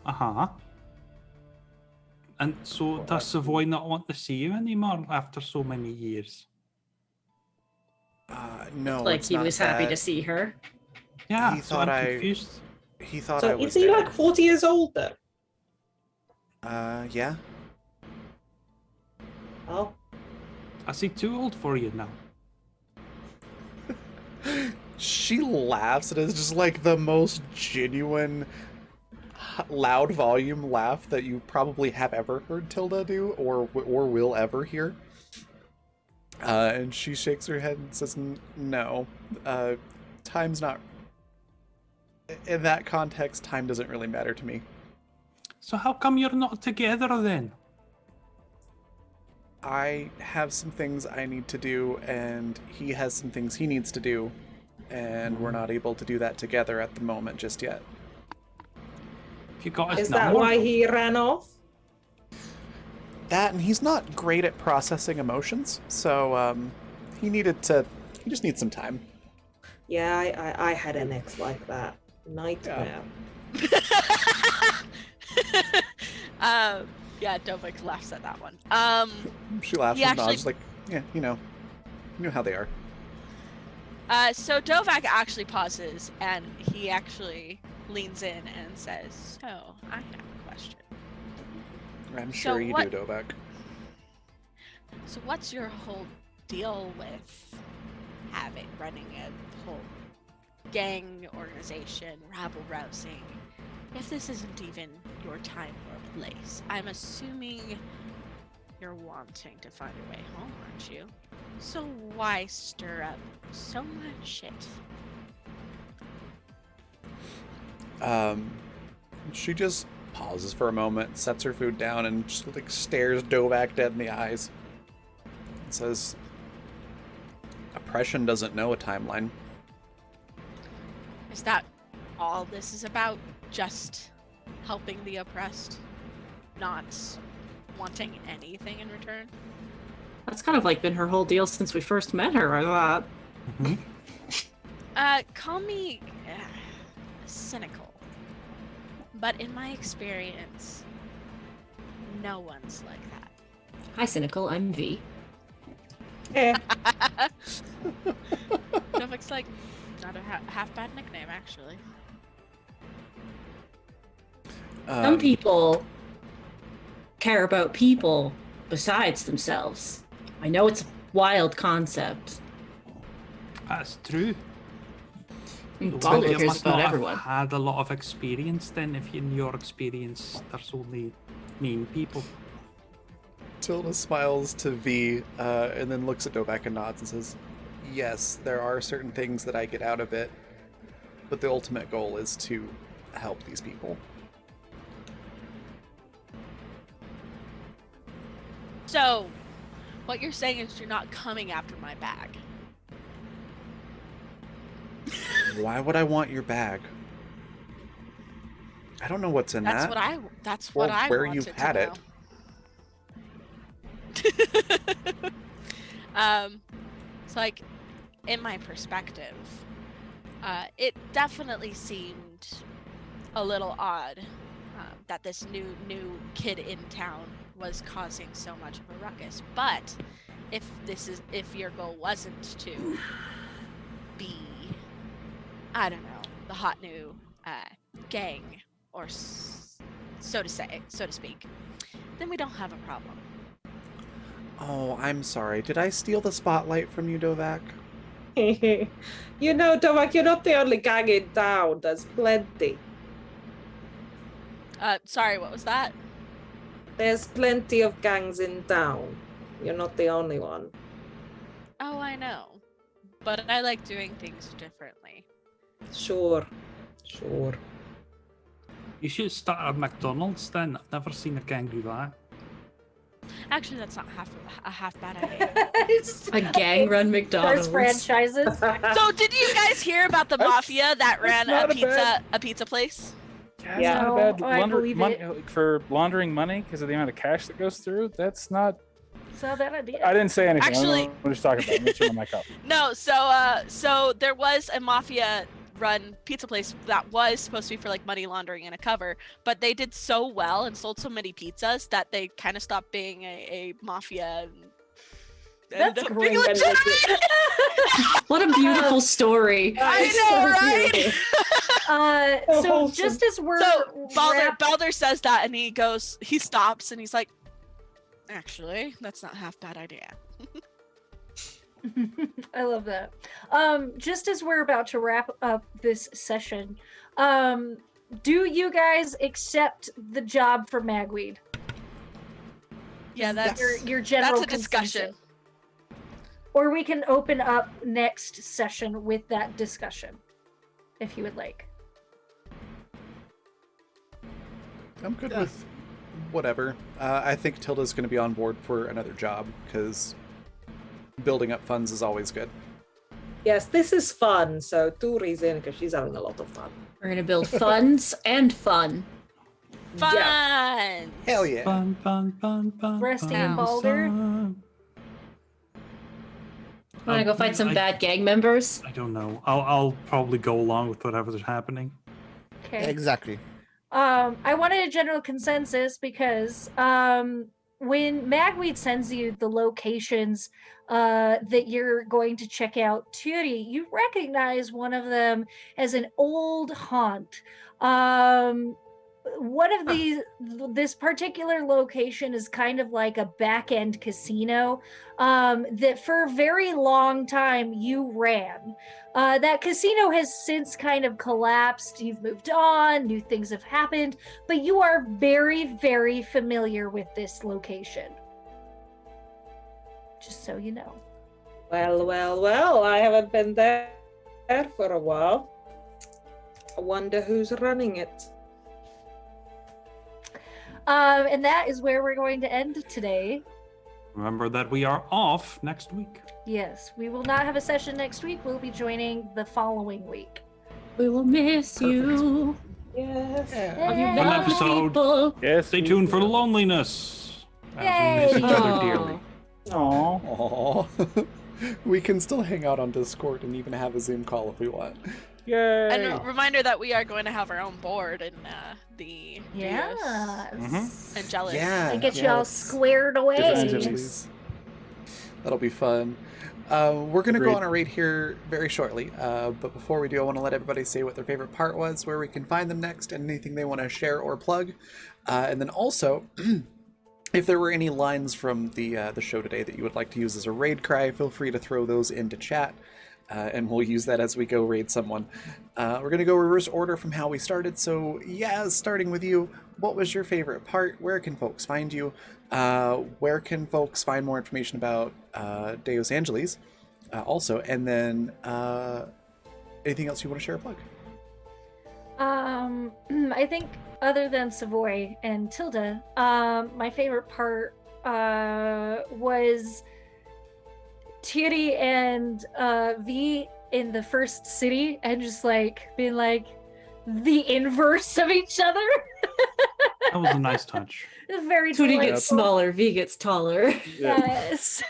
uh-huh. And so does Savoy not want to see you anymore after so many years? No, Like it's he not was happy to that. see her. Yeah, He so thought I'm I- confused. He thought So I was is he dead. like 40 years old though? Yeah. Oh. Is he too old for you now? She laughs, and it's just like the most genuine, loud volume laugh that you probably have ever heard Tilda do, or will ever hear. And she shakes her head and says, "No, time's not. In that context, time doesn't really matter to me. So how come you're not together then? I have some things I need to do, and he has some things he needs to do, and we're not able to do that together at the moment just yet." If you got his Is that number? why he ran off? That, and he's not great at processing emotions, so he just needs some time. Yeah, I had an ex like that. Nightmare. Yeah, Dovik laughs at that one. She laughs He and actually- nods, like, yeah, you know how they are. So Dovak actually pauses, and he actually leans in and says, "So, I have a question. I'm So sure you what- do, Dovek. So what's your whole deal with running a whole gang organization, rabble-rousing, if this isn't even your time or place? I'm assuming you're wanting to find your way home, aren't you? So why stir up so much shit?" She just pauses for a moment, sets her food down, and just like stares Dovak dead in the eyes. And says, "Oppression doesn't know a timeline." Is that all this is about? Just helping the oppressed? not wanting anything in return. That's kind of like been her whole deal since we first met her, I thought. Call me cynical, but in my experience, no one's like that. Hi, Cynical. I'm V. Novik's like not a half bad nickname, actually. Some people care about people besides themselves. I know it's a wild concept. That's true. Baldur you cares must about not everyone. have had a lot of experience then, if in your experience there's only mean people. Tilda smiles to V, and then looks at Novak and nods and says, yes, there are certain things that I get out of it, but the ultimate goal is to help these people. So, what you're saying is you're not coming after my bag. Why would I want your bag? I don't know what's in That's that. what I. That's Well, what I where wanted you've had to it. know. So like, in my perspective, it definitely seemed a little odd that this new kid in town was causing so much of a ruckus. But if your goal wasn't to be, I don't know, the hot new gang, or so to speak, then we don't have a problem. Oh, I'm sorry. Did I steal the spotlight from you, Novak? You know, Novak, you're not the only gang in town. There's plenty. Sorry, what was that? There's plenty of gangs in town. You're not the only one. Oh, I know. But I like doing things differently. Sure. You should start a McDonald's then. I've never seen a gang do that. Actually, that's not a half bad idea. It's A gang run McDonald's. First franchises. So, did you guys hear about the mafia that ran not a pizza place? Yeah, Yeah. it's not a bad No, I believe money, it. for laundering money because of the amount of cash that goes through. That's not. It's not a bad idea. I didn't say anything. Actually- I'm just talking about. I'm just turning my mic off. No, so there was a mafia run pizza place that was supposed to be for like money laundering and a cover, but they did so well and sold so many pizzas that they kind of stopped being a mafia. And ended That's up being great. legitimate. What a beautiful story. I know, right? So wholesome. just as we're So Baldur says that, and he stops, and he's like, actually, that's not half bad idea. I love that. Just as we're about to wrap up this session, do you guys accept the job for Magweed? Yeah, that's Your general a discussion. consensus? Or we can open up next session with that discussion, if you would like. I'm good with whatever. I think Tilda's going to be on board for another job, because building up funds is always good. Yes, this is fun. So Turi's in because she's having a lot of fun. We're gonna build funds and fun. Fun. Yeah. Hell yeah. Fun. Rusty and Baldur? Wanna go fight some bad gang members? I don't know. I'll probably go along with whatever's happening. Okay. Exactly. I wanted a general consensus because when Magweed sends you the locations that you're going to check out Turi, you recognize one of them as an old haunt. One of this particular location is kind of like a back-end casino that for a very long time you ran. That casino has since kind of collapsed. You've moved on, new things have happened, but you are very, very familiar with this location. Just so you know. Well, I haven't been there for a while. I wonder who's running it. And that is where we're going to end today. Remember that we are off next week. Yes, we will not have a session next week. We'll be joining the following week. We will miss you. Yes. Yeah. You Fun love episode. people. Yes. Stay we tuned for do. loneliness. As we miss each Yay. other dearly. Aw. Aww. We can still hang out on Discord and even have a Zoom call if we want. Yay. And a reminder that we are going to have our own board in the Yes. Mhm. Angelus. Yeah. I get you all let's- squared away. Angeles. That'll be fun. We're going to go Agreed. on a raid here very shortly, but before we do, I want to let everybody say what their favorite part was, where we can find them next, and anything they want to share or plug. And then also, if there were any lines from the show today that you would like to use as a raid cry, feel free to throw those into chat, and we'll use that as we go raid someone. We're going to go reverse order from how we started, so yeah, starting with you, what was your favorite part? Where can folks find you? Where can folks find more information about Deus Angelis also? And then anything else you want to share or plug? I think other than Savoy and Tilda, my favorite part was Thierry and V in the first city and just like being like the inverse of each other. That was a nice touch. It's very Tootie delightful. gets smaller, V gets taller. Yes.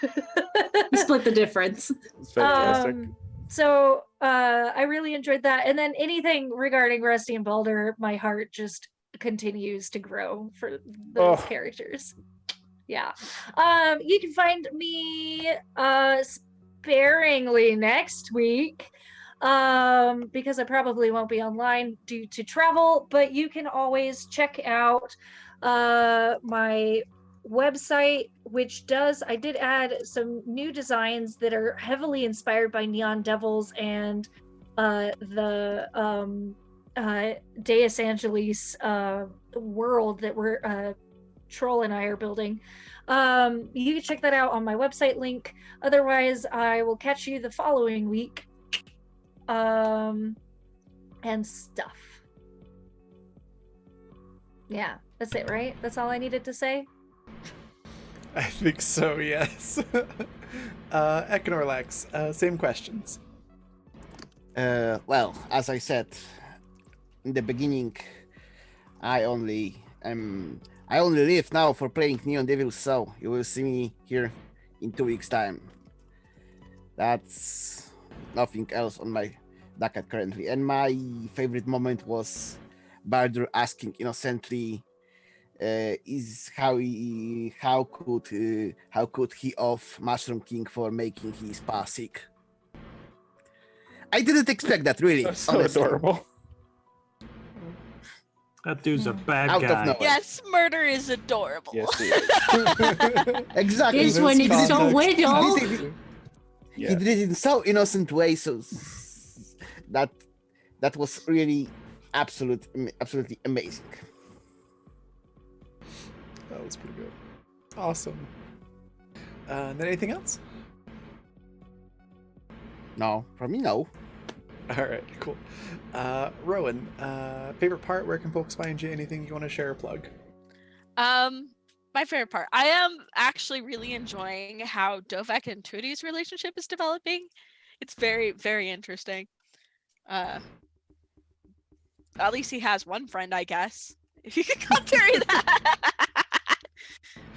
We split the difference. It's fantastic. So I really enjoyed that. And then anything regarding Rusty and Balder, my heart just continues to grow for those Oh. characters. Yeah. You can find me sparingly next week because I probably won't be online due to travel, but you can always check out my website, which I did add some new designs that are heavily inspired by Neon Devils and the Deus Angelis world that we're Troll and I are building. You can check that out on my website link. Otherwise, I will catch you the following week. And stuff. Yeah, that's it, right? That's all I needed to say. I think so, yes. Econorlax, same questions. Well, as I said in the beginning, I only live now for playing Neon Devils, so you will see me here in 2 weeks' time. That's nothing else on my docket currently. And my favorite moment was Baldur asking innocently, is how could he off Mushroom King for making his pa sick? I didn't expect that, really. That's so honestly. adorable. That dude's a bad Out of guy. nowhere. Yes, murder is adorable. Yes, he is. Exactly. This one is so context. widow. Yeah. He did it in so innocent way, so that was really absolutely amazing. That was pretty good. Awesome. And then anything else? No, from me, no. All right, cool. Rowan, favorite part? Where can folks find you? Anything you want to share or plug? My favorite part. I am actually really enjoying how Dovek and Tootie's relationship is developing. It's very, very interesting. At least he has one friend, I guess. If you could call Terry that.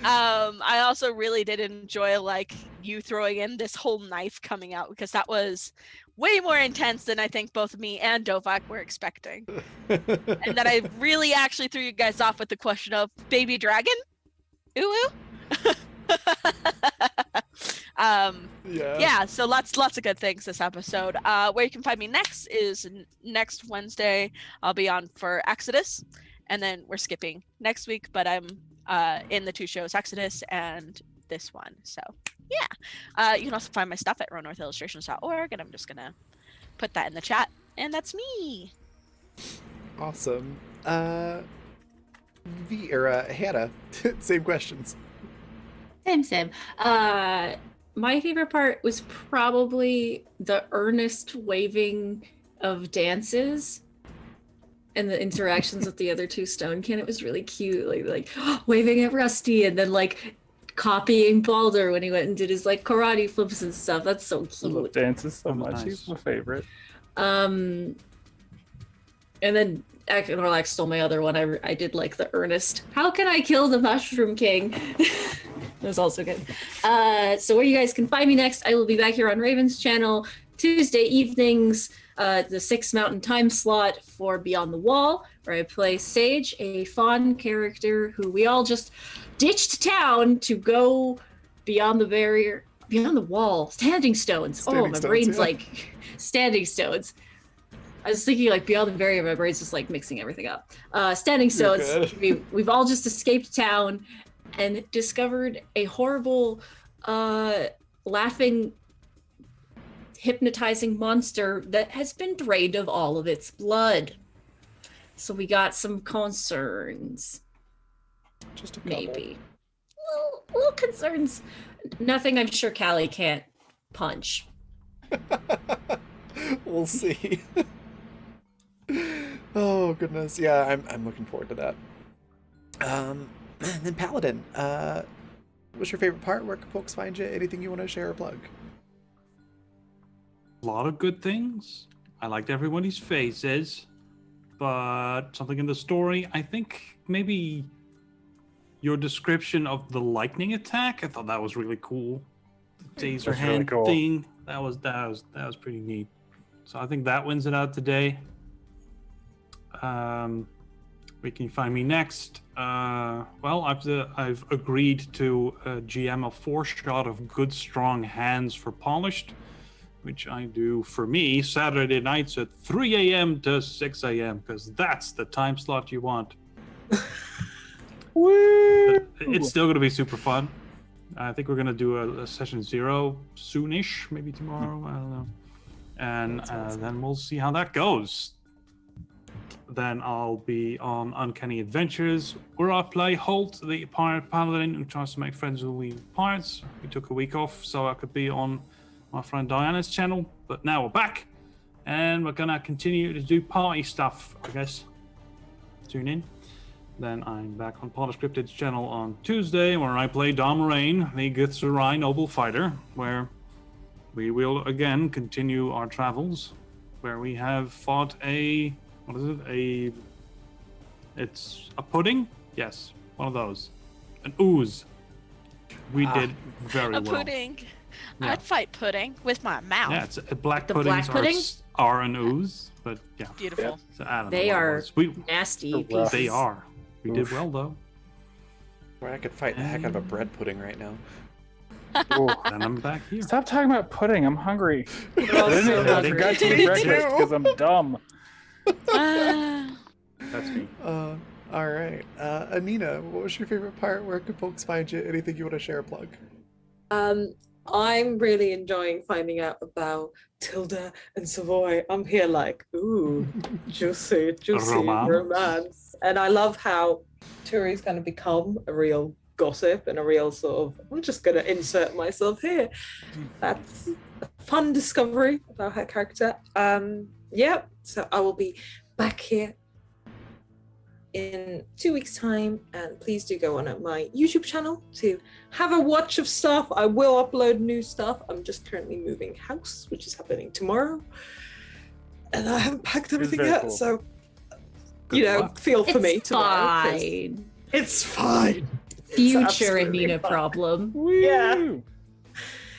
I also really did enjoy like you throwing in this whole knife coming out because that was way more intense than I think both me and Dovak were expecting. And then I really actually threw you guys off with the question of baby dragon? Ooh ooh. Yeah, so lots of good things this episode. Where you can find me next is next Wednesday. I'll be on for Exodus, and then we're skipping next week, but I'm in the two shows, Exodus and this one. So yeah, you can also find my stuff at ronorthillustrations.org, and I'm just gonna put that in the chat. And that's me. Awesome. Hannah, same questions. Same. My favorite part was probably the earnest waving of dances and the interactions with the other two Stonekin. It was really cute, like waving at Rusty and then like copying Baldur when he went and did his like karate flips and stuff. That's so I love cute. dances so That was much. nice. He's my favorite. And then Norlax stole my other one. I did like the Ernest. How can I kill the Mushroom King? That was also good. So where you guys can find me next, I will be back here on Raven's channel Tuesday evenings, the 6 Mountain time slot for Beyond the Wall, where I play Sage, a fawn character who we all just ditched town to go beyond the barrier, beyond the wall, standing stones. Standing my stones, brain's yeah. like standing stones. I was thinking like beyond the barrier, my brain's just like mixing everything up. Standing You're stones. good. We've all just escaped town and discovered a horrible, laughing, hypnotizing monster that has been drained of all of its blood. So we got some concerns. Just a couple. Maybe. Little concerns. Nothing I'm sure Callie can't punch. We'll see. Oh goodness, yeah, I'm looking forward to that. Then Paladin, what's your favorite part? Where can folks find you? Anything you want to share or plug? A lot of good things. I liked everybody's faces, but something in the story, I think maybe your description of the lightning attack, I thought that was really cool. The taser That's hand really cool. thing, that was pretty neat. So I think that wins it out today. Where can you find me next? Well, I've agreed to GM a 4-shot of Good Strong Hands for Polished, which I do for me Saturday nights at 3 a.m. to 6 a.m. because that's the time slot you want. Woo! It's still going to be super fun. I think we're going to do a session 0 soonish, maybe tomorrow. I don't know. And then we'll see how that goes. Then I'll be on Uncanny Adventures, where I play Holt, the pirate paladin who tries to make friends with the pirates. We took a week off so I could be on my friend Diana's channel, but now we're back, and we're gonna continue to do party stuff, I guess. Tune in. Then I'm back on Poliscripted's channel on Tuesday, where I play Dom Rain, the Githzerai noble fighter, where we will again continue our travels, where we have fought a... what is it? It's a pudding? Yes, one of those. An ooze. We did very A well. pudding. Yeah. I'd fight pudding with my mouth. Yeah, it's black The puddings black pudding? are an ooze, but yeah. Beautiful. So I don't know They what it are was. We, nasty rough. pieces. they are. We did Oof. well though. Or I could fight the heck out of a bread pudding right now. Ooh. Then I'm back here. Stop talking about pudding. I'm hungry. We're all so I hungry. forgot to eat breakfast because I'm dumb. Ah. That's me. All right. Anina, what was your favorite part? Where can folks find you? Anything you want to share or plug? I'm really enjoying finding out about Tilda and Savoy. I'm here like, ooh, juicy Romance. romance. And I love how Turi's going to become a real gossip and a real sort of, I'm just going to insert myself here. That's a fun discovery about her character. Yeah, so I will be back here in 2 weeks' time, and please do go on my YouTube channel to have a watch of stuff. I will upload new stuff. I'm just currently moving house, which is happening tomorrow, and I haven't packed everything very yet. cool. So, Good luck. feel for me It's tomorrow. 'cause fine. It's fine. It's Future absolutely Anina fine. problem. Yeah. Woo!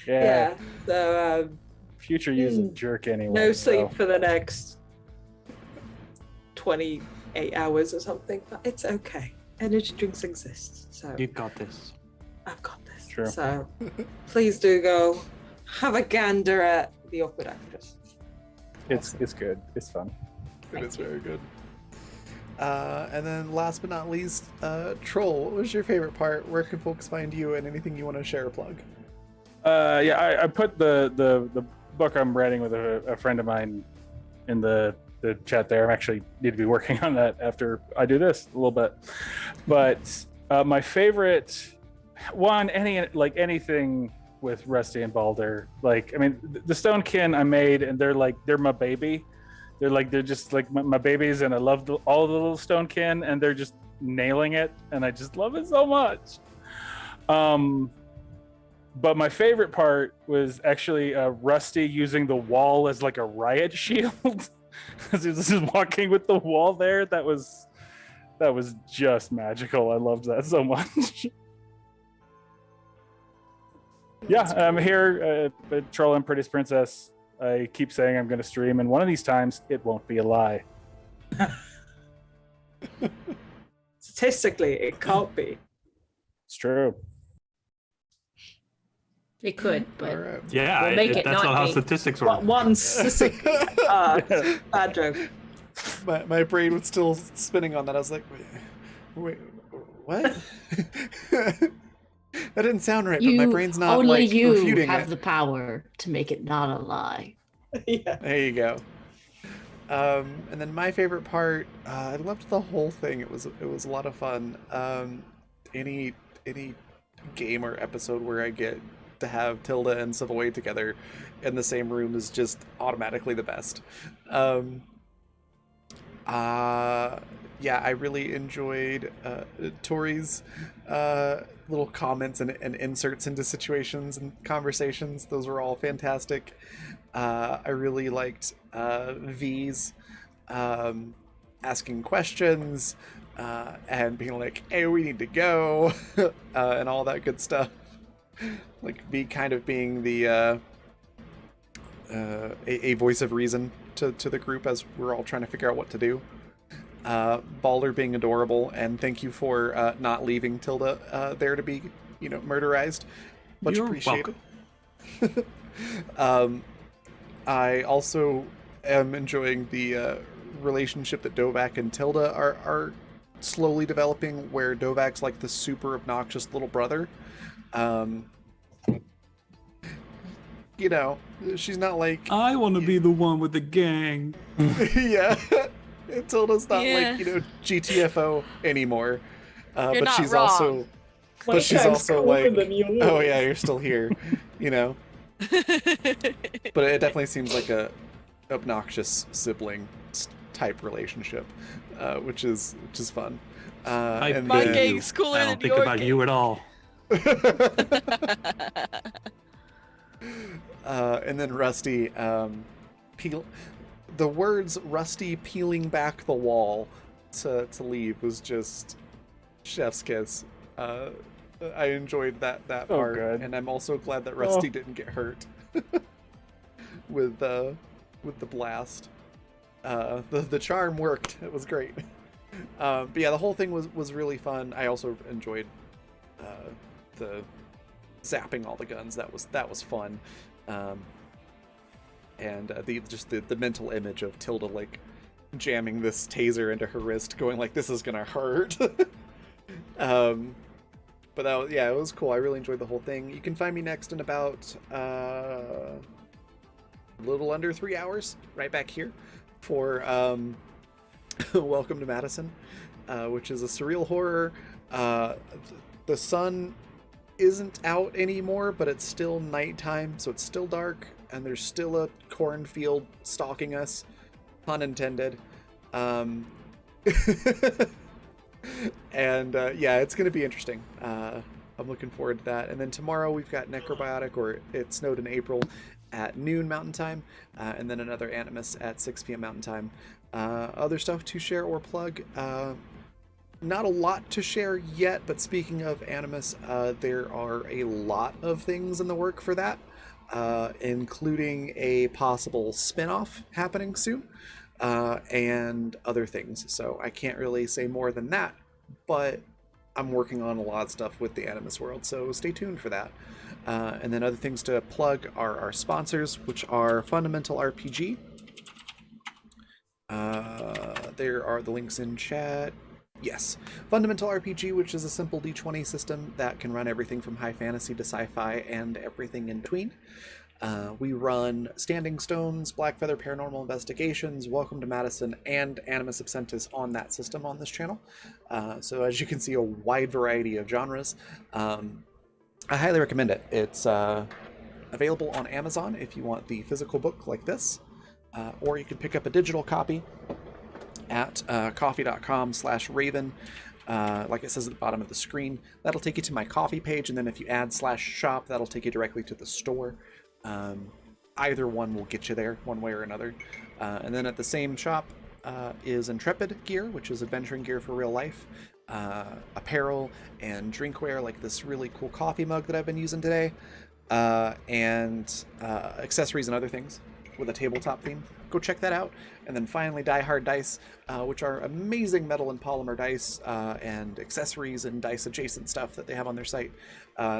Yeah. So Future uses a jerk anyway. no sleep so- for the next 28 hours or something, but it's okay. Energy drinks exist, so You got this. I've got this. True. So please do go have a gander at The Awkward Actress. It's good. It's fun. It is very good. And then last but not least, Troll, what was your favorite part? Where can folks find you and anything you want to share or plug? Yeah, I put the book I'm writing with a friend of mine in the chat there. I actually need to be working on that after I do this a little bit. But my favorite one, anything with Rusty and Balder. Like, I mean, the Stonekin I made, and they're my baby. They're just like my babies, and I love all the little Stonekin, and they're just nailing it, and I just love it so much. But my favorite part was actually Rusty using the wall as like a riot shield. as he was just walking with the wall there. That was just magical. I loved that so much. Yeah, I'm here, trolling Prettiest Princess. I keep saying I'm going to stream, and one of these times it won't be a lie. Statistically, it can't be. It's true. They could, but All right. Yeah, We'll make it that's not not how me. statistics work. One statistic. Bad joke. My brain was still spinning on that. I was like, wait what? That didn't sound right, but my brain's not only like you refuting have it. the power to make it not a lie. Yeah. There you go. And then my favorite part, I loved the whole thing. It was a lot of fun. Any game or episode where I get to have Tilda and Sybilway together in the same room is just automatically the best. Yeah, I really enjoyed Tori's little comments and inserts into situations and conversations. Those were all fantastic. I really liked V's asking questions and being like, hey, we need to go, and all that good stuff. Like V kind of being the a voice of reason to the group as we're all trying to figure out what to do. Balder being adorable, and thank you for not leaving Tilda there to be, murderized. Much You're appreciated. I also am enjoying the relationship that Dovak and Tilda are slowly developing, where Dovak's like the super obnoxious little brother. She's not like... I want to be the one with the gang. Yeah. Tilda's not Yeah. like, GTFO anymore. You're but not she's wrong. also... But she's also like, oh yeah, you're still here, But it definitely seems like a obnoxious sibling type relationship, which is fun. And My then- gang's cooler I than don't think your about gang. you at all. And then Rusty, the words Rusty peeling back the wall to leave was just chef's kiss. I enjoyed that part, good. and I'm also glad that Rusty didn't get hurt with the blast. The charm worked. It was great. But yeah, the whole thing was really fun. I also enjoyed the zapping all the guns. That was fun. And the mental image of Tilda like jamming this taser into her wrist, going like, "This is gonna hurt." But it was cool. I really enjoyed the whole thing. You can find me next in about a little under 3 hours, right back here for Welcome to Madison, which is a surreal horror. The sun isn't out anymore, but it's still nighttime, so it's still dark, and there's still a cornfield stalking us, pun intended. And it's going to be interesting. I'm looking forward to that. And then tomorrow we've got Necrobiotic, or It Snowed in April, at noon Mountain Time, and then another Animus at 6 p.m. Mountain Time. Other stuff to share or plug. Not a lot to share yet, but speaking of Animus, there are a lot of things in the work for that, including a possible spin-off happening soon, and other things. So I can't really say more than that, but I'm working on a lot of stuff with the Animus world, so stay tuned for that. And then other things to plug are our sponsors, which are Fundamental RPG. There are the links in chat. Yes, Fundamental RPG, which is a simple D20 system that can run everything from high fantasy to sci-fi and everything in between. We run Standing Stones, Blackfeather Paranormal Investigations, Welcome to Madison, and Animus Absentis on that system on this channel. So as you can see, a wide variety of genres. I highly recommend it. It's available on Amazon if you want the physical book like this, or you can pick up a digital copy at coffee.com/Raven. Like it says at the bottom of the screen. That'll take you to my coffee page, and then if you add /shop, that'll take you directly to the store. either one will get you there one way or another. And then at the same shop is Intrepid gear, which is adventuring gear for real life. Apparel and drinkware, like this really cool coffee mug that I've been using today, and accessories and other things with a tabletop theme. Go check that out. And then finally, Die Hard Dice, which are amazing metal and polymer dice and accessories and dice adjacent stuff that they have on their site.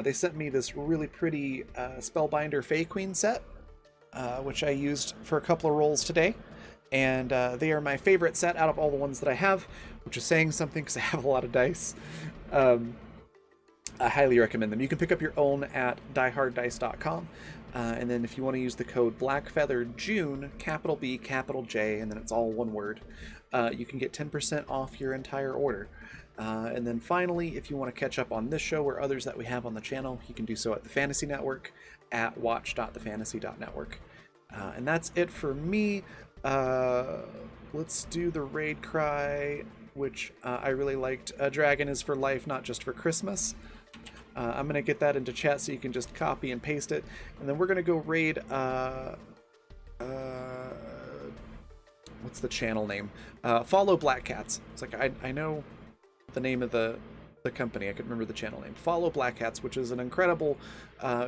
They sent me this really pretty Spellbinder Fey Queen set, which I used for a couple of rolls today. And they are my favorite set out of all the ones that I have, which is saying something because I have a lot of dice. I highly recommend them. You can pick up your own at dieharddice.com. And then if you want to use the code BlackFeatherJune, capital B, capital J, and then it's all one word, you can get 10% off your entire order. And then finally, if you want to catch up on this show or others that we have on the channel, you can do so at the Fantasy Network at watch.thefantasy.network. And that's it for me. Let's do the raid cry, which I really liked. A dragon is for life, not just for Christmas. I'm going to get that into chat so you can just copy and paste it. And then we're going to go raid, what's the channel name? Follow Black Cats. It's like, I know the name of the company. I could remember the channel name. Follow Black Cats, which is an incredible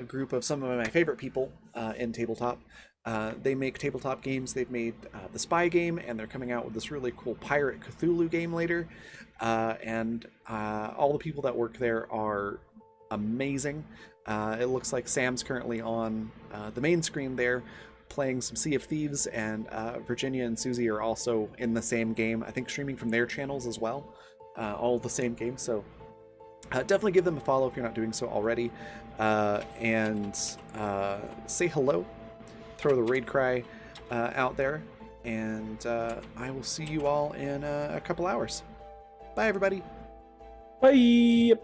group of some of my favorite people in tabletop. They make tabletop games. They've made the Spy game, and they're coming out with this really cool Pirate Cthulhu game later. And all the people that work there are amazing. It looks like Sam's currently on the main screen there playing some Sea of Thieves, and Virginia and Susie are also in the same game, I think streaming from their channels as well, all the same game. So definitely give them a follow if you're not doing so already, and say hello, throw the raid cry out there, and I will see you all in a couple hours. Bye everybody. Bye.